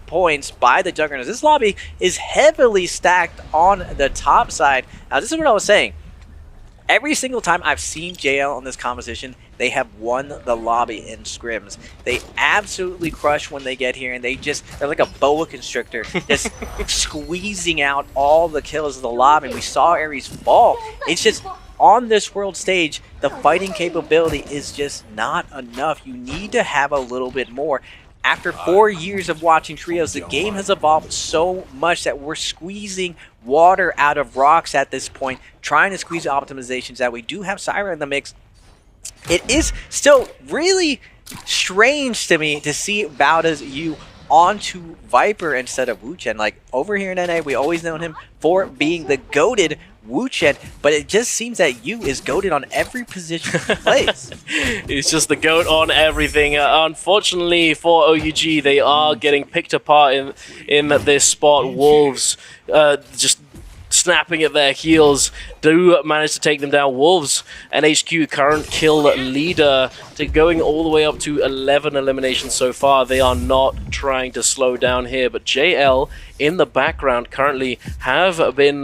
points by the Juggernauts. This lobby is heavily stacked on the top side. Now this is what I was saying. Every single time I've seen JL on this composition, they have won the lobby in scrims. They absolutely crush when they get here, and they're like a boa constrictor, just squeezing out all the kills of the lobby. And we saw Ares fall. It's just on this world stage, the fighting capability is just not enough. You need to have a little bit more. After 4 years of watching trios, the game has evolved so much that we're squeezing water out of rocks at this point, trying to squeeze optimizations out. We do have Syra in the mix. It is still really strange to me to see Bauda's U onto Viper instead of Wuchen. Like, over here in NA, we always known him for being the goated Wuchen, but it just seems that Yu is goated on every position he plays. He's just the goat on everything. Unfortunately for OUG, they are getting picked apart in this spot. Wolves just snapping at their heels do manage to take them down. Wolves, NHQ current kill leader, to going all the way up to 11 eliminations so far. They are not trying to slow down here, but JL in the background currently have been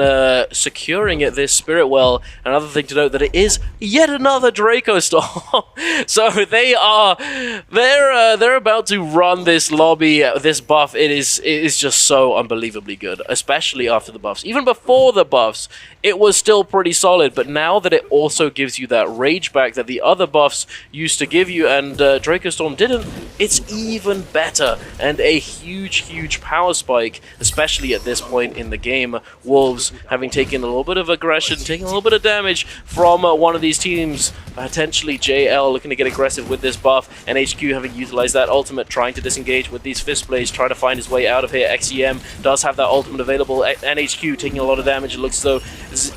securing at this Spirit Well. Another thing to note that it is yet another Draco Storm. So they're about to run this lobby. This buff, it is just so unbelievably good, especially after the buffs. Even before the buffs, it was still pretty solid, but now that it also gives you that rage back that the other buffs used to give you, and Draco Storm didn't, it's even better, and a huge power spike, especially at this point in the game. Wolves having taken a little bit of aggression, taking a little bit of damage from one of these teams, potentially JL looking to get aggressive with this buff, and HQ having utilized that ultimate, trying to disengage with these fist blades, trying to find his way out of here. XEM does have that ultimate available, NHQ taking a lot of damage. It looks as though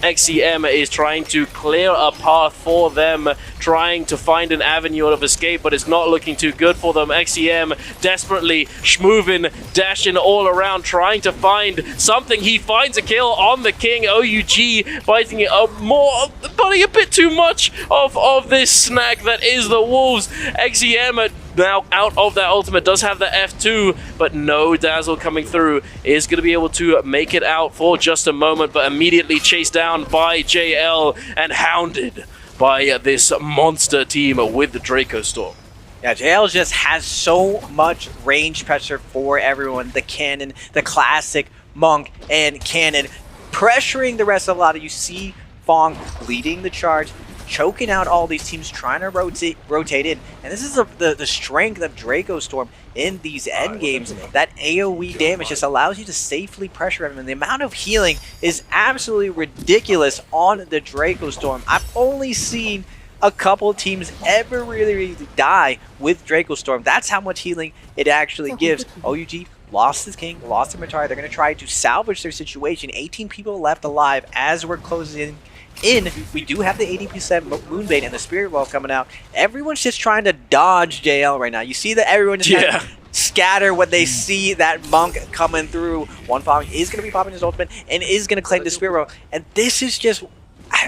XEM is trying to clear a path for them, trying to find an avenue of escape, but it's not looking too good for them. XEM desperately schmoving, dashing all around, trying to find something. He finds a kill on the King. OUG fighting it up more, putting a bit too much of this snack that is the Wolves. XEM now out of that ultimate, does have the F2, but no dazzle coming through. Is going to be able to make it out for just a moment, but immediately chased down by JL and hounded by this monster team with the Draco Storm. Yeah, JL just has so much range pressure for everyone. The Cannon, the classic Monk and Cannon, pressuring the rest of the lot. You see Fong leading the charge, choking out all these teams, trying to rotate in. And this is the strength of Draco Storm in these end games. That AoE damage just allows you to safely pressure him, and the amount of healing is absolutely ridiculous on the Draco Storm. I've only seen a couple teams ever really die with Draco Storm. That's how much healing it actually gives. OUG lost his king, lost their Matari. They're going to try to salvage their situation. 18 people left alive as we're closing in. We do have the 80% Moonbait and the Spirit Well coming out. Everyone's just trying to dodge JL right now. You see that everyone just kind of scatter when they see that Monk coming through. One Fong is going to be popping his ultimate and is going to claim the Spirit Well. And this is just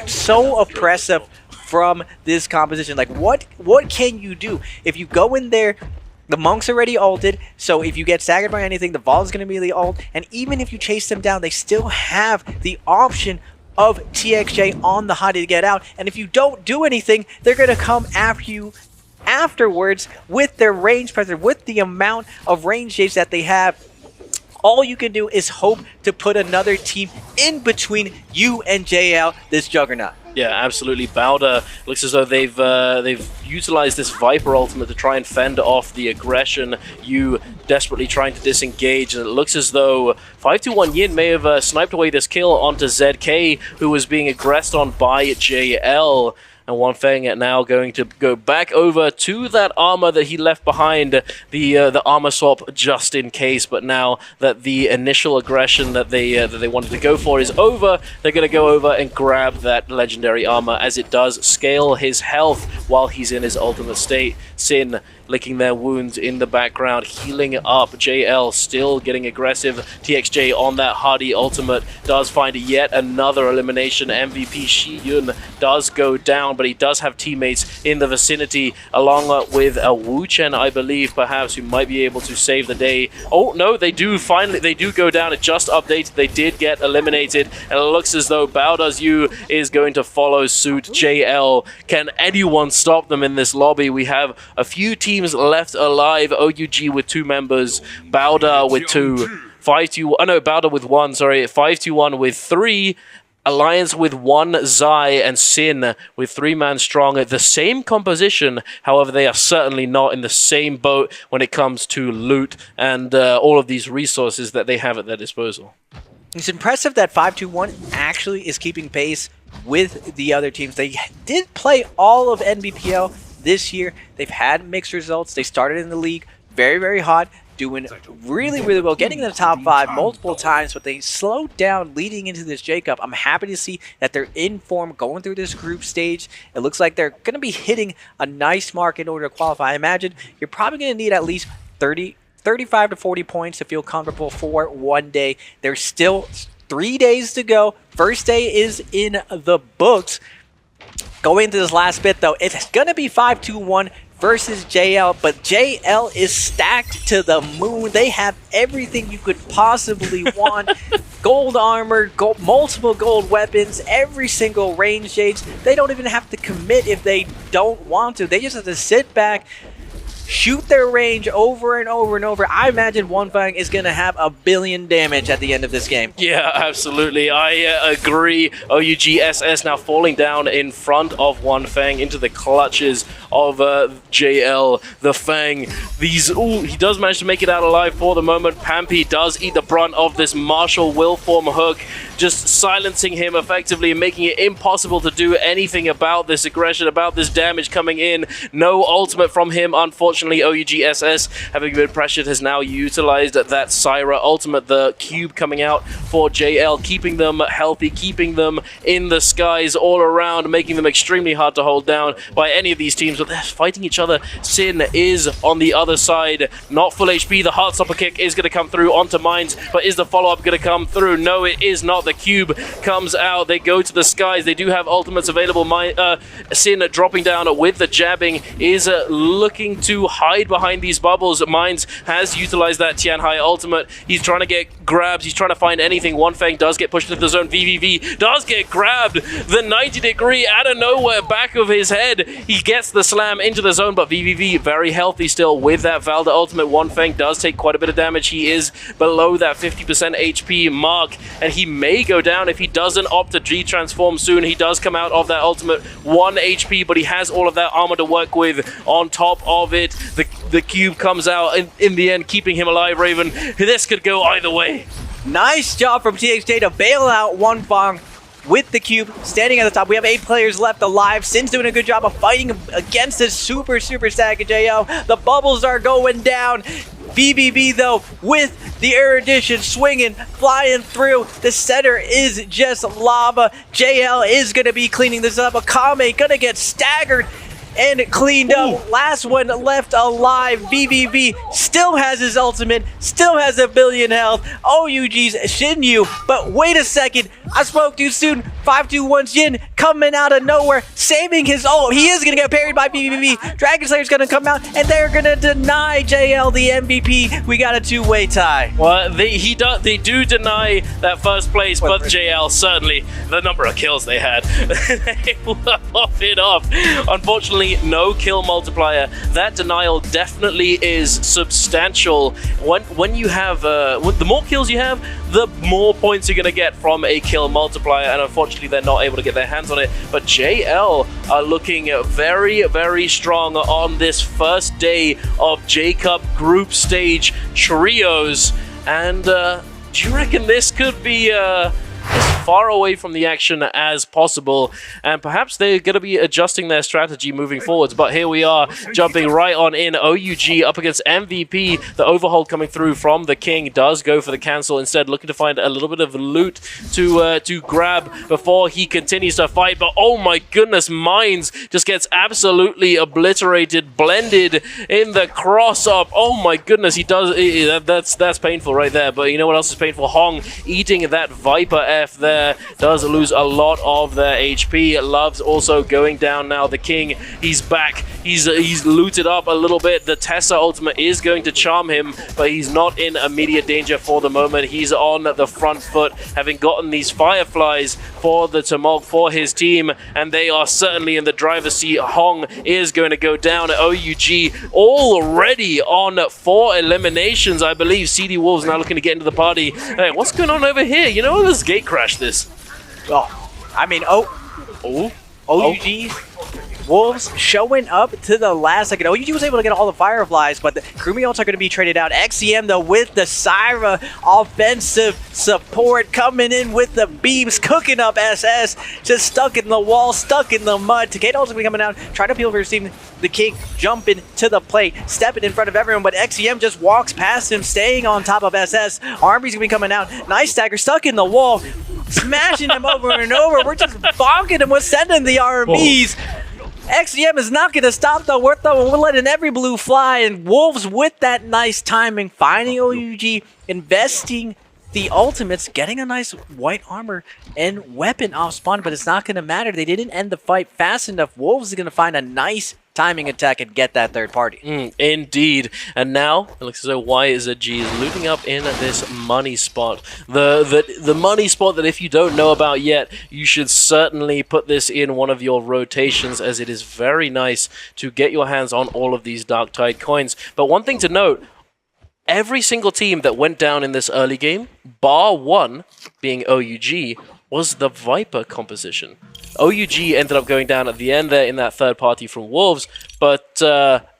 so oppressive from this composition. Like, what can you do? If you go in there, the Monk's already ulted, so if you get staggered by anything, the Vol is going to be the ult, and even if you chase them down, they still have the option of TXJ on the high to get out, and if you don't do anything, they're going to come after you afterwards with their range pressure, with the amount of range chase that they have. All you can do is hope to put another team in between you and JL, this juggernaut. Yeah, absolutely. Bauda looks as though they've utilized this Viper ultimate to try and fend off the aggression. You desperately trying to disengage, and it looks as though 521 Yin may have sniped away this kill onto ZK, who was being aggressed on by JL. And One Feng now going to go back over to that armor that he left behind, the armor swap just in case. But now that the initial aggression that they wanted to go for is over, they're going to go over and grab that legendary armor, as it does scale his health while he's in his ultimate state. Sin licking their wounds in the background, healing up. JL still getting aggressive. TXJ on that Hardy ultimate does find yet another elimination. MVP Shiyun does go down, but he does have teammates in the vicinity, along with a Wu Chen, I believe, perhaps, who might be able to save the day. Oh no, they do go down. It just updated. They did get eliminated, and it looks as though Bao Does You is going to follow suit. JL, can anyone stop them in this lobby? We have a few teams left alive. OUG with 2 members, Bowda with 2, 5-2. Oh no, Bowda with 1. Sorry, 5-2-1 with 3. Alliance with 1 Zai, and Sin with 3-man strong. The same composition, however, they are certainly not in the same boat when it comes to loot and all of these resources that they have at their disposal. It's impressive that 5-2-1 actually is keeping pace with the other teams. They did play all of NBPL this year. They've had mixed results. They started in the league very, very hot, doing really, really well, getting in the top 5 multiple times, but they slowed down leading into this J Cup. I'm happy to see that they're in form going through this group stage. It looks like they're going to be hitting a nice mark in order to qualify. I imagine you're probably going to need at least 35 to 40 points to feel comfortable for one day. There's still 3 days to go. First day is in the books. Going into this last bit, though, it's going to be 5-2-1 versus JL, but JL is stacked to the moon. They have everything you could possibly want. Gold armor, multiple gold weapons, every single range gauge. They don't even have to commit if they don't want to. They just have to sit back, shoot their range over and over and over. I imagine One Fang is going to have 1 billion damage at the end of this game. Yeah, absolutely. I agree. OUGSS now falling down in front of One Fang into the clutches of JL, the Fang. He does manage to make it out alive for the moment. Pampy does eat the brunt of this Martial Will Form hook, just silencing him effectively and making it impossible to do anything about this aggression, about this damage coming in. No ultimate from him, unfortunately. OUGSS, having been pressured, has now utilized that Syra ultimate, the cube coming out for JL, keeping them healthy, keeping them in the skies all around, making them extremely hard to hold down by any of these teams, but they're fighting each other. Sin is on the other side, not full HP. The Heartstopper kick is going to come through onto Mines, but is the follow-up going to come through? No, it is not. The cube comes out. They go to the skies. They do have ultimates available. Sin dropping down with the jabbing is looking to hide behind these bubbles. Mines has utilized that Tianhai ultimate. He's trying to get grabs. He's trying to find anything. One Fang does get pushed into the zone. VVV does get grabbed. The 90-degree out of nowhere, back of his head. He gets the slam into the zone, but VVV very healthy still with that Valda ultimate. One Fang does take quite a bit of damage. He is below that 50% HP mark, and he may go down if he doesn't opt to G-transform soon. He does come out of that ultimate 1 HP, but he has all of that armor to work with on top of it. The cube comes out in the end, keeping him alive, Raven. This could go either way. Nice job from TXJ to bail out One Fang with the cube standing at the top. We have 8 players left alive. Sin's doing a good job of fighting against this super stack of JL. The bubbles are going down. BBB, though, with the erudition swinging, flying through. The center is just lava. JL is going to be cleaning this up. Akame going to get staggered and cleaned up. Last one left alive. BBB still has his ultimate, still has 1 billion health. OUG's Shinyu, but wait a second, I spoke too soon. 5-2-1 Jin coming out of nowhere, saving his ult. He is gonna get parried by BBB. Dragon Slayer's gonna come out, and they're gonna deny JL the MVP. We got a 2-way tie. Well, they do deny that first place, but JL certainly the number of kills they had, they will puff it off. Unfortunately, no kill multiplier. That denial definitely is substantial. When you have the more kills you have, the more points you're gonna get from a kill multiplier, and unfortunately they're not able to get their hands on it. But JL are looking very strong on this first day of J Cup group stage trios, and do you reckon this could be this far away from the action as possible, and perhaps they're going to be adjusting their strategy moving forwards. But here we are, jumping right on in. OUG up against MVP. The overhold coming through from the King does go for the cancel instead, looking to find a little bit of loot to grab before he continues to fight. But oh my goodness, Mines just gets absolutely obliterated, blended in the cross-up. Oh my goodness, he does. That's painful right there. But you know what else is painful? Hong eating that Viper F there, does lose a lot of their HP. Love's also going down now. The King, he's back. He's looted up a little bit. The Tessa ultimate is going to charm him, but he's not in immediate danger for the moment. He's on the front foot, having gotten these Fireflies for the Tumult for his team, and they are certainly in the driver's seat. Hong is going to go down. OUG already on 4 eliminations, I believe. CD Wolves now looking to get into the party. Hey, what's going on over here? You know, let's gate crash this. Oh, I mean, OUG Wolves showing up to the last second. OUG was able to get all the Fireflies, but the Krumi ults are going to be traded out. XCM, though, with the Syra offensive support coming in with the beams, cooking up SS, just stuck in the wall, stuck in the mud. Takeda ults going to be coming out, trying to appeal for his team. The King jumping to the plate, stepping in front of everyone, but XCM just walks past him, staying on top of SS. Army's going to be coming out. Nice stagger, stuck in the wall, smashing him over and over. We're just bonking him. We're sending the RMBs. XCM is not going to stop, though. We're letting every blue fly, and Wolves with that nice timing, finding OUG, investing the ultimates, getting a nice white armor and weapon off spawn, but it's not going to matter. They didn't end the fight fast enough. Wolves is going to find a nice timing attack and get that third party. Indeed. And now, it looks as though YZG is looting up in this money spot. The money spot that if you don't know about yet, you should certainly put this in one of your rotations, as it is very nice to get your hands on all of these Dark Tide coins. But one thing to note, every single team that went down in this early game, bar one being OUG, was the Viper composition. OUG ended up going down at the end there in that third party from Wolves, but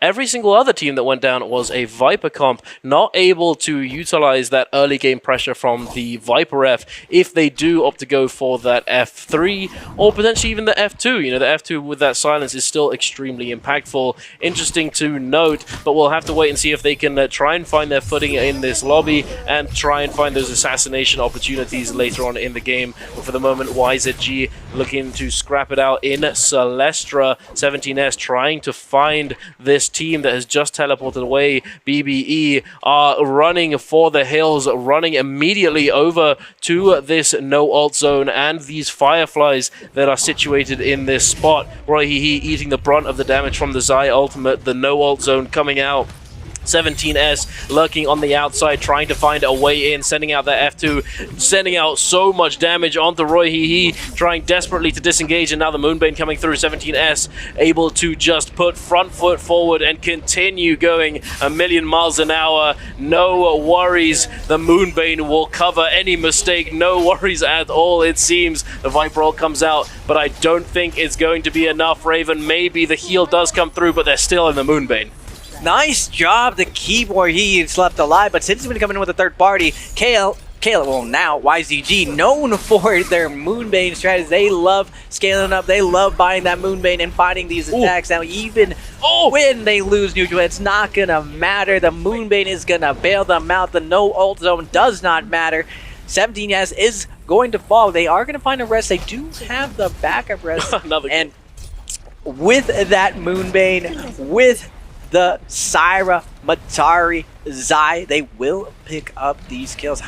every single other team that went down was a Viper comp, not able to utilize that early game pressure from the Viper F if they do opt to go for that F3 or potentially even the F2. You know, the F2 with that silence is still extremely impactful. Interesting to note, but we'll have to wait and see if they can try and find their footing in this lobby and try and find those assassination opportunities later on in the game. But for the moment, YZG looking to scrap it out in Celestra. 17S trying to find this team that has just teleported away. BBE are running for the hills, running immediately over to this no ult zone and these Fireflies that are situated in this spot. Roy Hee eating the brunt of the damage from the Zai ultimate, the no ult zone coming out. 17S lurking on the outside, trying to find a way in, sending out that F2, sending out so much damage onto Roy Hee, trying desperately to disengage, and now the Moonbane coming through. 17S able to just put front foot forward and continue going a million miles an hour. No worries, the Moonbane will cover any mistake, no worries at all. It seems the Viper ult comes out, but I don't think it's going to be enough. Raven, maybe the heal does come through, but they're still in the Moonbane. Nice job to keep where he's left alive, but since he's been coming in with a third party, well now YZG, known for their Moonbane strategies. They love scaling up, they love buying that Moonbane and finding these attacks. Now even when they lose neutral, it's not gonna matter. The Moonbane is gonna bail them out. The no ult zone does not matter. 17S is going to fall. They are gonna find a rest. They do have the backup rest. And with that Moonbane, with the Syra, Matari, Zai, they will pick up these kills.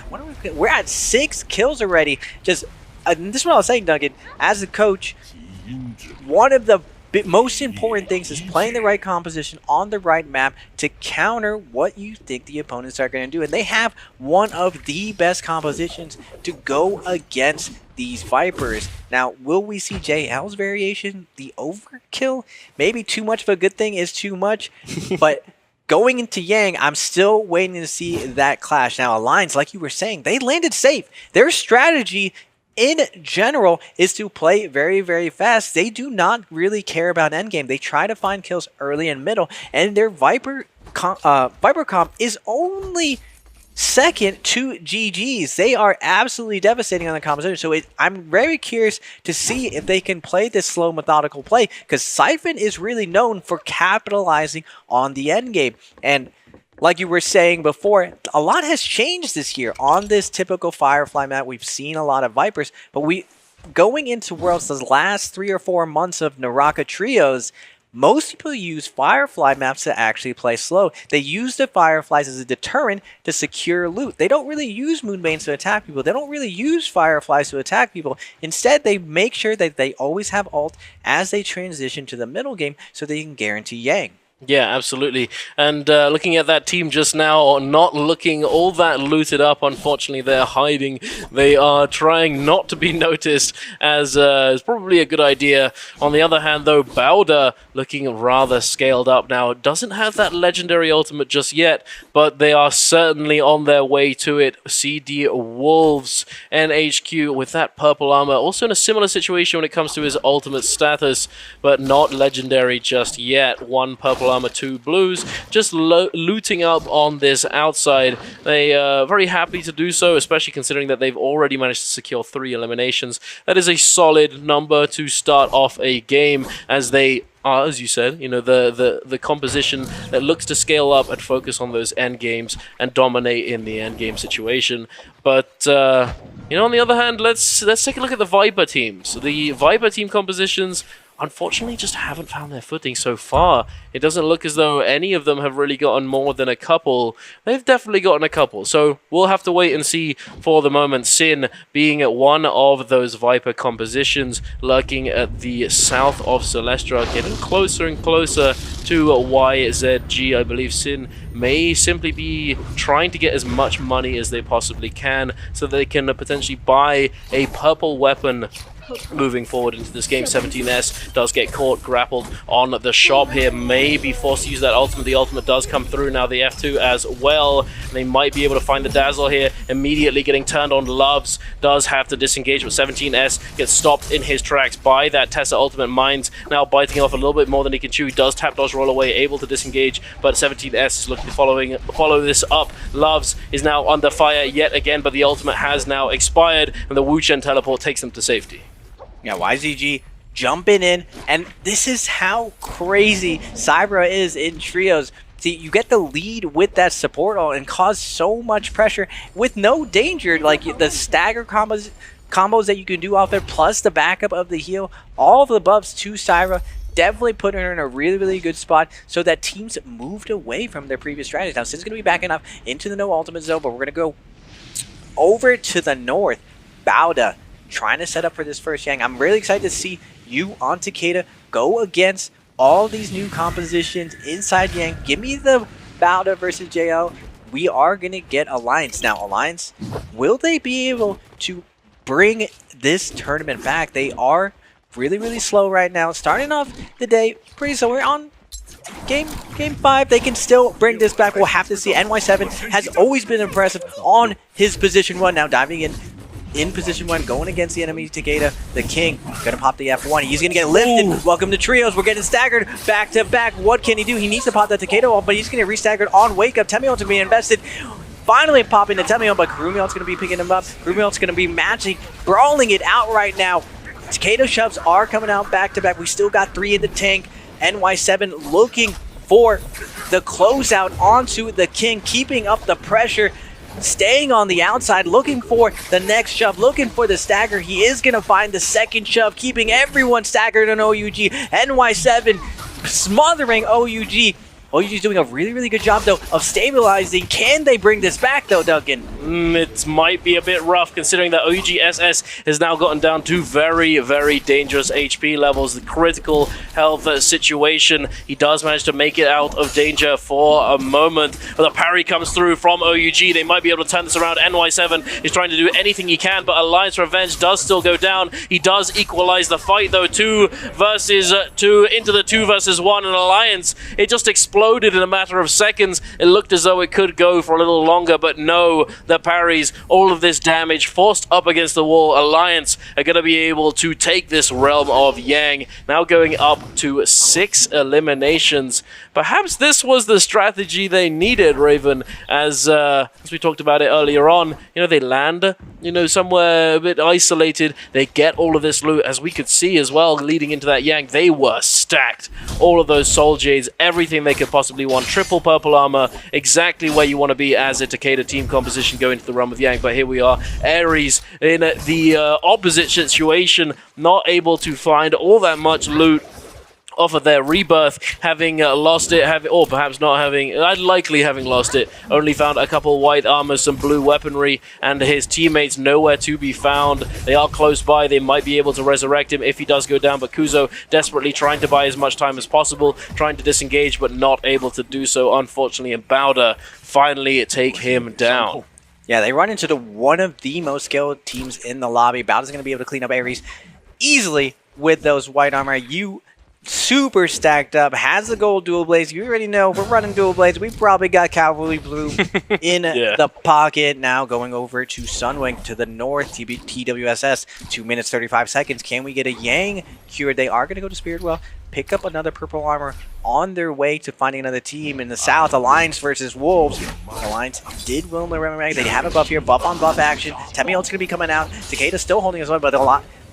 We're at 6 kills already. Just this is what I was saying, Duncan. As a coach, one of the most important things is playing the right composition on the right map to counter what you think the opponents are going to do. And they have one of the best compositions to go against these Vipers. Now, will we see JL's variation? The overkill? Maybe too much of a good thing is too much, but going into Yang, I'm still waiting to see that clash. Now, Alliance, like you were saying, they landed safe. Their strategy in general is to play very, very fast. They do not really care about endgame. They try to find kills early and middle, and their Viper comp is only second to GG's. They are absolutely devastating on the composition. So I'm very curious to see if they can play this slow, methodical play, because Siphon is really known for capitalizing on the end game. And like you were saying before, a lot has changed this year on this typical Firefly map. We've seen a lot of Vipers, but going into Worlds, the last 3 or 4 months of Naraka Trios, most people use Firefly maps to actually play slow. They use the Fireflies as a deterrent to secure loot. They don't really use Moonbanes to attack people. They don't really use Fireflies to attack people. Instead, they make sure that they always have ult as they transition to the middle game so they can guarantee Yang. Yeah, absolutely. And looking at that team just now, not looking all that looted up. Unfortunately, they're hiding. They are trying not to be noticed, as is probably a good idea. On the other hand, though, Bowder looking rather scaled up now. Doesn't have that legendary ultimate just yet, but they are certainly on their way to it. CD Wolves NHQ with that purple armor. Also in a similar situation when it comes to his ultimate status, but not legendary just yet. 1 purple armor, 2 blues, just looting up on this outside. They are very happy to do so, especially considering that they've already managed to secure 3 eliminations. That is a solid number to start off a game, as they are, as you said, you know, the composition that looks to scale up and focus on those end games and dominate in the end game situation. But you know, on the other hand, let's take a look at the Viper teams. The Viper team compositions unfortunately just haven't found their footing so far. It doesn't look as though any of them have really gotten more than a couple. They've definitely gotten a couple, so we'll have to wait and see for the moment. Sin being at one of those Viper compositions, lurking at the south of Celestra, getting closer and closer to YZG. I believe Sin may simply be trying to get as much money as they possibly can so that they can potentially buy a purple weapon moving forward into this game. 17S does get caught, grappled on the shop here, may be forced to use that ultimate. The ultimate does come through now, the F2 as well. They might be able to find the Dazzle here, immediately getting turned on. Loves does have to disengage, but 17S gets stopped in his tracks by that Tessa ultimate. Minds now biting off a little bit more than he can chew. He does tap dodge roll away, able to disengage, but 17S is looking to follow this up. Loves is now under fire yet again, but the ultimate has now expired, and the Wuchen teleport takes them to safety. Yeah, YZG jumping in, and this is how crazy Cybra is in trios. See, you get the lead with that support ult and cause so much pressure with no danger, like the stagger combos that you can do out there, plus the backup of the heal, all of the buffs to Cybra, definitely putting her in a really, really good spot so that teams moved away from their previous strategy. Now, Sin's going to be backing up into the no ultimate zone, but we're going to go over to the north. Bowda trying to set up for this first Yang. I'm really excited to see you on Takeda go against all these new compositions inside Yang. Give me the Bowda versus JL. We are going to get Alliance. Now, Alliance, will they be able to bring this tournament back? They are really, really slow right now. Starting off the day pretty slow. We're on game 5. They can still bring this back. We'll have to see. NY7 has always been impressive on his position 1. Now diving in position 1, going against the enemy Takeda, the King, gonna pop the F1. He's gonna get lifted. Ooh. Welcome to trios. We're getting staggered back to back. What can he do? He needs to pop that Takeda ult, but he's gonna re-staggered on Wake Up. Temiult's gonna be invested. Finally popping the Temiult, but Kurumiult's gonna be picking him up. Kurumiult's gonna be matching, brawling it out right now. Takeda shoves are coming out back to back. We still got 3 in the tank. NY7 looking for the closeout onto the King, keeping up the pressure, staying on the outside, looking for the next shove, looking for the stagger. He is going to find the second shove, keeping everyone staggered on OUG. NY7 smothering OUG. OUG's doing a really, really good job, though, of stabilizing. Can they bring this back, though, Duncan? It might be a bit rough, considering that OUG SS has now gotten down to very, very dangerous HP levels. The critical health situation. He does manage to make it out of danger for a moment. But the parry comes through from OUG. They might be able to turn this around. NY7 is trying to do anything he can, but Alliance Revenge does still go down. He does equalize the fight, though. 2 versus 2 into the 2 versus 1, and Alliance, it just explodes exploded in a matter of seconds. It looked as though it could go for a little longer, but no, the parries, all of this damage forced up against the wall. Alliance are going to be able to take this realm of Yang, now going up to 6 eliminations. Perhaps this was the strategy they needed, Raven, as we talked about it earlier on. You know, they land, you know, somewhere a bit isolated. They get all of this loot, as we could see as well, leading into that Yang. They were stacked. All of those Soul Jades, everything they could possibly want. Triple purple armor, exactly where you want to be as a Takeda team composition going into the realm of Yang. But here we are, Ares in the opposite situation, not able to find all that much loot off of their rebirth, having lost it, or perhaps not having, likely having lost it. Only found a couple white armors, some blue weaponry, and his teammates nowhere to be found. They are close by. They might be able to resurrect him if he does go down, but Kuzo desperately trying to buy as much time as possible, trying to disengage, but not able to do so, unfortunately, and Bowder finally take him down. Yeah, they run into one of the most skilled teams in the lobby. Bowder's going to be able to clean up Ares easily with those white armor. Super stacked up, has the gold dual blades. You already know we're running dual blades. We probably got cavalry blue in the pocket. Now going over to Sunwing to the north, TWSS, 2 minutes 35 seconds. Can we get a Yang cured? They are going to go to Spirit Well, pick up another purple armor on their way to finding another team in the south. Alliance versus Wolves. Alliance did win the Remember. They have a buff here, buff on buff action. Temiolt's going to be coming out. Takeda's still holding his own, but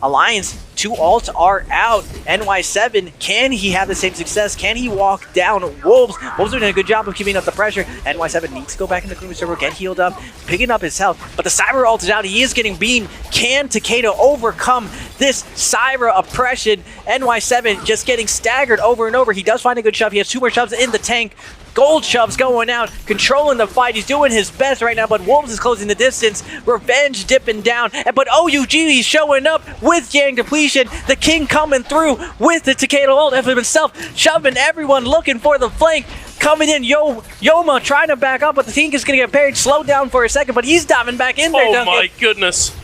Alliance, 2 ults are out. NY7, can he have the same success? Can he walk down Wolves? Wolves are doing a good job of keeping up the pressure. NY7 needs to go back into Gloomy Server, get healed up, picking up his health. But the Cyber ult is out. He is getting beamed. Can Takeda overcome this Cyber oppression? NY7 just getting staggered over and over. He does find a good shove. He has 2 more shoves in the tank. Gold shoves going out, controlling the fight. He's doing his best right now, but Wolves is closing the distance. Revenge dipping down, but OUG he's showing up with Yang depletion. The King coming through with the Takeda ult of himself, shoving everyone looking for the flank. Coming in, Yoma trying to back up, but the King is going to get parried. Slowed down for a second, but he's diving back in there. Oh my goodness.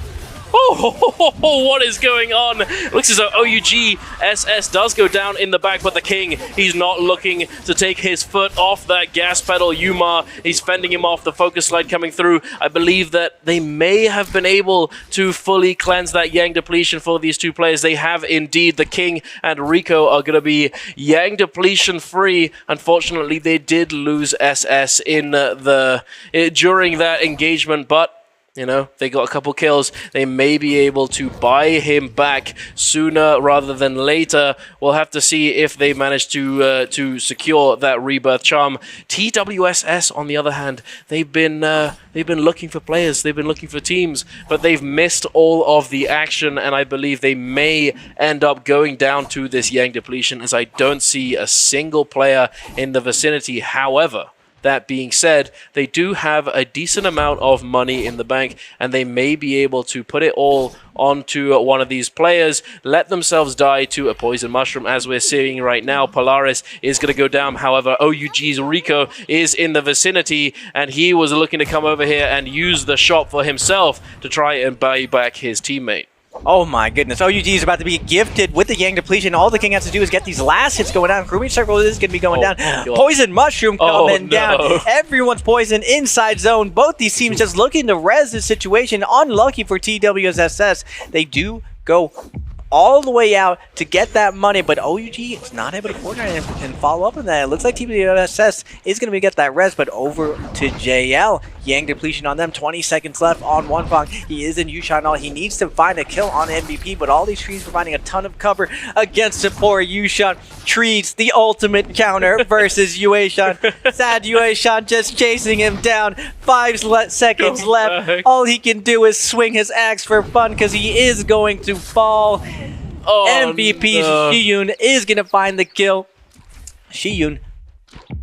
Oh, what is going on? Looks as though OUG SS does go down in the back, but the King, he's not looking to take his foot off that gas pedal. Yuma, he's fending him off. The focus slide coming through. I believe that they may have been able to fully cleanse that Yang depletion for these 2 players. They have indeed. The King and Rico are going to be Yang depletion free. Unfortunately, they did lose SS in during that engagement, but you know, they got a couple kills. They may be able to buy him back sooner rather than later. We'll have to see if they manage to secure that rebirth charm. TWSS, on the other hand, they've been looking for players. They've been looking for teams, but they've missed all of the action, and I believe they may end up going down to this Yang depletion, as I don't see a single player in the vicinity. However, that being said, they do have a decent amount of money in the bank, and they may be able to put it all onto one of these players, let themselves die to a poison mushroom, as we're seeing right now. Polaris is going to go down. However, OUG's Rico is in the vicinity, and he was looking to come over here and use the shop for himself to try and buy back his teammate. Oh my goodness, OUG is about to be gifted with the Yang depletion. All the King has to do is get these last hits going down. Grooming Circle is going to be going down. Poison Mushroom coming down. Everyone's poisoned inside zone. Both these teams just looking to res the situation. Unlucky for TWSS. They do go all the way out to get that money, but OUG is not able to coordinate and follow up on that. It looks like TWSS is going to get that res, but over to JL. Yang depletion on them, 20 seconds left on Wonfang. He is in Yushan all. He needs to find a kill on MVP, but all these trees providing a ton of cover against the poor Yushan. Trees, the ultimate counter versus Yueshan. Sad Yueshan just chasing him down. 5 seconds left. All he can do is swing his axe for fun because he is going to fall. MVP Shiyun is going to find the kill. Shiyun,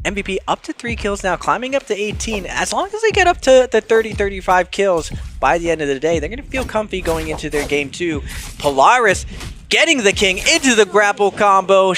MVP up to 3 kills now, climbing up to 18. As long as they get up to the 30-35 kills by the end of the day, they're going to feel comfy going into their game 2. Polaris getting the King into the grapple combo,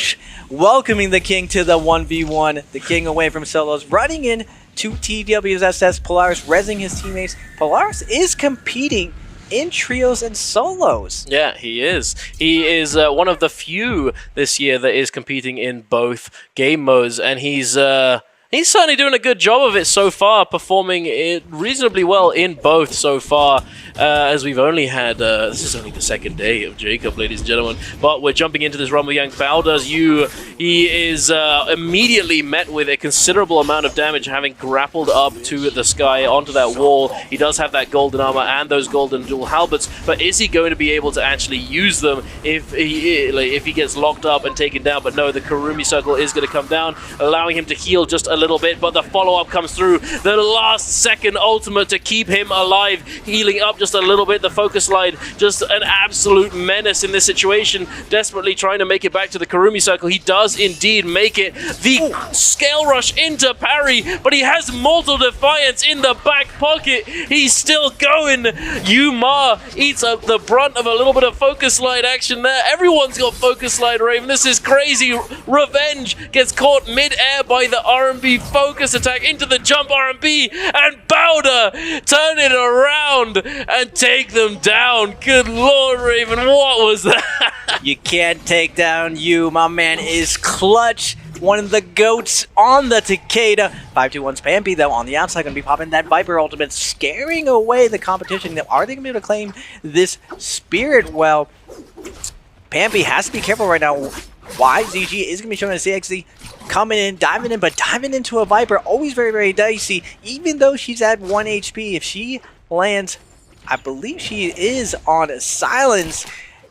welcoming the King to the 1v1. The King away from solos, running in to TWSS. Polaris rezzing his teammates. Polaris is competing in trios and solos. Yeah, he is. He is one of the few this year that is competing in both game modes, and he's certainly doing a good job of it so far, performing it reasonably well in both so far, as we've only had, this is only the second day of J Cup, ladies and gentlemen, but we're jumping into this Rumble Yang. Bao does he is immediately met with a considerable amount of damage, having grappled up to the sky onto that wall. He does have that golden armor and those golden dual halberds, but is he going to be able to actually use them if he gets locked up and taken down? But no, the Kurumi circle is going to come down, allowing him to heal just a little bit, but the follow-up comes through. The last second ultimate to keep him alive, healing up just a little bit. The focus slide, just an absolute menace in this situation, desperately trying to make it back to the Kurumi circle. He does indeed make it. The scale rush into parry, but he has Mortal Defiance in the back pocket. He's still going. Yuma eats up the brunt of a little bit of focus slide action there. Everyone's got focus slide, Raven. This is crazy. Revenge gets caught mid-air by the R&B focus attack into the jump R&B, and Bowder turn it around and take them down. Good Lord, Raven, what was that? You can't take down you. My man is clutch. One of the goats on the Takeda. 5-2-1's Pampy, though, on the outside, going to be popping that Viper ultimate, scaring away the competition. Now, are they going to be able to claim this Spirit? Well, Pampy has to be careful right now. YZG is going to be showing a CXD coming in, diving in, but diving into a Viper, always very, very dicey. Even though she's at 1 HP, if she lands, I believe she is on silence,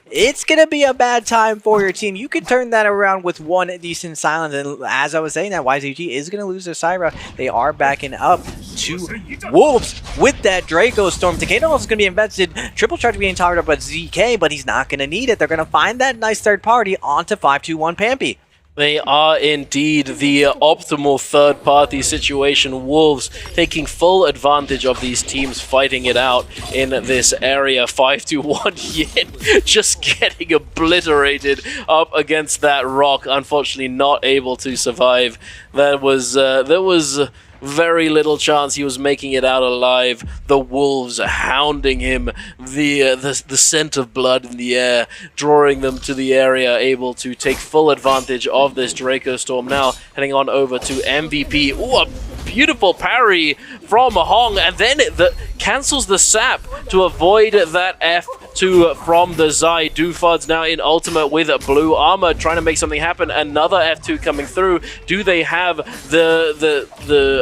it's going to be a bad time for your team. You could turn that around with one decent silence, and as I was saying, that YZG is going to lose their Syra. They are backing up to Wolves with that Draco Storm. Takeda also is going to be invested. Triple charge being targeted up by ZK, but he's not going to need it. They're going to find that nice third party onto 5-2-1 Pampy. They are indeed the optimal third-party situation. Wolves taking full advantage of these teams fighting it out in this area. 5-2-1 Yin just getting obliterated up against that rock. Unfortunately, not able to survive. There was very little chance he was making it out alive. The wolves hounding him, the scent of blood in the air, drawing them to the area, able to take full advantage of this Draco Storm. Now heading on over to MVP. Ooh, a beautiful parry from Hong, and then it cancels the sap to avoid that F2 from the Zai. Dufard's now in ultimate with blue armor, trying to make something happen. Another F2 coming through. Do they have the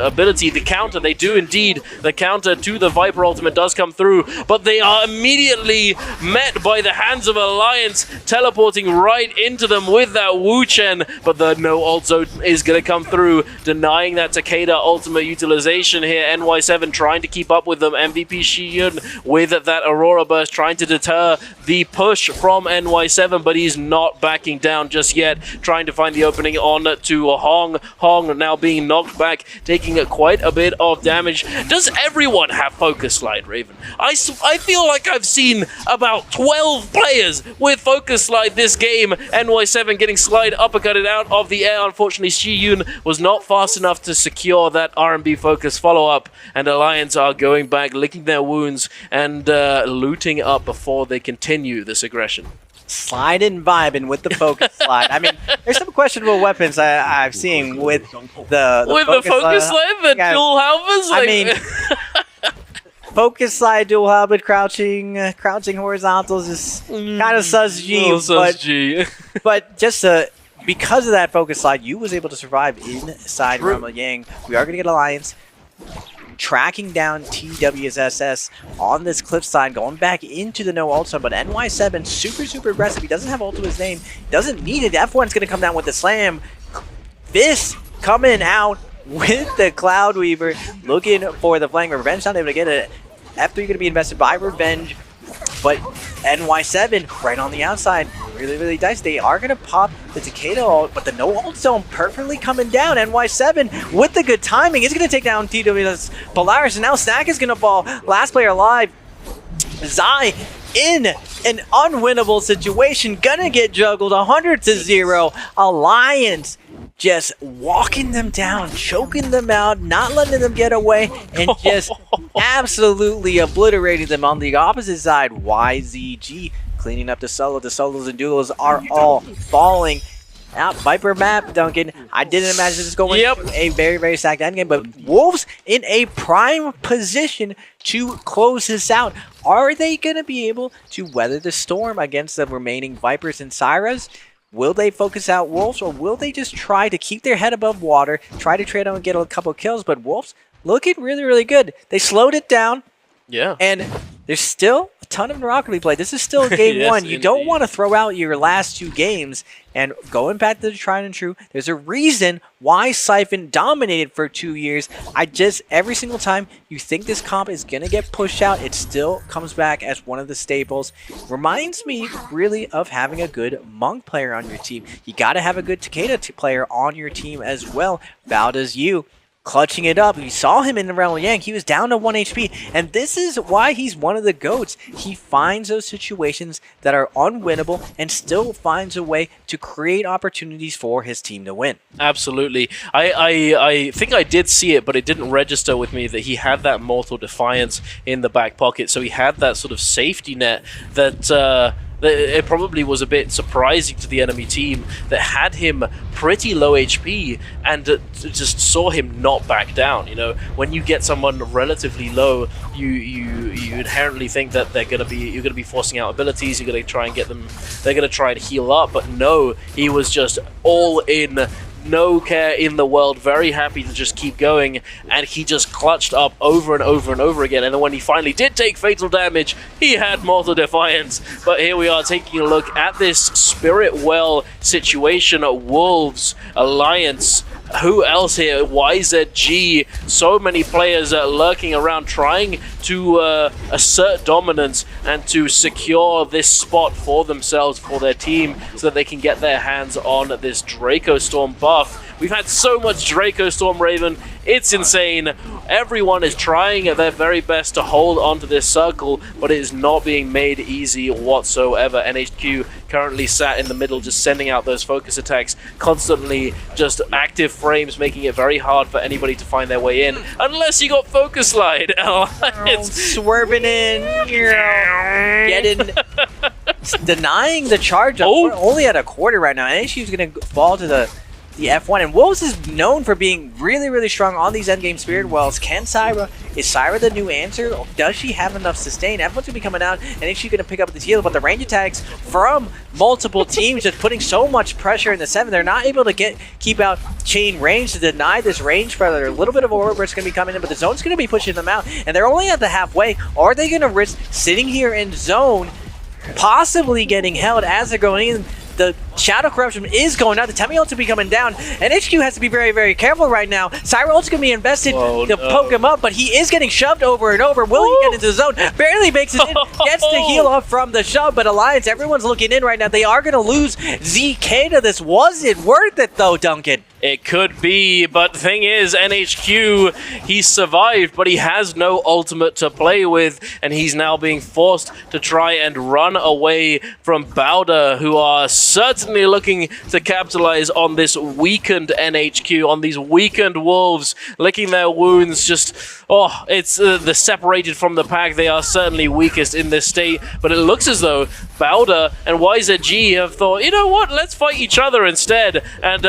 ability, the counter? They do indeed. The counter to the Viper ultimate does come through, but they are immediately met by the Hands of Alliance, teleporting right into them with that Wu Chen, but the no ult zone is going to come through, denying that Takeda ultimate utilization here. NY7 trying to keep up with them. MVP Shiyun with that Aurora Burst, trying to deter the push from NY7, but he's not backing down just yet, trying to find the opening on to Hong. Hong now being knocked back, taking quite a bit of damage. Does everyone have Focus Slide, Raven? I feel like I've seen about 12 players with Focus Slide this game. NY7 getting slide uppercutted out of the air. Unfortunately, Shiyun was not fast enough to secure that R&B focus follow-up, and Alliance are going back, licking their wounds and looting up before they continue this aggression. Sliding, vibing with the focus slide. I mean, there's some questionable weapons I've seen with the focus slide, the dual halberds. I mean, focus slide, dual halberd, crouching horizontals is kind of sus G, but just because of that focus slide, you was able to survive inside Rumble Yang. We are going to get Alliance tracking down TWSS on this cliffside, going back into the no ult zone, but NY7 super aggressive. He doesn't have ult to his name, doesn't need it. F1's going to come down with the slam. Fist coming out with the Cloud Weaver, looking for the flank. Revenge not able to get it. F3 going to be invested by Revenge, but NY7 right on the outside, really dicey. They are going to pop the Takeda ult, but the no ult zone perfectly coming down. NY7 with the good timing is going to take down TWS Polaris, and now Snack is going to fall. Last player alive, Zai in an unwinnable situation, gonna get juggled 100-0. Alliance just walking them down, choking them out, not letting them get away, and just absolutely obliterating them on the opposite side. YZG cleaning up the solo. The solos and duos are all falling out. Viper map, Duncan. I didn't imagine this going a very, very stacked endgame, but Wolves in a prime position to close this out. Are they going to be able to weather the storm against the remaining Vipers and Syras? Will they focus out Wolves, or will they just try to keep their head above water, try to trade on and get a couple kills? But Wolves looking really, really good. They slowed it down. Yeah. And there's still a ton of Naraka to be played. This is still game Yes, one. You indeed. don't want to throw out your last 2 games. And going back to the tried and true, there's a reason why Siphon dominated for 2 years. Every single time you think this comp is going to get pushed out, it still comes back as one of the staples. Reminds me really of having a good Monk player on your team. You got to have a good Takeda player on your team as well. Valda's you. Clutching it up. We saw him in the Realm of Yang. He was down to 1 HP. And this is why he's one of the GOATs. He finds those situations that are unwinnable and still finds a way to create opportunities for his team to win. Absolutely. I think I did see it, but it didn't register with me that he had that Mortal Defiance in the back pocket. So he had that sort of safety net that it probably was a bit surprising to the enemy team that had him pretty low HP and just saw him not back down. You know, when you get someone relatively low, you inherently think that you're gonna be forcing out abilities. You're gonna try and get them. They're gonna try and heal up, but no, he was just all in. No care in the world, very happy to just keep going, and he just clutched up over and over and over again. And then when he finally did take fatal damage, he had Mortal Defiance. But here we are taking a look at this Spirit Well situation at Wolves Alliance. Who else here? YZG. So many players lurking around trying to assert dominance and to secure this spot for themselves, for their team, so that they can get their hands on this Draco Storm buff. We've had so much Draco Storm, Raven. It's insane. Everyone is trying their very best to hold onto this circle, but it is not being made easy whatsoever. NHQ currently sat in the middle, just sending out those focus attacks, constantly just active frames, making it very hard for anybody to find their way in, unless you got Focus Slide. It's Swerving in, getting, denying the charge up. We're only at a quarter right now. NHQ is going to fall to the F1, and Wolves is known for being really, really strong on these endgame Spirit Wells. Is Syra the new answer? Or does she have enough sustain? F1's going to be coming out, and is she going to pick up the heal? But the range attacks from multiple teams just putting so much pressure in the 7. They're not able to keep out chain range to deny this range predator. A little bit of aura burst going to be coming in, but the zone's going to be pushing them out, and they're only at the halfway. Are they going to risk sitting here in zone, possibly getting held as they're going in? The Shadow Corruption is going out. The Temi ults will be coming down. And HQ has to be very, very careful right now. Syra ult's going to be invested to poke him up, but he is getting shoved over and over. Will he get into the zone? Barely makes it in. Gets the heal off from the shove, but Alliance, everyone's looking in right now. They are going to lose ZK to this. Was it worth it, though, Duncan? It could be, but the thing is, NHQ, he survived, but he has no ultimate to play with, and he's now being forced to try and run away from Bowder, who are certainly looking to capitalize on this weakened NHQ, on these weakened Wolves, licking their wounds. Just, it's the separated from the pack. They are certainly weakest in this state, but it looks as though Bowder and YZG have thought, you know what, let's fight each other instead, and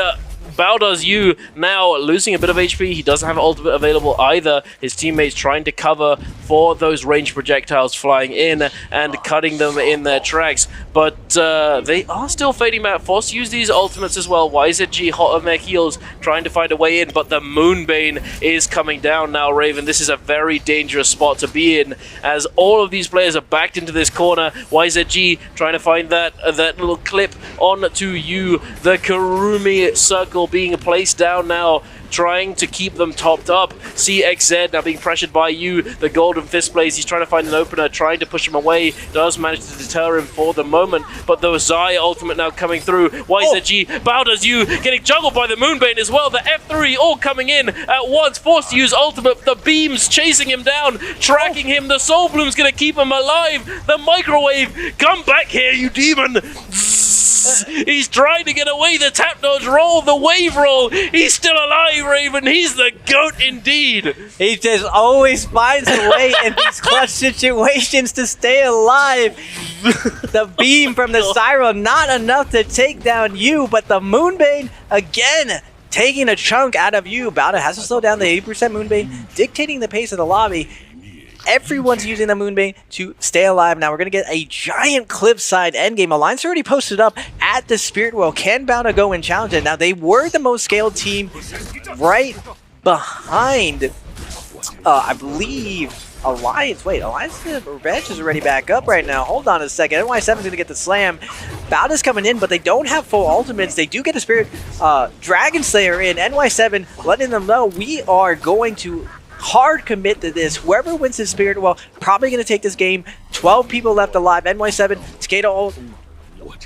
Bowder's you now losing a bit of HP. He doesn't have an ultimate available either. His teammates trying to cover for those ranged projectiles flying in and cutting them in their tracks. But they are still fading back. Forced to use these ultimates as well. YZG hot on their heels, trying to find a way in. But the Moonbane is coming down now, Raven. This is a very dangerous spot to be in, as all of these players are backed into this corner. YZG trying to find that little clip onto you. The Karumi circle being placed down now, trying to keep them topped up. CXZ now being pressured by you. The Golden Fist Blaze, he's trying to find an opener, trying to push him away. Does manage to deter him for the moment, but the Zai ultimate now coming through. YZG, Bowder's you getting juggled by the Moonbane as well. The F3 all coming in at once, forced to use ultimate. The beams chasing him down, tracking him. The Soul Bloom's gonna keep him alive. The Microwave, come back here, you demon! Yes! He's trying to get away. The tap dodge roll, the wave roll. He's still alive, Raven. He's the GOAT indeed. He just always finds a way in these clutch situations to stay alive. The beam from the Siren, not enough to take down you, but the Moonbane, again, taking a chunk out of you. Bowda has to slow down the 80% Moonbane, dictating the pace of the lobby. Everyone's using the Moonbane to stay alive. Now we're going to get a giant cliffside endgame. Alliance already posted up at the Spirit Well. Can Bowda go and challenge it? Now they were the most scaled team right behind, I believe, Alliance. Wait, Alliance Revenge is already back up right now. Hold on a second. NY7's going to get the slam. Bowda's coming in, but they don't have full ultimates. They do get a Spirit Dragon Slayer in. NY7 letting them know we are going to hard commit to this. Whoever wins this Spirit, well, probably going to take this game. 12 people left alive. NY7, Takeda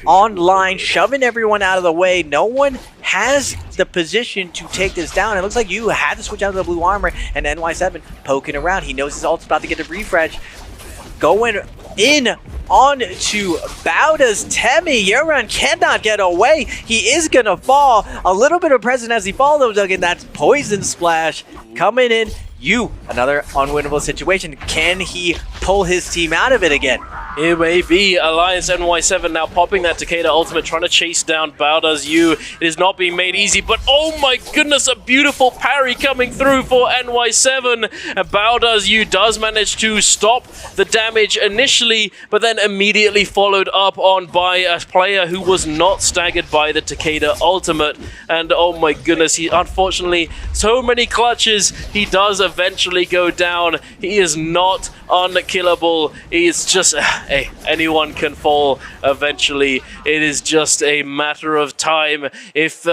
online, shoving everyone out of the way. No one has the position to take this down. It looks like you had to switch out to the blue armor, and NY7 poking around. He knows his ult's about to get a refresh. Going in onto Bowda's Temi. Yoran cannot get away. He is going to fall. A little bit of present as he falls, again. That's Poison Splash coming in. Another unwinnable situation. Can he pull his team out of it again? It may be. Alliance NY7 now popping that Takeda ultimate, trying to chase down Bowda's U. It is not being made easy, but oh my goodness, a beautiful parry coming through for NY7. Bowda's U does manage to stop the damage initially, but then immediately followed up on by a player who was not staggered by the Takeda ultimate. And oh my goodness, he unfortunately, so many clutches, he does eventually go down. He is not unkillable. He is just, hey, anyone can fall eventually. It is just a matter of time. If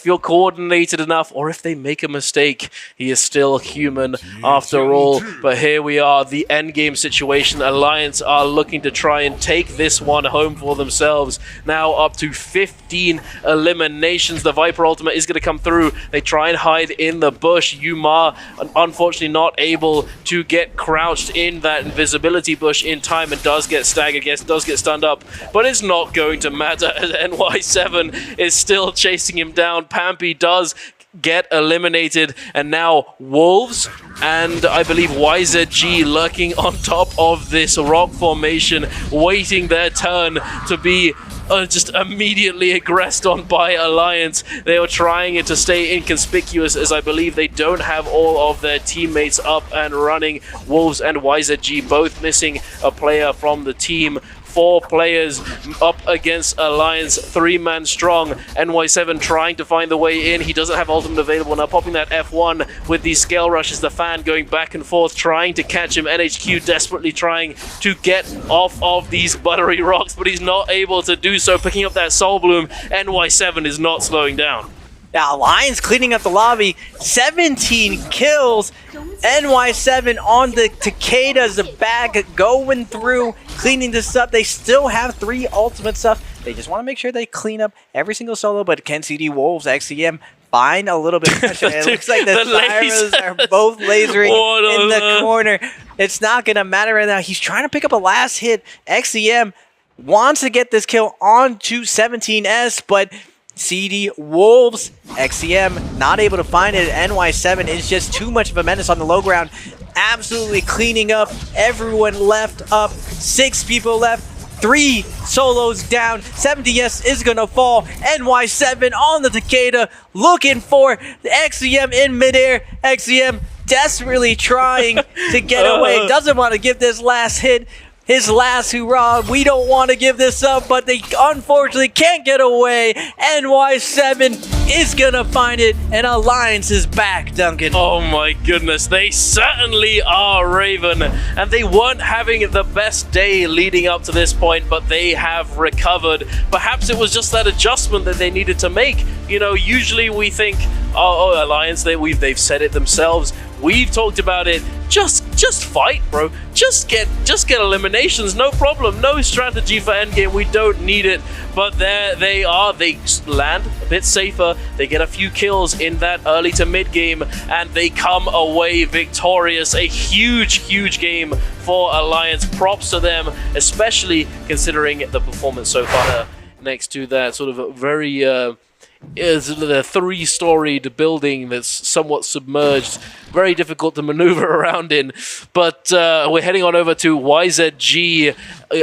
you're coordinated enough, or if they make a mistake, he is still human after all. But here we are, the endgame situation. Alliance are looking to try and take this one home for themselves. Now up to 15 eliminations. The Viper ultimate is going to come through. They try and hide in the bush. Yuma, unfortunately not able to get crouched in that invisibility bush in time, and does get staggered, does get stunned up, but it's not going to matter as NY7 is still chasing him down. Pampy does get eliminated, and now Wolves and I believe YZG lurking on top of this rock formation, waiting their turn to be just immediately aggressed on by Alliance. They are trying it to stay inconspicuous, as I believe they don't have all of their teammates up and running. Wolves and YZG both missing a player from the team. 4 players up against Alliance, 3-man strong. NY7 trying to find the way in. He doesn't have ultimate available. Now popping that F1 with these scale rushes. The fan going back and forth, trying to catch him. NHQ desperately trying to get off of these buttery rocks, but he's not able to do so. Picking up that Soul Bloom. NY7 is not slowing down. Now, Alliance cleaning up the lobby, 17 kills. NY7 on the Takeda's back, going through, cleaning this up. They still have 3 ultimate stuff. They just want to make sure they clean up every single solo, but can CD Wolves, XCM, find a little bit of pressure? It looks like the Sirens are both lasering in the corner. It's not going to matter right now. He's trying to pick up a last hit. XCM wants to get this kill onto 17S, but CD Wolves, XCM, not able to find it. NY7 is just too much of a menace on the low ground. Absolutely cleaning up. Everyone left up. 6 people left. 3 solos down. 70S is going to fall. NY7 on the Takeda, looking for the XCM in midair. XCM desperately trying to get away. Doesn't want to give this last hit. His last hurrah. We don't want to give this up, but they unfortunately can't get away. NY7 is going to find it, and Alliance is back, Duncan. Oh my goodness, they certainly are, Raven. And they weren't having the best day leading up to this point, but they have recovered. Perhaps it was just that adjustment that they needed to make. You know, usually we think, oh Alliance, they've said it themselves. We've talked about it. Just fight, bro. Just get eliminations. No problem. No strategy for endgame. We don't need it. But there they are. They land a bit safer. They get a few kills in that early to mid game, and they come away victorious. A huge game for Alliance. Props to them, especially considering the performance so far. next to that sort of very is a three-storied building that's somewhat submerged, very difficult to maneuver around in. But we're heading on over to YZG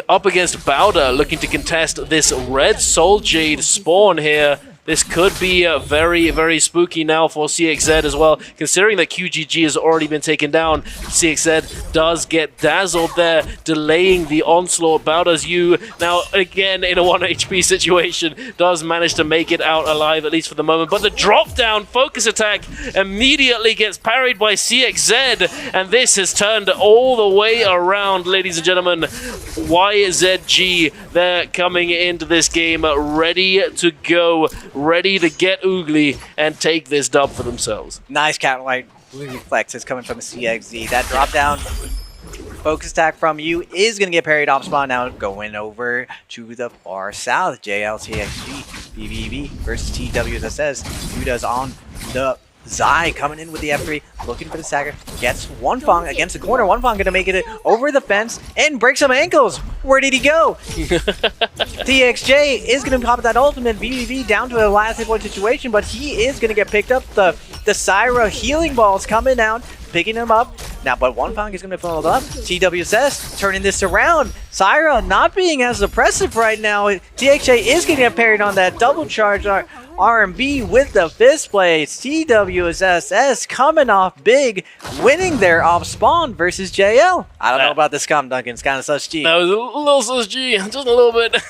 up against Bowder, looking to contest this Red Soul Jade spawn here. This could be very, very spooky now for CXZ as well, considering that QGG has already been taken down. CXZ does get dazzled there, delaying the onslaught. Bowder's U now again in a 1 HP situation, does manage to make it out alive, at least for the moment. But the drop down focus attack immediately gets parried by CXZ, and this has turned all the way around, ladies and gentlemen. YZG, they're coming into this game ready to go, ready to get oogly and take this dub for themselves. Nice cat-like reflexes coming from CXZ. That drop down focus attack from you is going to get parried off spawn. Now going over to the far south. JLTXG, BBB versus TWSS. Yuda's on the Zai coming in with the F3, looking for the stagger. Gets one Fong against the corner. One Fong going to make it over the fence and break some ankles. Where did he go? TXJ is going to pop that ultimate. BBB down to a last hit point situation, but he is going to get picked up. The Syra healing balls coming out, picking him up. Now, but one Fong is going to follow it up. TWSS turning this around. Syra not being as oppressive right now. TXJ is going to get parried on that double charge. R&B with the fist plates. TWSS coming off big, winning there off spawn versus JL. I don't know about this scum, Duncan. It's kind of sus G. That was a little sus G, just a little bit.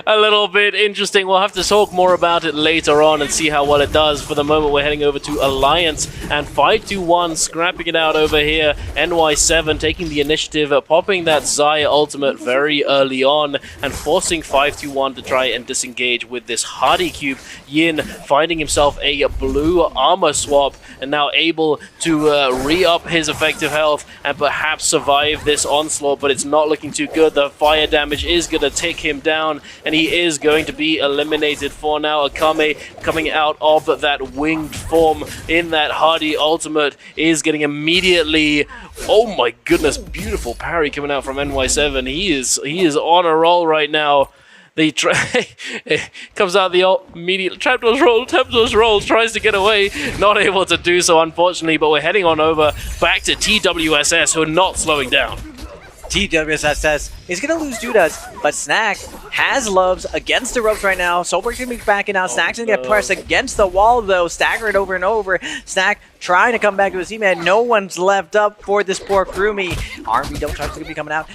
A little bit interesting. We'll have to talk more about it later on and see how well it does. For the moment, we're heading over to Alliance and 5-2-1, scrapping it out over here. NY7 taking the initiative, popping that Zaya ultimate very early on and forcing 5-2-1 to try and disengage with this Hardy Cube. Yin finding himself a blue armor swap and now able to re-up his effective health and perhaps survive this onslaught, but it's not looking too good. The fire damage is going to tick him down and he is going to be eliminated for now. Akame coming out of that winged form in that Hardy ultimate is getting immediately, oh my goodness, beautiful parry coming out from NY7. He is on a roll right now. They comes out the immediate Templar's roll, tries to get away, not able to do so unfortunately, but we're heading on over back to TWSS, who are not slowing down. TWSS is going to lose Judas, but Snack has loves against the ropes right now. Solberg's going to be backing out. Snack's going to get pressed against the wall, though, staggered over and over. Snack trying to come back to his teammate. No one's left up for this poor crewmate. RB Double Charge is going to be coming out,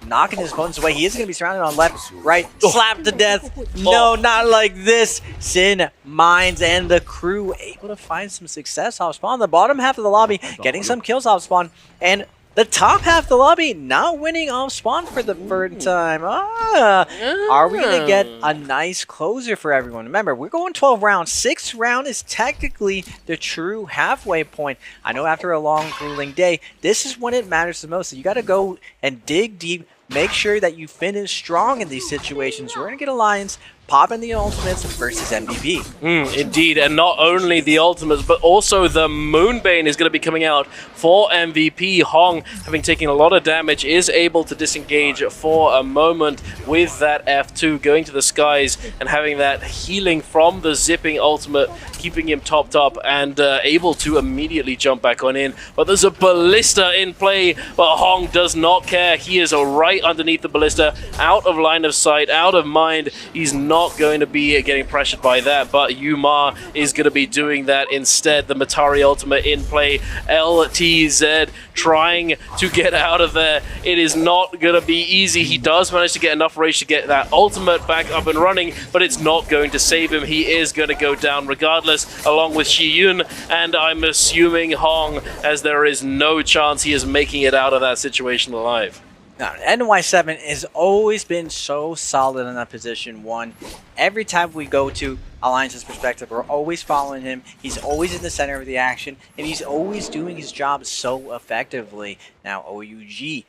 knocking his opponents away. He is going to be surrounded on left, right, slapped to death. No, not like this. Sin, Mines, and the crew able to find some success off spawn. The bottom half of the lobby getting some kills off spawn, and the top half of the lobby not winning off spawn for the third time. Are we going to get a nice closer for everyone? Remember, we're going 12 rounds. 6th round is technically the true halfway point. I know after a long, grueling day, this is when it matters the most. So you got to go and dig deep. Make sure that you finish strong in these situations. We're going to get Alliance popping the ultimates versus MVP. Indeed, and not only the ultimates, but also the Moonbane is going to be coming out for MVP. Hong, having taken a lot of damage, is able to disengage for a moment with that F2, going to the skies and having that healing from the zipping ultimate, keeping him topped up and able to immediately jump back on in. But there's a ballista in play, but Hong does not care. He is right underneath the ballista, out of line of sight, out of mind. He's not going to be getting pressured by that, but Yuma is going to be doing that instead. The Matari ultimate in play. LTZ trying to get out of there. It is not going to be easy. He does manage to get enough rage to get that ultimate back up and running, but it's not going to save him. He is going to go down regardless, along with Shiyun, and I'm assuming Hong, as there is no chance he is making it out of that situation alive. Now, NY7 has always been so solid in that position 1. Every time we go to Alliance's perspective, we're always following him. He's always in the center of the action, and he's always doing his job so effectively. Now, OUG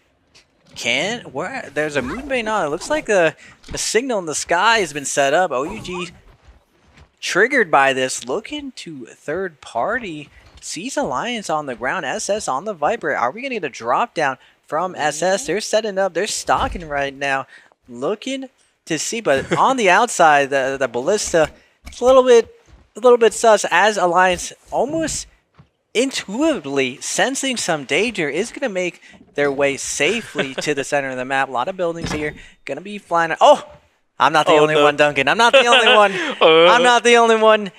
there's a Moonbane on. It looks like a signal in the sky has been set up. OUG, triggered by this, looking to third party, sees Alliance on the ground, SS on the Viper. Are we going to get a drop down from SS? They're setting up, they're stalking right now, looking to see. But on the outside, the Ballista, it's a little bit sus, as Alliance almost intuitively sensing some danger is going to make their way safely to the center of the map. A lot of buildings here going to be flying. Oh, I'm not the only one, Duncan. I'm not the only one. I'm not the only one.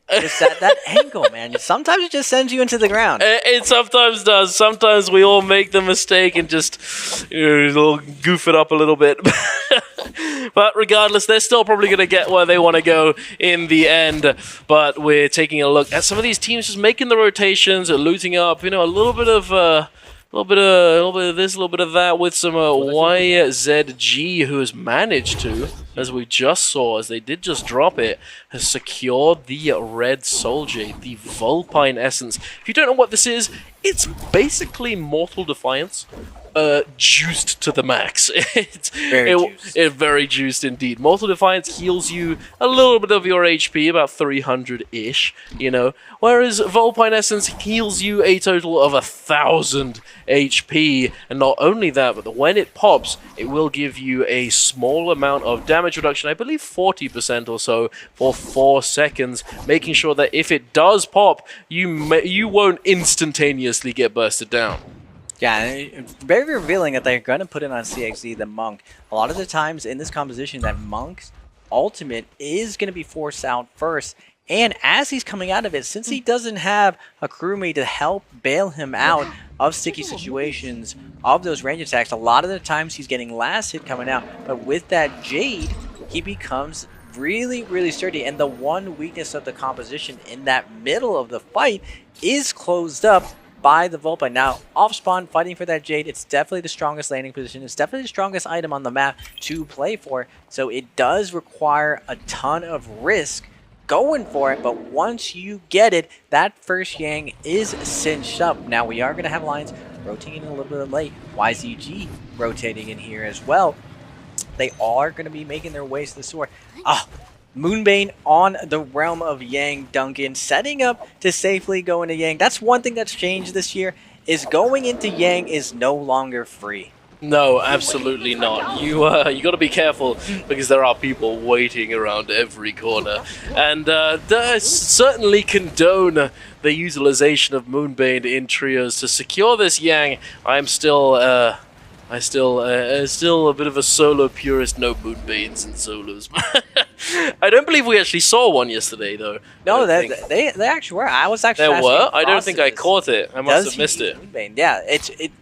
Just that angle, man. Sometimes it just sends you into the ground. It sometimes does. Sometimes we all make the mistake and just goof it up a little bit. But regardless, they're still probably going to get where they want to go in the end. But we're taking a look at some of these teams just making the rotations, looting up, a little bit of this, a little bit of that, with some YZG, who has managed to, as we just saw, as they did just drop it, has secured the Red Soul Jade, the Vulpine Essence. If you don't know what this is, it's basically Mortal Defiance, juiced to the max. It's very juiced indeed. Mortal Defiance heals you a little bit of your HP, about 300-ish, whereas Vulpine Essence heals you a total of 1,000 HP. And not only that, but when it pops, it will give you a small amount of damage reduction, I believe 40% or so, for 4 seconds, making sure that if it does pop, you won't instantaneously get bursted down. Yeah, it's very revealing that they're going to put it on CXZ, the Monk. A lot of the times in this composition, that Monk's ultimate is going to be forced out first. And as he's coming out of it, since he doesn't have a crewmate to help bail him out of sticky situations, of those range attacks, a lot of the times he's getting last hit coming out. But with that Jade, he becomes really, really sturdy. And the one weakness of the composition in that middle of the fight is closed up by the Vulpine. Now, off spawn, fighting for that Jade, it's definitely the strongest landing position. It's definitely the strongest item on the map to play for. So it does require a ton of risk going for it, but once you get it, that first Yang is cinched up. Now, we are going to have lines rotating a little bit late. YZG rotating in here as well. They are going to be making their way to the sword. Moonbane on the Realm of Yang, Duncan, setting up to safely go into Yang. That's one thing that's changed this year, is going into Yang is no longer free. No, absolutely not. You got to be careful, because there are people waiting around every corner, and I certainly condone the utilization of Moonbane in trios to secure this Yang. I'm still a bit of a solo purist. No Moonbanes in solos. I don't believe we actually saw one yesterday, though. No, they actually were. I was actually. There were. I don't think I caught it. I must have missed it. Moonbane? Yeah,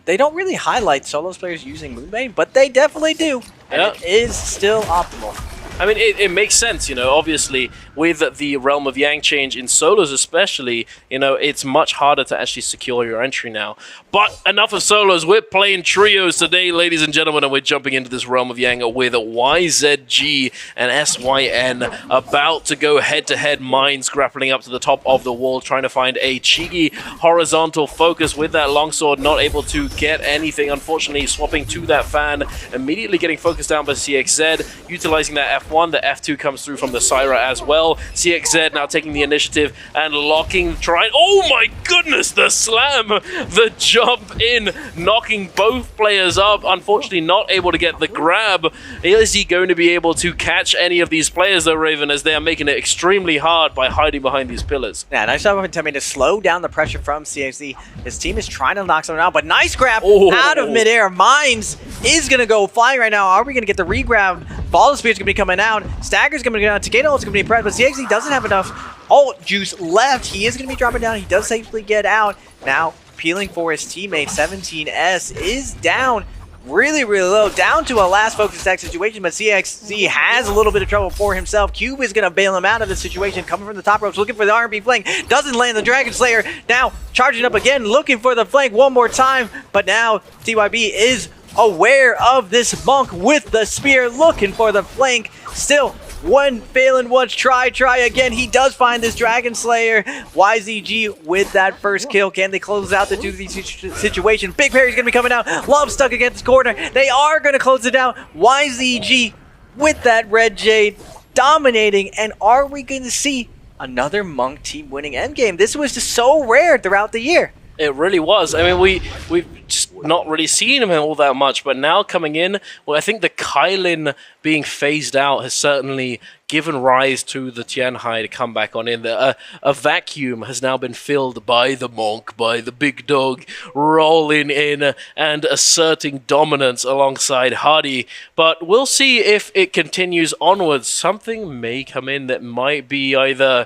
they don't really highlight solos players using Moonbane, but they definitely do. And it is still optimal. I mean, it makes sense, obviously, with the Realm of Yang change in solos especially, it's much harder to actually secure your entry now. But enough of solos, we're playing trios today, ladies and gentlemen, and we're jumping into this Realm of Yang with YZG and SYN about to go head-to-head. Mines grappling up to the top of the wall, trying to find a cheeky horizontal focus with that longsword, not able to get anything, unfortunately, swapping to that fan, immediately getting focused down by CXZ, utilizing that F1, the F2 comes through from the Syra as well. CXZ now taking the initiative and locking, trying. Oh my goodness, the slam, the jump in, knocking both players up. Unfortunately, not able to get the grab. Is he going to be able to catch any of these players though, Raven, as they are making it extremely hard by hiding behind these pillars? Yeah, nice job of attempting to slow down the pressure from CXZ. His team is trying to knock someone out, but nice grab out of midair. Mines is going to go flying right now. Are we going to get the regrab? Ball Spear's going to be coming out. Stagger's going to be going out. Takeda is going to be pressed, but CXZ doesn't have enough ult juice left. He is going to be dropping down. He does safely get out. Now, peeling for his teammate. 17S is down really, really low, down to a last focus attack situation, but CXZ has a little bit of trouble for himself. Cube is going to bail him out of the situation, coming from the top ropes, looking for the R&B flank, doesn't land the Dragon Slayer. Now, charging up again, looking for the flank one more time, but now TYB is aware of this Monk with the spear, looking for the flank. Still, one failing once, try again. He does find this Dragon Slayer. YZG with that first kill. Can they close out the 2v2 situation? Big Perry's going to be coming out. Love stuck against the corner. They are going to close it out. YZG with that Red Jade dominating. And are we going to see another Monk team winning endgame? This was just so rare throughout the year. It really was. I mean, we've just not really seen him all that much, but now coming in, well, I think the Kylin being phased out has certainly given rise to the Tianhai to come back on in. A vacuum has now been filled by the Monk, by the big dog, rolling in and asserting dominance alongside Hardy. But we'll see if it continues onwards. Something may come in that might be either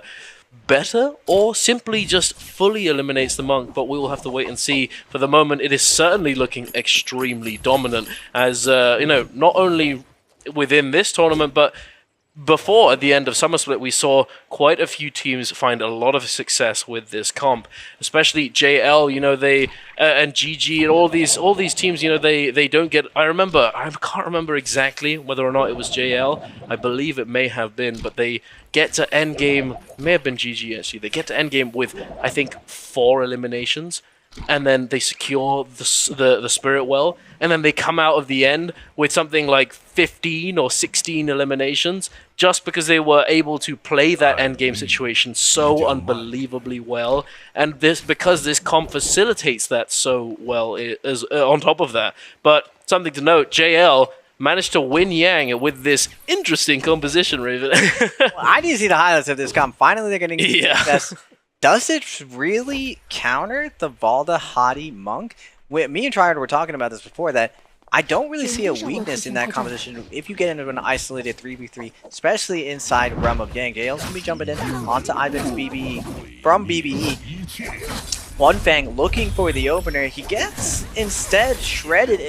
better or simply just fully eliminates the Monk, but we will have to wait and see. For the moment, it is certainly looking extremely dominant, as not only within this tournament, but before, at the end of Summer Split, we saw quite a few teams find a lot of success with this comp, especially JL. They and GG and all these teams. They don't get. I can't remember exactly whether or not it was JL. I believe it may have been, but they get to endgame. May have been GG actually. They get to endgame with, I think, 4 eliminations. And then they secure the Spirit Well, and then they come out of the end with something like 15 or 16 eliminations, just because they were able to play that endgame situation so unbelievably well, and because this comp facilitates that so well is on top of that. But something to note, JL managed to win Yang with this interesting composition, Raven. Well, I need to see the highlights of this comp. Finally, they're getting success. Does it really counter the Valda Hadi Monk? Me and Triad were talking about this before, that I don't really see a weakness in that composition if you get into an isolated 3v3, especially inside Realm of Yang. JL's going to be jumping in onto Aizen's BBE from BBE. One Fang looking for the opener. He gets instead shredded,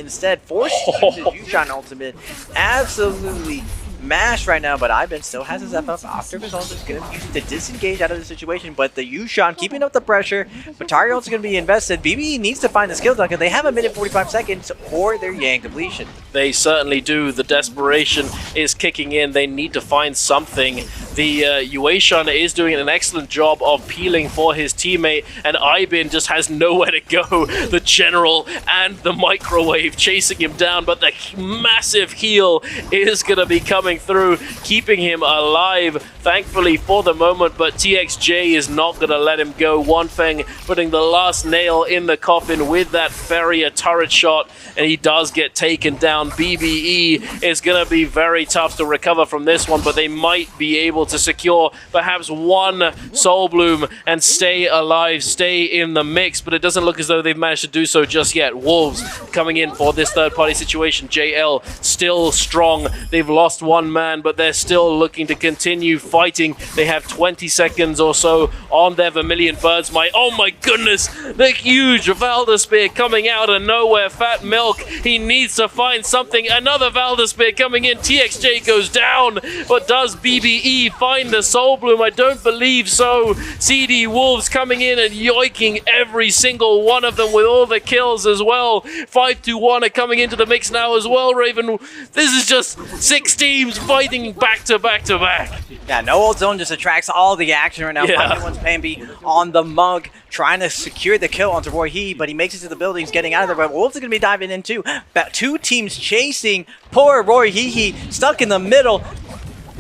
forced to use his Yushan ultimate. Absolutely mashed right now, but Aizen still has his FF after his ult is going to use it to disengage out of the situation, but the Yushan keeping up the pressure. Batari ult's going to be invested. BBE needs to find the skill dunker. They have a minute 45 seconds for their Yang depletion. They certainly do. The desperation is kicking in. They need to find something. The Yueshan is doing an excellent job of peeling for his teammate, and Aizen just has nowhere to go. The General and the Microwave chasing him down, but the massive heal is going to be coming through, keeping him alive, thankfully for the moment, but TXJ is not going to let him go. One Feng putting the last nail in the coffin with that Farrier turret shot, and he does get taken down. BBE is going to be very tough to recover from this one, but they might be able to secure perhaps one Soul Bloom and stay alive, stay in the mix, but it doesn't look as though they've managed to do so just yet. Wolves coming in for this third-party situation. JL still strong. They've lost one man, but they're still looking to continue fighting. They have 20 seconds or so on their Vermilion Birds. Oh my goodness, the huge Valda Spear coming out of nowhere. Fat Milk, he needs to find something. Another Valda Spear coming in. TXJ goes down, but does BBE find the Soul Bloom? I don't believe so. CD Wolves coming in and yoiking every single one of them with all the kills as well. 5-2-1 are coming into the mix now as well, Raven. This is just 6 teams fighting back to back to back. Yeah, no ult zone just attracts all the action right now. Yeah. 5-1's Plan B on the Monk, trying to secure the kill onto Roy He, but he makes it to the buildings, getting out of there. But Wolves are going to be diving in too. About 2 teams chasing poor Roy He, stuck in the middle.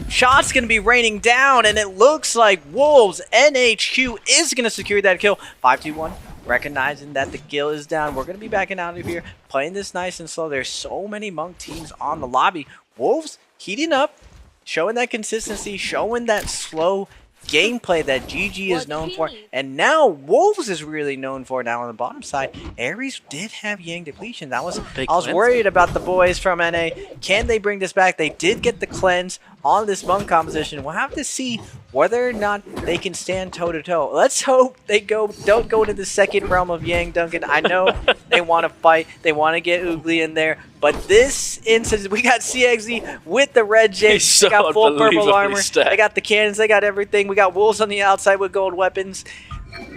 Shots going to be raining down, and it looks like Wolves NHQ is going to secure that kill. 5-2-1. Recognizing that the kill is down. We're going to be backing out of here, playing this nice and slow. There's so many Monk teams on the lobby. Wolves heating up, showing that consistency, showing that slow gameplay that GG is known for, and now Wolves is really known for. Now on the bottom side, Ares did have Yang depletion. I was worried about the boys from NA. Can they bring this back? They did get the cleanse on this Monk composition. We'll have to see whether or not they can stand toe-to-toe. Let's hope they don't go to the second realm of Yang, Duncan. I know they want to fight. They want to get Oogly in there. But this instance, we got CXZ with the red J. So they got full purple armor. stacked. They got the cannons. They got everything. We got Wolves on the outside with gold weapons.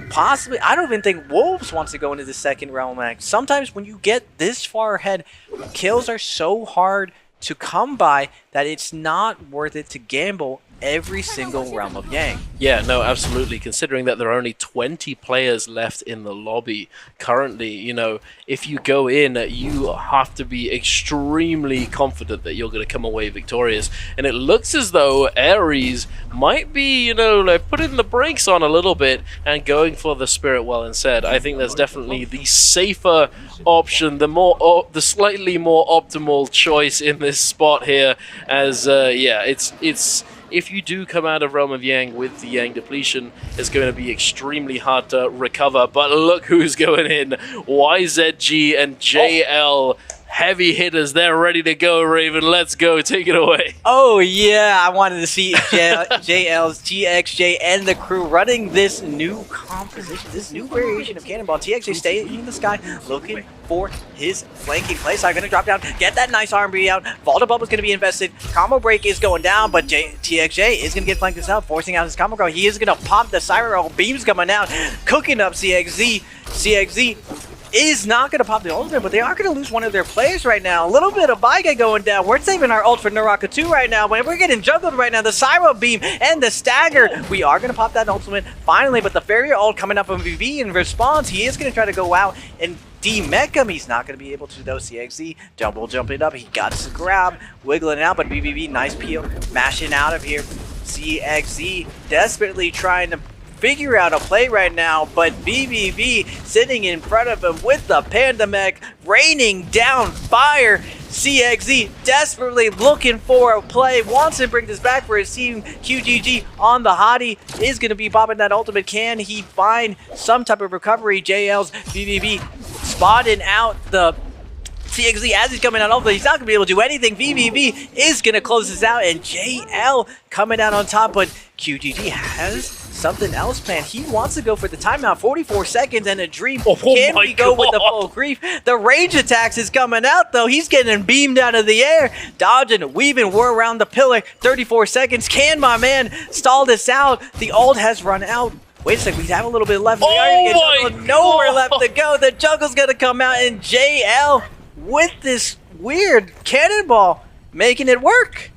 Possibly, I don't even think Wolves wants to go into the second realm match. Sometimes when you get this far ahead, kills are so hard to come by that it's not worth it to gamble every single Realm of Yang. Yeah, no, absolutely. Considering that there are only 20 players left in the lobby currently, you know, if you go in, you have to be extremely confident that you're going to come away victorious. And it looks as though Ares might be, you know, like putting the brakes on a little bit and going for the Spirit Well instead. I think that's definitely the safer option, the slightly more optimal choice in this spot here. As yeah, it's if you do come out of Realm of Yang with the Yang depletion, it's going to be extremely hard to recover. But look who's going in. YZG and JL, heavy hitters. They're ready to go, Raven. Let's go. Take it away. Oh, yeah. I wanted to see JL's TXJ and the crew running this new composition, this new variation of Cannonball. TXJ staying in the sky, looking for his flanking play. So I'm going to drop down, get that nice RB out. Vault Bubble is going to be invested. Combo break is going down, but TXJ is going to get flanked himself, forcing out his combo go. He is going to pop the Siren Roll. Beams coming out, cooking up CXZ. CXZ is not going to pop the ultimate, but they are going to lose one of their players right now. A little bit of Baiga going down. We're saving our ult for Naraka 2 right now, but we're getting juggled right now. The Syro Beam and the Stagger. We are going to pop that ultimate finally, but the Farrier ult coming up from VV in response. He is going to try to go out and demech him. He's not going to be able to though. CXZ double jumping up. He got his grab, wiggling out, but VVV, nice peel, mashing out of here. CXZ desperately trying to figure out a play right now, but BBV sitting in front of him with the Panda Mech raining down fire. CXZ desperately looking for a play, wants to bring this back for his team. QGG on the hottie is going to be popping that ultimate. Can he find some type of recovery? JL's BBV spotting out the CXZ as he's coming out over. He's not going to be able to do anything. VVV is going to close this out, and JL coming out on top, but QGG has something else planned. He wants to go for the timeout. 44 seconds and a dream. Can we go with the full grief? The range attacks is coming out, though. He's getting beamed out of the air. Dodging, weaving, we're around the pillar. 34 seconds. Can my man stall this out? The ult has run out. Wait a second, we have a little bit left. We are gonna get nowhere left to go. The juggle's going to come out, and JL with this weird cannonball making it work.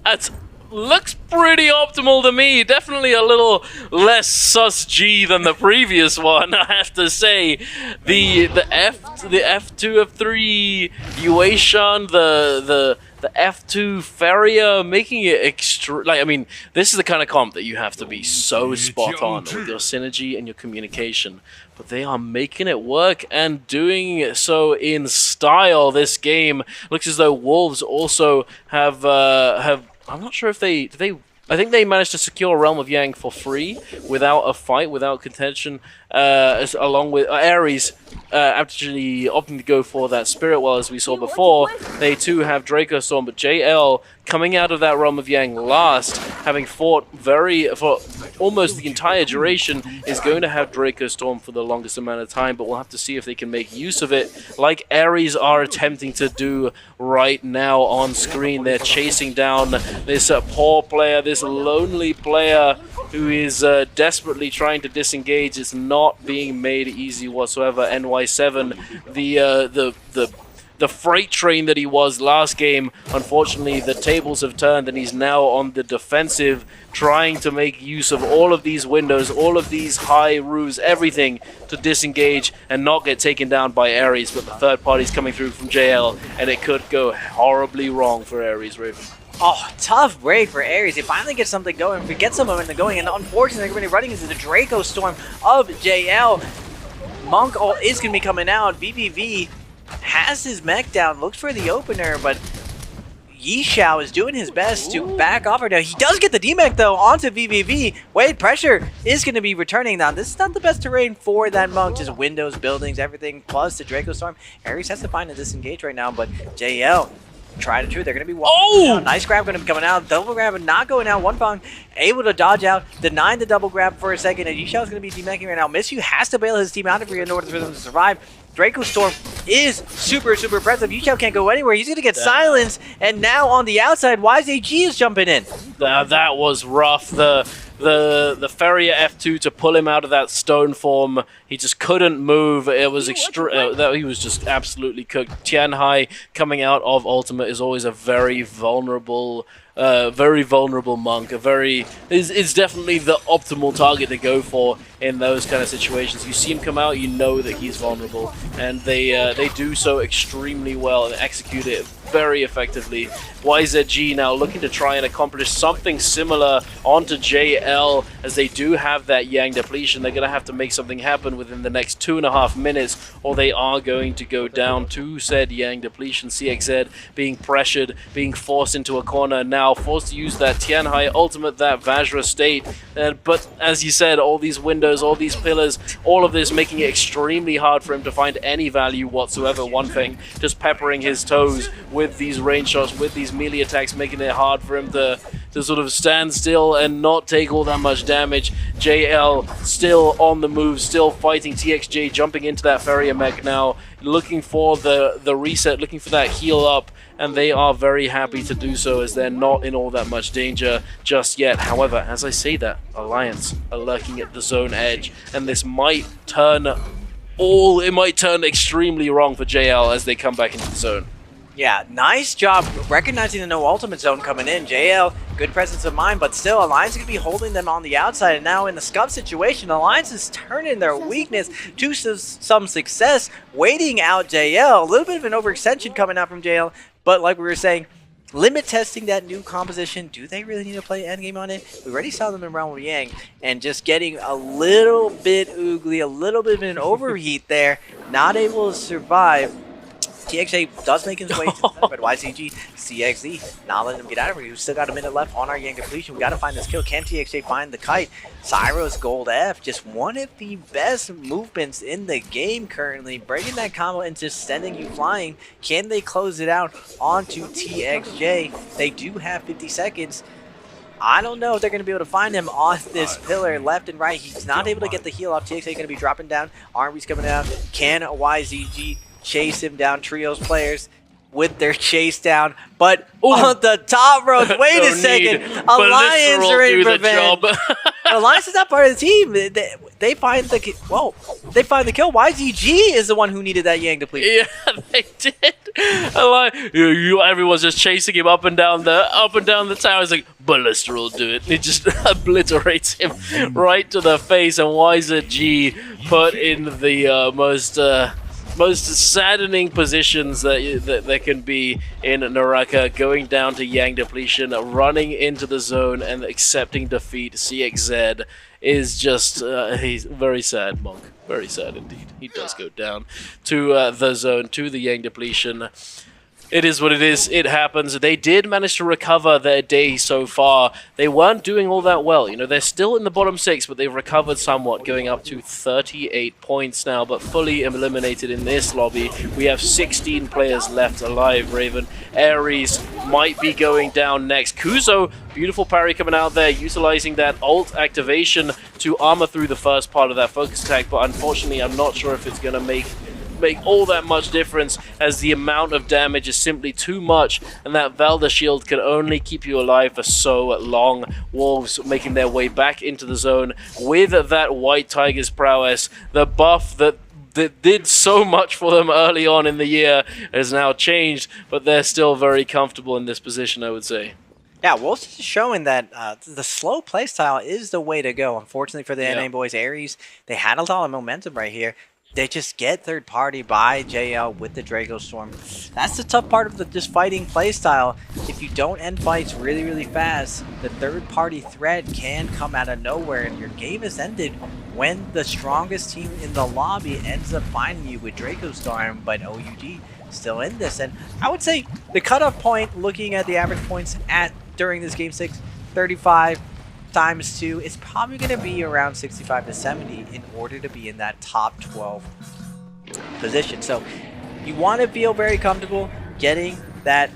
That looks pretty optimal to me. Definitely a little less sus G than the previous one, I have to say. The F2 F3 Yuashan, the F2 Farrier, making it extra. Like, I mean, this is the kind of comp that you have to be so spot on with your synergy and your communication. But they are making it work and doing so in style. This game looks as though Wolves also have. I'm not sure if they I think they managed to secure Realm of Yang for free without a fight, without contention, along with Ares actually opting to go for that Spirit Well as we saw before. They too have Draco Storm, but JL coming out of that Realm of Yang last, having fought for almost the entire duration, is going to have Draco Storm for the longest amount of time, but we'll have to see if they can make use of it, like Ares are attempting to do right now on screen. They're chasing down this poor player, this lonely player who is desperately trying to disengage. It's not being made easy whatsoever. NY7, the freight train that he was last game, unfortunately the tables have turned and he's now on the defensive, trying to make use of all of these windows, all of these high roofs, everything to disengage and not get taken down by Ares. But the third party's coming through from JL, and it could go horribly wrong for Ares, Raven. Oh, tough break for Ares. He finally gets something going. We get some momentum going, and unfortunately, everybody running into the Draco Storm of JL. Monk is going to be coming out. BBV has his mech down, looks for the opener, but Yishao is doing his best to back off right now. He does get the demech though onto VVV. Wait, pressure is going to be returning now. This is not the best terrain for that Monk, just windows, buildings, everything, plus the Draco Storm. Ares has to find a disengage right now, but JL, try to true. They're going to be walking. Nice grab going to be coming out. Double grab not going out. One Fong able to dodge out, denying the double grab for a second. And Yishao is going to be demeching right now. Mishu has to bail his team out of here in order for them to survive. Draco Storm is super impressive. Yuchao can't go anywhere. He's going to get silenced. And now on the outside, YZG is jumping in. That was rough. The Ferrier F2 to pull him out of that stone form, he just couldn't move. It was he was just absolutely cooked. Tianhai coming out of Ultimate is always a very vulnerable monk. Is definitely the optimal target to go for in those kind of situations. You see him come out, you know that he's vulnerable, and they do so extremely well and execute it very effectively. YZG now looking to try and accomplish something similar onto JL, as they do have that Yang depletion. They're going to have to make something happen within the next 2.5 minutes, or they are going to go down to said Yang depletion. CXZ being pressured, being forced into a corner, now forced to use that Tianhai ultimate, that Vajra state. But as you said, all these windows, all these pillars, all of this making it extremely hard for him to find any value whatsoever. One thing, just peppering his toes with these range shots, with these melee attacks, making it hard for him to sort of stand still and not take all that much damage. JL still on the move, still fighting. TXJ jumping into that Ferrier mech now, looking for the reset, looking for that heal up, and they are very happy to do so as they're not in all that much danger just yet. However, as I say that, Alliance are lurking at the zone edge, and this might turn extremely wrong for JL as they come back into the zone. Yeah, nice job recognizing the no ultimate zone coming in. JL, good presence of mind, but still Alliance is going to be holding them on the outside. And now in the scum situation, Alliance is turning their weakness to some success, waiting out JL. A little bit of an overextension coming out from JL, but like we were saying, limit testing that new composition. Do they really need to play endgame on it? We already saw them in Realm of Yang, and just getting a little bit oogly, a little bit of an overheat there, not able to survive. TXA does make his way to the but YCG, CXZ, not letting him get out of here. We've still got a minute left on our Yang depletion. We got to find this kill. Can TXA find the kite? Cyro's Gold F, just one of the best movements in the game currently. Breaking that combo and just sending you flying. Can they close it out onto TXJ? They do have 50 seconds. I don't know if they're going to be able to find him on this pillar left and right. He's not able to get the heal off. TXA going to be dropping down. Army's coming out. Can YZG chase him down? Trios players with their chase down, but on the top rope. Wait a second, Alliance are in revenge. Alliance is not part of the team. They find the kill. YZG is the one who needed that Yang depletion. Yeah, they did. Everyone's just chasing him up and down the tower. It's like, Ballista will do it. It just obliterates him right to the face, and YZG put in the most saddening positions that there can be in Naraka, going down to Yang depletion, running into the zone and accepting defeat. CXZ is just he's very sad, Monk, very sad indeed. He does go down to the zone, to the Yang depletion. It is what it is. It happens. They did manage to recover their day so far. They weren't doing all that well. You know, they're still in the bottom 6, but they've recovered somewhat, going up to 38 points now, but fully eliminated in this lobby. We have 16 players left alive, Raven. Ares might be going down next. Kuzo, beautiful parry coming out there, utilizing that ult activation to armor through the first part of that focus attack, but unfortunately, I'm not sure if it's going to make all that much difference, as the amount of damage is simply too much, and that Valda shield can only keep you alive for so long. Wolves making their way back into the zone with that White Tiger's prowess. The buff that did so much for them early on in the year has now changed, but they're still very comfortable in this position, I would say. Yeah, Wolves is showing that the slow playstyle is the way to go. Unfortunately for the NA boys, Ares, they had a lot of momentum right here. They just get third party by JL with the Draco Storm. That's the tough part of the just fighting playstyle. If you don't end fights really fast, the third party threat can come out of nowhere, and your game is ended when the strongest team in the lobby ends up finding you with Draco Storm. But OUG still in this, and I would say the cutoff point, looking at the average points during this game 6, 35 times 2, it's probably going to be around 65 to 70 in order to be in that top 12 position. So you want to feel very comfortable getting that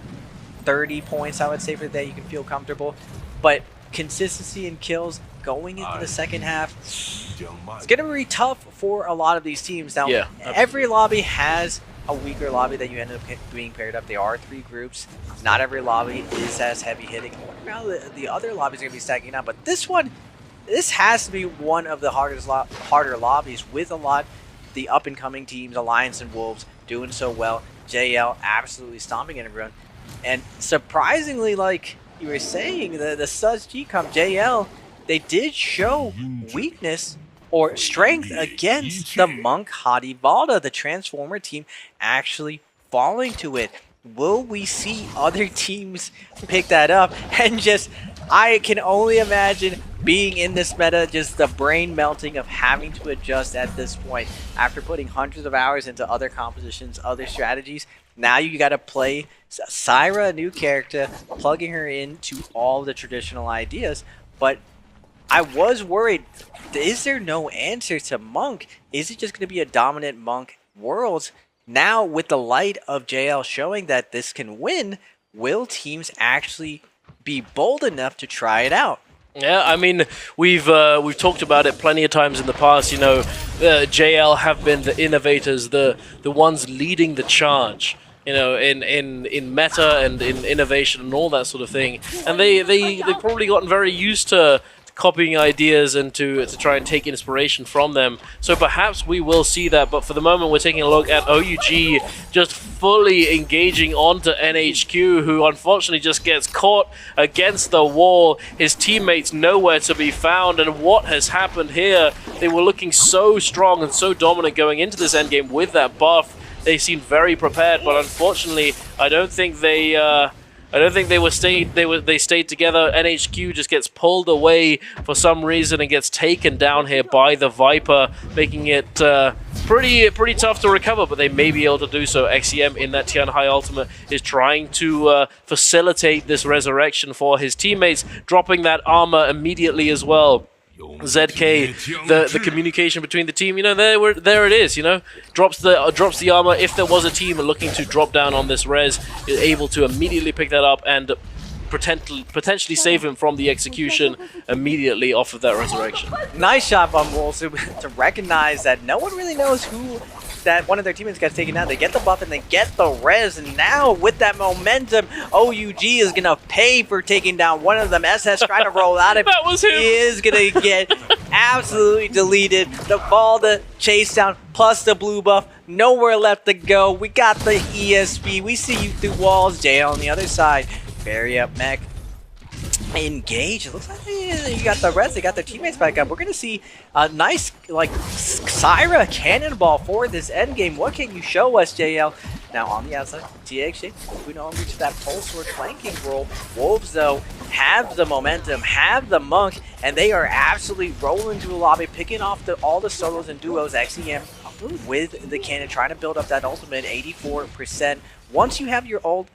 30 points, I would say, for the day. You can feel comfortable, but consistency in kills going into the second half, it's going to be tough for a lot of these teams. Now, Yeah, every lobby has a weaker lobby that you end up being paired up. There are 3 groups. Not every lobby is as heavy hitting. I wonder how the other lobbies are going to be stacking up, but this one, this has to be one of the harder lobbies with a lot the up-and-coming teams, Alliance and Wolves, doing so well. JL absolutely stomping everyone. And surprisingly, like you were saying, the Sus G Cup JL, they did show weakness or strength against the Monk Hadi Valda, the Transformer team actually falling to it. Will we see other teams pick that up? And just, I can only imagine being in this meta, just the brain melting of having to adjust at this point. After putting hundreds of hours into other compositions, other strategies, now you got to play Syra, a new character, plugging her into all the traditional ideas. But I was worried, is there no answer to Monk? Is it just going to be a dominant Monk Worlds? Now, with the light of JL showing that this can win, will teams actually be bold enough to try it out? Yeah, I mean, we've talked about it plenty of times in the past. You know, JL have been the innovators, the ones leading the charge. You know, in meta and in innovation and all that sort of thing. And they've probably gotten very used to copying ideas and to try and take inspiration from them. So perhaps we will see that, but for the moment we're taking a look at OUG just fully engaging onto NHQ, who unfortunately just gets caught against the wall. His teammates nowhere to be found, and what has happened here? They were looking so strong and so dominant going into this endgame with that buff. They seemed very prepared, but unfortunately I don't think they stayed together. NHQ just gets pulled away for some reason and gets taken down here by the Viper, making it pretty tough to recover, but they may be able to do so. XEM in that Tian Hai ultimate is trying to facilitate this resurrection for his teammates, dropping that armor immediately as well. ZK, the communication between the team, you know, there it is, you know, drops the armor. If there was a team looking to drop down on this res, is able to immediately pick that up and potentially save him from the execution immediately off of that resurrection. Nice shot by Wolves to recognize that no one really knows who that one of their teammates gets taken out. They get the buff and they get the res, and now with that momentum, OUG is gonna pay for taking down one of them. SS trying to roll out of it. That was him. He is gonna get absolutely deleted. The fall, the chase down, plus the blue buff. Nowhere left to go. We got the ESP. We see you through walls. Jay on the other side. Bury up mech. Engage. It looks like you got the res, they got their teammates back up. We're gonna see a nice like Syra cannonball for this endgame. What can you show us, JL? Now on the outside, TXJ moving on to that pulse sword flanking role. Wolves though have the momentum, have the Monk, and they are absolutely rolling through the lobby, picking off all the solos and duos. XEM with the cannon, trying to build up that ultimate 84%. Once you have your ult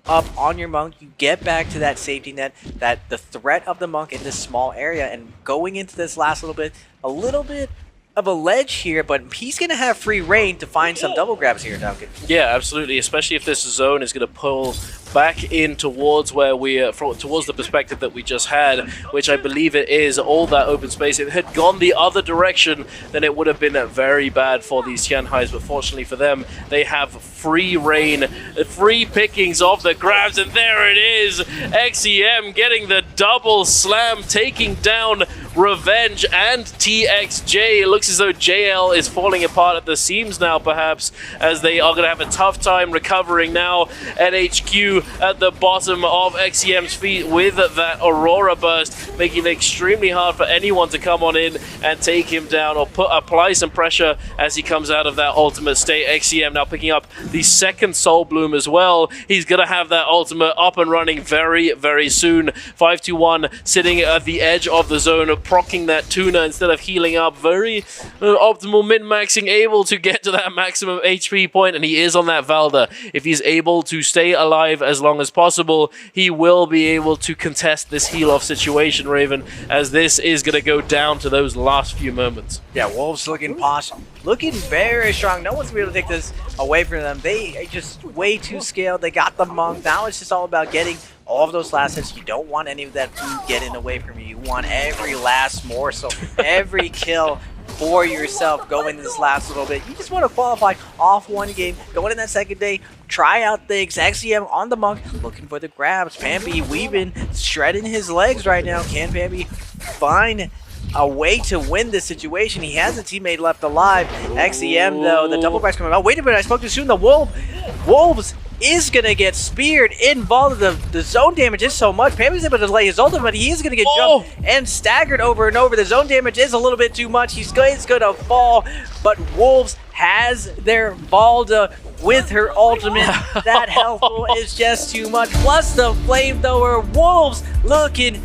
up on your Monk, you get back to that safety net, that the threat of the Monk in this small area. And going into this last little bit of a ledge here, but he's going to have free reign to find some double grabs here, Duncan. Yeah, absolutely, especially if this zone is going to pull back in towards where towards the perspective that we just had, which I believe it is all that open space. If it had gone the other direction, then it would have been very bad for these Tianhais, but fortunately for them, they have free reign, free pickings of the grabs, and there it is! XEM getting the double slam, taking down Revenge and TXJ. It looks as though JL is falling apart at the seams now, perhaps, as they are going to have a tough time recovering now. NHQ at the bottom of XEM's feet with that Aurora Burst, making it extremely hard for anyone to come on in and take him down or apply some pressure as he comes out of that ultimate state. XEM now picking up the second Soul Bloom as well. He's going to have that ultimate up and running very, very soon. 5-2-1 sitting at the edge of the zone, proccing that tuna instead of healing up. Very optimal min-maxing, able to get to that maximum HP point, and he is on that Valda. If he's able to stay alive as long as possible, he will be able to contest this heal-off situation, Raven, as this is going to go down to those last few moments. Yeah, Wolves looking posh, looking very strong. No one's going to be able to take this away from them. They are just way too scaled. They got the Monk. Now it's just all about getting all of those last hits. You don't want any of that food getting away from you. You want every last morsel, every kill for yourself going into this last little bit. You just want to qualify off one game, going in that second day, try out things. XCM on the Monk, looking for the grabs. Pampi weaving, shredding his legs right now. Can Pampi find a way to win this situation? He has a teammate left alive. XCM though, the double price coming out. Wait a minute, I spoke too soon. The Wolves is going to get speared, involved. The zone damage is so much. Pampi's able to delay his ultimate, but he is going to get jumped and staggered over and over. The zone damage is a little bit too much. He's going to fall, but Wolves has their Valda with her ultimate. That health pool is just too much. Plus the flamethrower. Wolves looking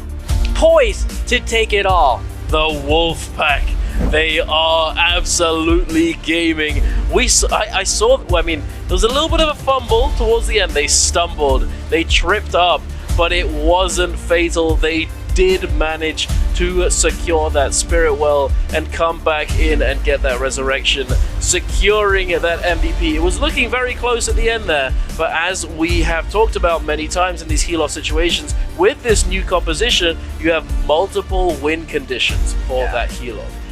poised to take it all. The Wolf Pack. They are absolutely gaming. I saw, I mean, there was a little bit of a fumble towards the end. They stumbled, they tripped up, but it wasn't fatal. They did manage to secure that Spirit Well and come back in and get that resurrection, securing that MVP. It was looking very close at the end there, but as we have talked about many times in these heal-off situations, with this new composition, you have multiple win conditions for that heal-off.